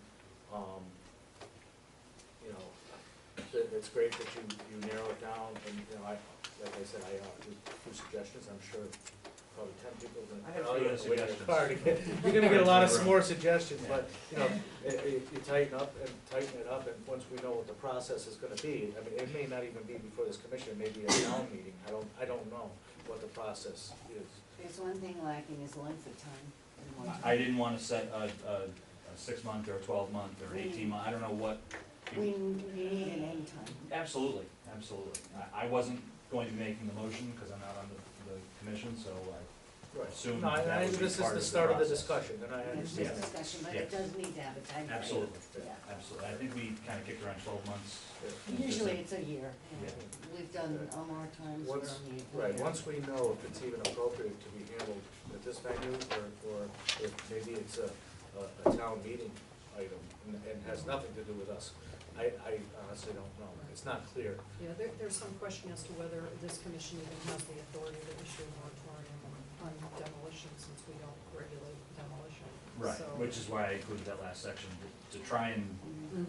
Speaker 5: it's great that you narrow it down, and, like I said, I do a few suggestions. I'm sure probably 10 people are
Speaker 11: I have
Speaker 5: gonna,
Speaker 11: a few suggestions.
Speaker 5: you're gonna get a lot of more suggestions, but, you tighten it up, and once we know what the process is gonna be, I mean, it may not even be before this commission, it may be a town meeting, I don't know what the process is.
Speaker 6: There's one thing lacking is length of time. in one
Speaker 11: I didn't want to set a 6-month or a 12-month or 18-month, I don't know what.
Speaker 6: We need an end time.
Speaker 11: Absolutely. I wasn't going to be making the motion because I'm not on the commission, so I assumed
Speaker 5: No,
Speaker 11: that would be
Speaker 5: this is
Speaker 11: part
Speaker 5: the
Speaker 11: of
Speaker 5: start of the
Speaker 11: process.
Speaker 5: discussion, and I
Speaker 6: It's
Speaker 5: understand
Speaker 6: a
Speaker 5: that.
Speaker 6: discussion, but
Speaker 11: Yes.
Speaker 6: it does need to have a time frame.
Speaker 11: Absolutely,
Speaker 6: Yeah.
Speaker 11: absolutely. I think we kind of kicked around 12 months.
Speaker 6: Usually it's a year.
Speaker 11: Yeah.
Speaker 6: We've done more times
Speaker 5: Once,
Speaker 6: around the.
Speaker 5: right, once we know if it's even appropriate to be handled at this venue, or if maybe it's a town meeting item, and has nothing to do with us. I honestly don't know. It's not clear.
Speaker 1: Yeah, there's some question as to whether this commission even has the authority to issue a moratorium on demolition, since we don't regulate demolition.
Speaker 11: Right,
Speaker 1: So-
Speaker 11: which is why I included that last section, to try and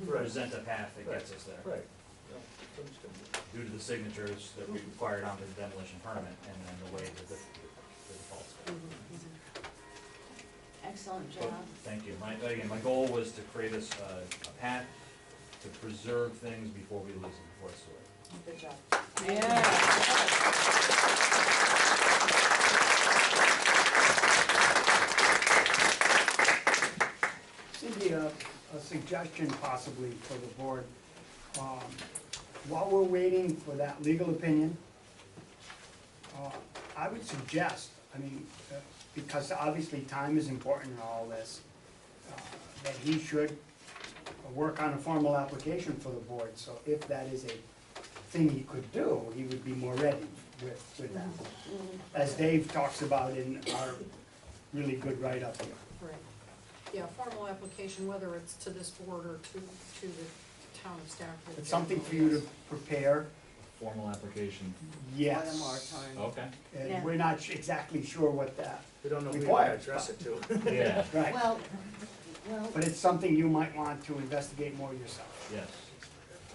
Speaker 5: Right.
Speaker 11: present a path that gets us there.
Speaker 5: Right. No, it's understandable.
Speaker 11: Due to the signatures that we required on the demolition permit, and then the way that the defaults go.
Speaker 6: Excellent
Speaker 11: But,
Speaker 6: job.
Speaker 11: thank you. Again, my goal was to create a path to preserve things before we lose them, before it's too late.
Speaker 10: Good job.
Speaker 7: Cindy, a suggestion possibly for the board. While we're waiting for that legal opinion, I would suggest, because obviously time is important in all this, that he should work on a formal application for the board, so if that is a thing he could do, he would be more ready with that. As Dave talks about in really good write-up here.
Speaker 1: Right. Yeah, formal application, whether it's to this board or to the town of Stafford.
Speaker 7: It's something for you to prepare,
Speaker 11: Formal application,
Speaker 7: yes.
Speaker 6: Or the moratorium.
Speaker 11: okay,
Speaker 7: And
Speaker 6: Yeah.
Speaker 7: we're not exactly sure what that,
Speaker 5: We don't know who you're
Speaker 7: Required.
Speaker 5: gonna address it to.
Speaker 11: yeah,
Speaker 7: right,
Speaker 6: Well,
Speaker 7: but it's something you might want to investigate more yourself.
Speaker 11: yes.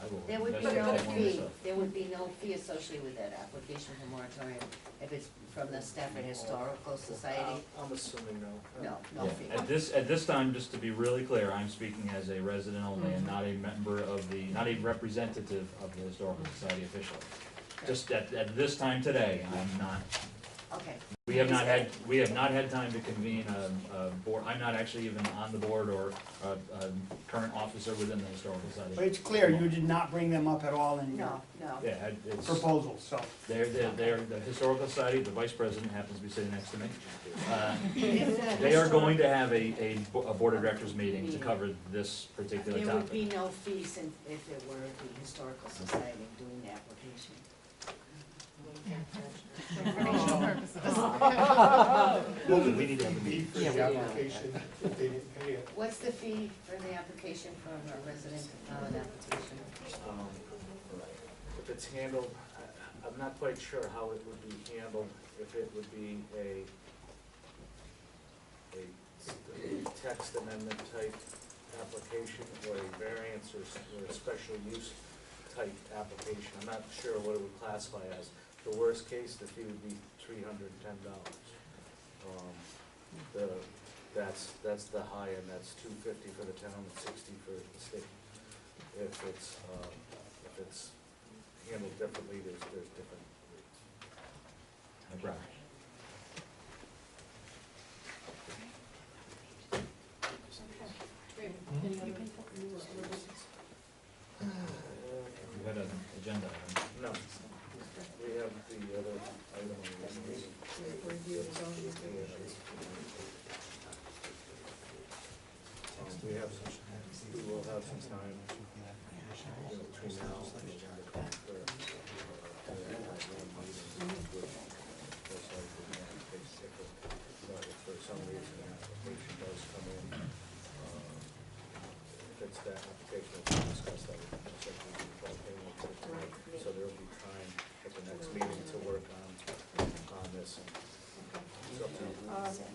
Speaker 11: I will
Speaker 6: there would be
Speaker 11: investigate
Speaker 6: no
Speaker 11: that one
Speaker 6: fee,
Speaker 11: myself.
Speaker 6: there would be no fee associated with that application for moratorium if it's from the Stafford Historical Society.
Speaker 5: I'm assuming no.
Speaker 6: No, no
Speaker 11: Yeah,
Speaker 6: fee.
Speaker 11: at this time, just to be really clear, I'm speaking as a resident only and not a member of not a representative of the Historical Society officially. Just at this time today, I'm not,
Speaker 6: Okay.
Speaker 11: we have not had time to convene a board, I'm not actually even on the board or a current officer within the Historical
Speaker 7: But
Speaker 11: Society.
Speaker 7: it's clear you did not bring them up at all in your
Speaker 6: No, no.
Speaker 11: Yeah, it's,
Speaker 7: proposal, so.
Speaker 11: they're, the Historical Society, the vice president happens to be sitting next to me.
Speaker 6: If
Speaker 11: They are going to have a board of directors meeting to cover this particular
Speaker 6: There would be
Speaker 11: topic.
Speaker 6: no fees if it were the Historical Society doing the application.
Speaker 11: We need to have a meeting.
Speaker 4: For the application, if they didn't pay it.
Speaker 6: What's the fee for the application for a resident on an application?
Speaker 5: If it's handled, I'm not quite sure how it would be handled, if it would be a text amendment type application or a variance or a special use type application. I'm not sure what it would classify as. The worst case, the fee would be $310. That's the high end, that's $250 for the town and $60 for the state. If it's handled differently, there's different rates.
Speaker 11: No problem.
Speaker 1: Great. Any other news or business?
Speaker 11: We've got an agenda item.
Speaker 5: No, we have the other item on the list.
Speaker 1: Review the zoning regulations.
Speaker 5: We have, we will have some time, between now and November 23rd. But if for some reason an application does come in, if it's that application that we discussed, that we can so there will be time at the next meeting to work on this. It's up to you.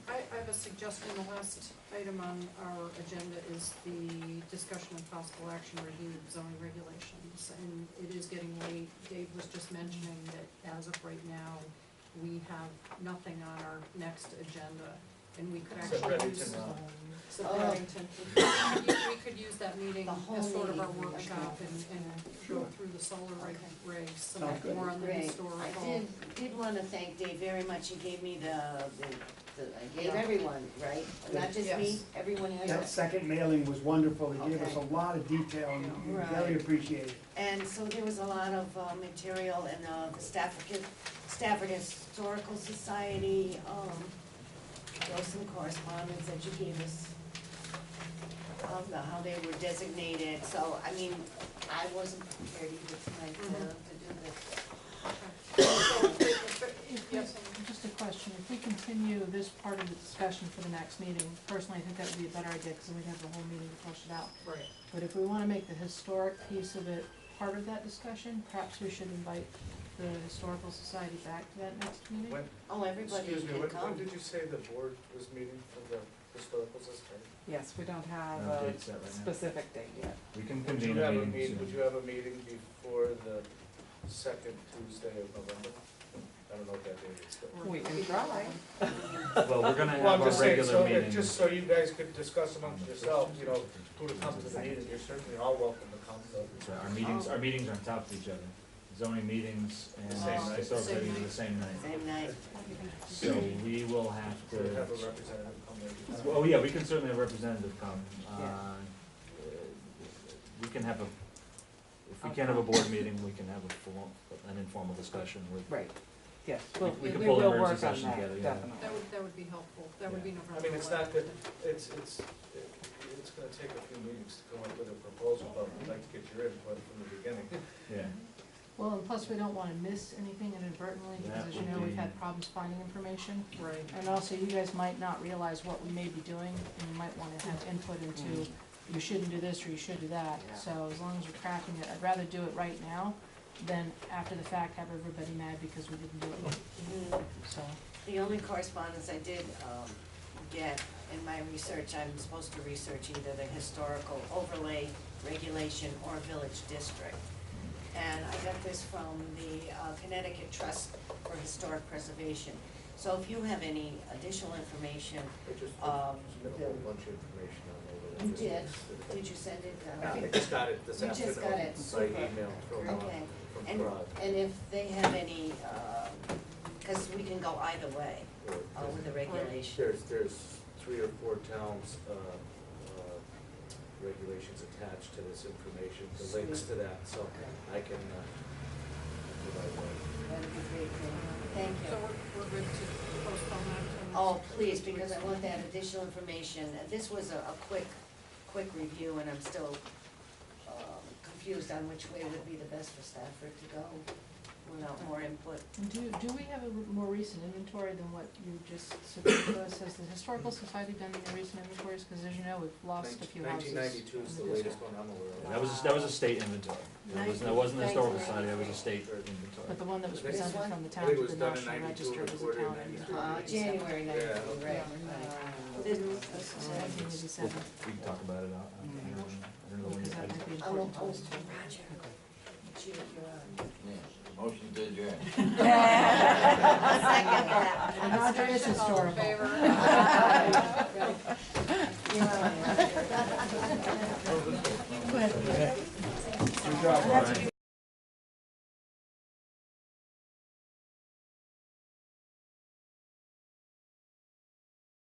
Speaker 1: I have a suggestion. The last item on our agenda is the discussion of possible action review of zoning regulations. And it is getting late. Dave was just mentioning that as of right now, we have nothing on our next agenda. And we could
Speaker 5: Except
Speaker 1: actually use.
Speaker 5: Reddington,
Speaker 1: Except
Speaker 6: Oh.
Speaker 1: Reddington. We could use that meeting
Speaker 6: The whole
Speaker 1: as sort of our
Speaker 6: meeting,
Speaker 1: workshop
Speaker 6: okay.
Speaker 1: and go through the solar regs, some
Speaker 7: Sounds good.
Speaker 1: more on the
Speaker 6: Great.
Speaker 1: historical.
Speaker 6: I did wanna thank Dave very much. He gave me I gave
Speaker 1: Yeah.
Speaker 6: everyone, right? Not just me,
Speaker 1: Yes.
Speaker 6: everyone has
Speaker 7: That
Speaker 6: it.
Speaker 7: second mailing was wonderful, it gave us a
Speaker 6: Okay.
Speaker 7: lot of detail, and we
Speaker 6: Right.
Speaker 7: very appreciated.
Speaker 6: And so there was a lot of material in the Stafford Historical Society, there was some correspondence that you gave us of how they were designated, so, I mean, I wasn't prepared either tonight to do this.
Speaker 1: Yes.
Speaker 9: Just a question, if we continue this part of the discussion for the next meeting, personally, I think that would be a better idea, because then we'd have the whole meeting to flush it out.
Speaker 1: Right.
Speaker 9: But if we wanna make the historic piece of it part of that discussion, perhaps we should invite the Historical Society back to that next meeting?
Speaker 5: When,
Speaker 6: Oh, everybody
Speaker 5: excuse me,
Speaker 6: can
Speaker 5: when
Speaker 6: come.
Speaker 5: did you say the board was meeting of the Historical Society?
Speaker 10: Yes, we don't have
Speaker 11: No
Speaker 10: a
Speaker 11: date set right now.
Speaker 10: specific date yet.
Speaker 11: We can
Speaker 5: Would you
Speaker 11: convene a
Speaker 5: have a
Speaker 11: meeting
Speaker 5: meeting, would
Speaker 11: soon.
Speaker 5: you have a meeting before the second Tuesday of November? I don't know what that date is. but-
Speaker 10: We can try.
Speaker 11: Well, we're gonna
Speaker 5: Well, I'm
Speaker 11: have
Speaker 5: just
Speaker 11: a
Speaker 5: saying,
Speaker 11: regular
Speaker 5: so,
Speaker 11: meeting.
Speaker 5: just so you guys could discuss amongst yourselves, you know, who to come to the meeting, you're certainly all welcome to come, so.
Speaker 11: So our meetings are on top of each other. Zoning meetings and
Speaker 5: Same night.
Speaker 11: historical
Speaker 1: Same
Speaker 11: meetings are
Speaker 1: night.
Speaker 11: the same night.
Speaker 6: Same night.
Speaker 11: So we will have
Speaker 5: So have a
Speaker 11: to,
Speaker 5: representative come there.
Speaker 11: well, yeah, we can certainly have a representative come.
Speaker 10: Yeah.
Speaker 11: We can have if we can't have a board meeting, we can have an informal discussion with.
Speaker 10: Right, yes,
Speaker 11: We can
Speaker 10: we
Speaker 11: pull an
Speaker 10: will work
Speaker 11: emergency
Speaker 10: on
Speaker 11: session
Speaker 10: that,
Speaker 11: together, yeah.
Speaker 10: definitely.
Speaker 1: That would be helpful. That would be November.
Speaker 5: I mean, it's not that, it's gonna take a few meetings to come up with a proposal, but we'd like to get your input from the beginning.
Speaker 11: Yeah,
Speaker 9: Well, and plus we don't wanna miss anything inadvertently, because
Speaker 11: That
Speaker 9: as you
Speaker 11: would
Speaker 9: know, we've
Speaker 11: be-
Speaker 9: had problems finding information.
Speaker 1: Right.
Speaker 9: And also, you guys might not realize what we may be doing, and you might wanna have input into, you shouldn't do this or you should do that.
Speaker 10: Yeah.
Speaker 9: So as long as we're tracking it, I'd rather do it right now than after the fact have everybody mad because we didn't do it, so.
Speaker 6: The only correspondence I did get in my research, I'm supposed to research either the historical overlay regulation or village district. And I got this from the Connecticut Trust for Historic Preservation. So if you have any additional information,
Speaker 5: I just put a
Speaker 6: the-
Speaker 5: whole bunch of information on there.
Speaker 6: you did you send it?
Speaker 5: I just got it this
Speaker 6: You
Speaker 5: afternoon.
Speaker 6: just got it,
Speaker 5: By
Speaker 6: super.
Speaker 5: email from
Speaker 6: Okay. And,
Speaker 5: Prague.
Speaker 6: and if they have any, cause we can go either way
Speaker 5: Or-
Speaker 6: with the regulation.
Speaker 5: There's 3 or 4 towns, regulations attached to this information, the links to that, so I can, provide that.
Speaker 6: That'd be great, thank you.
Speaker 1: So we're good to postpone that? until
Speaker 6: Oh,
Speaker 1: next
Speaker 6: please,
Speaker 1: week?
Speaker 6: because I want that additional information. This was a quick review, and I'm still confused on which way would be the best for Stafford to go without more input.
Speaker 9: And do we have a more recent inventory than what you just submitted to us? Has the Historical Society done any recent inventories? Because as you know, we've lost a few houses.
Speaker 5: 1992 is
Speaker 9: in
Speaker 5: the
Speaker 9: district.
Speaker 5: latest one I'm aware of.
Speaker 11: That was a state inventory. That wasn't the historical society, that was a state inventory.
Speaker 9: But the one that was
Speaker 5: This
Speaker 9: presented
Speaker 6: one?
Speaker 9: from the
Speaker 5: I
Speaker 9: town
Speaker 5: think it
Speaker 9: to
Speaker 5: was
Speaker 9: the
Speaker 5: done in
Speaker 9: National
Speaker 5: 92,
Speaker 9: Register was a
Speaker 5: recorded in
Speaker 9: town
Speaker 5: 93.
Speaker 9: inventory.
Speaker 6: January
Speaker 5: Yeah.
Speaker 6: 92, right, right. This was the
Speaker 9: Nineteen eighty-seven.
Speaker 11: We can talk about it out. I don't know when
Speaker 9: Because that might be
Speaker 6: I'm
Speaker 9: important to us
Speaker 6: opposed
Speaker 9: too.
Speaker 6: to Roger. But you're on.
Speaker 2: Yes, motion to adjourn.
Speaker 6: I'll second that.
Speaker 9: And Roger is
Speaker 1: All in
Speaker 9: historical.
Speaker 1: favor?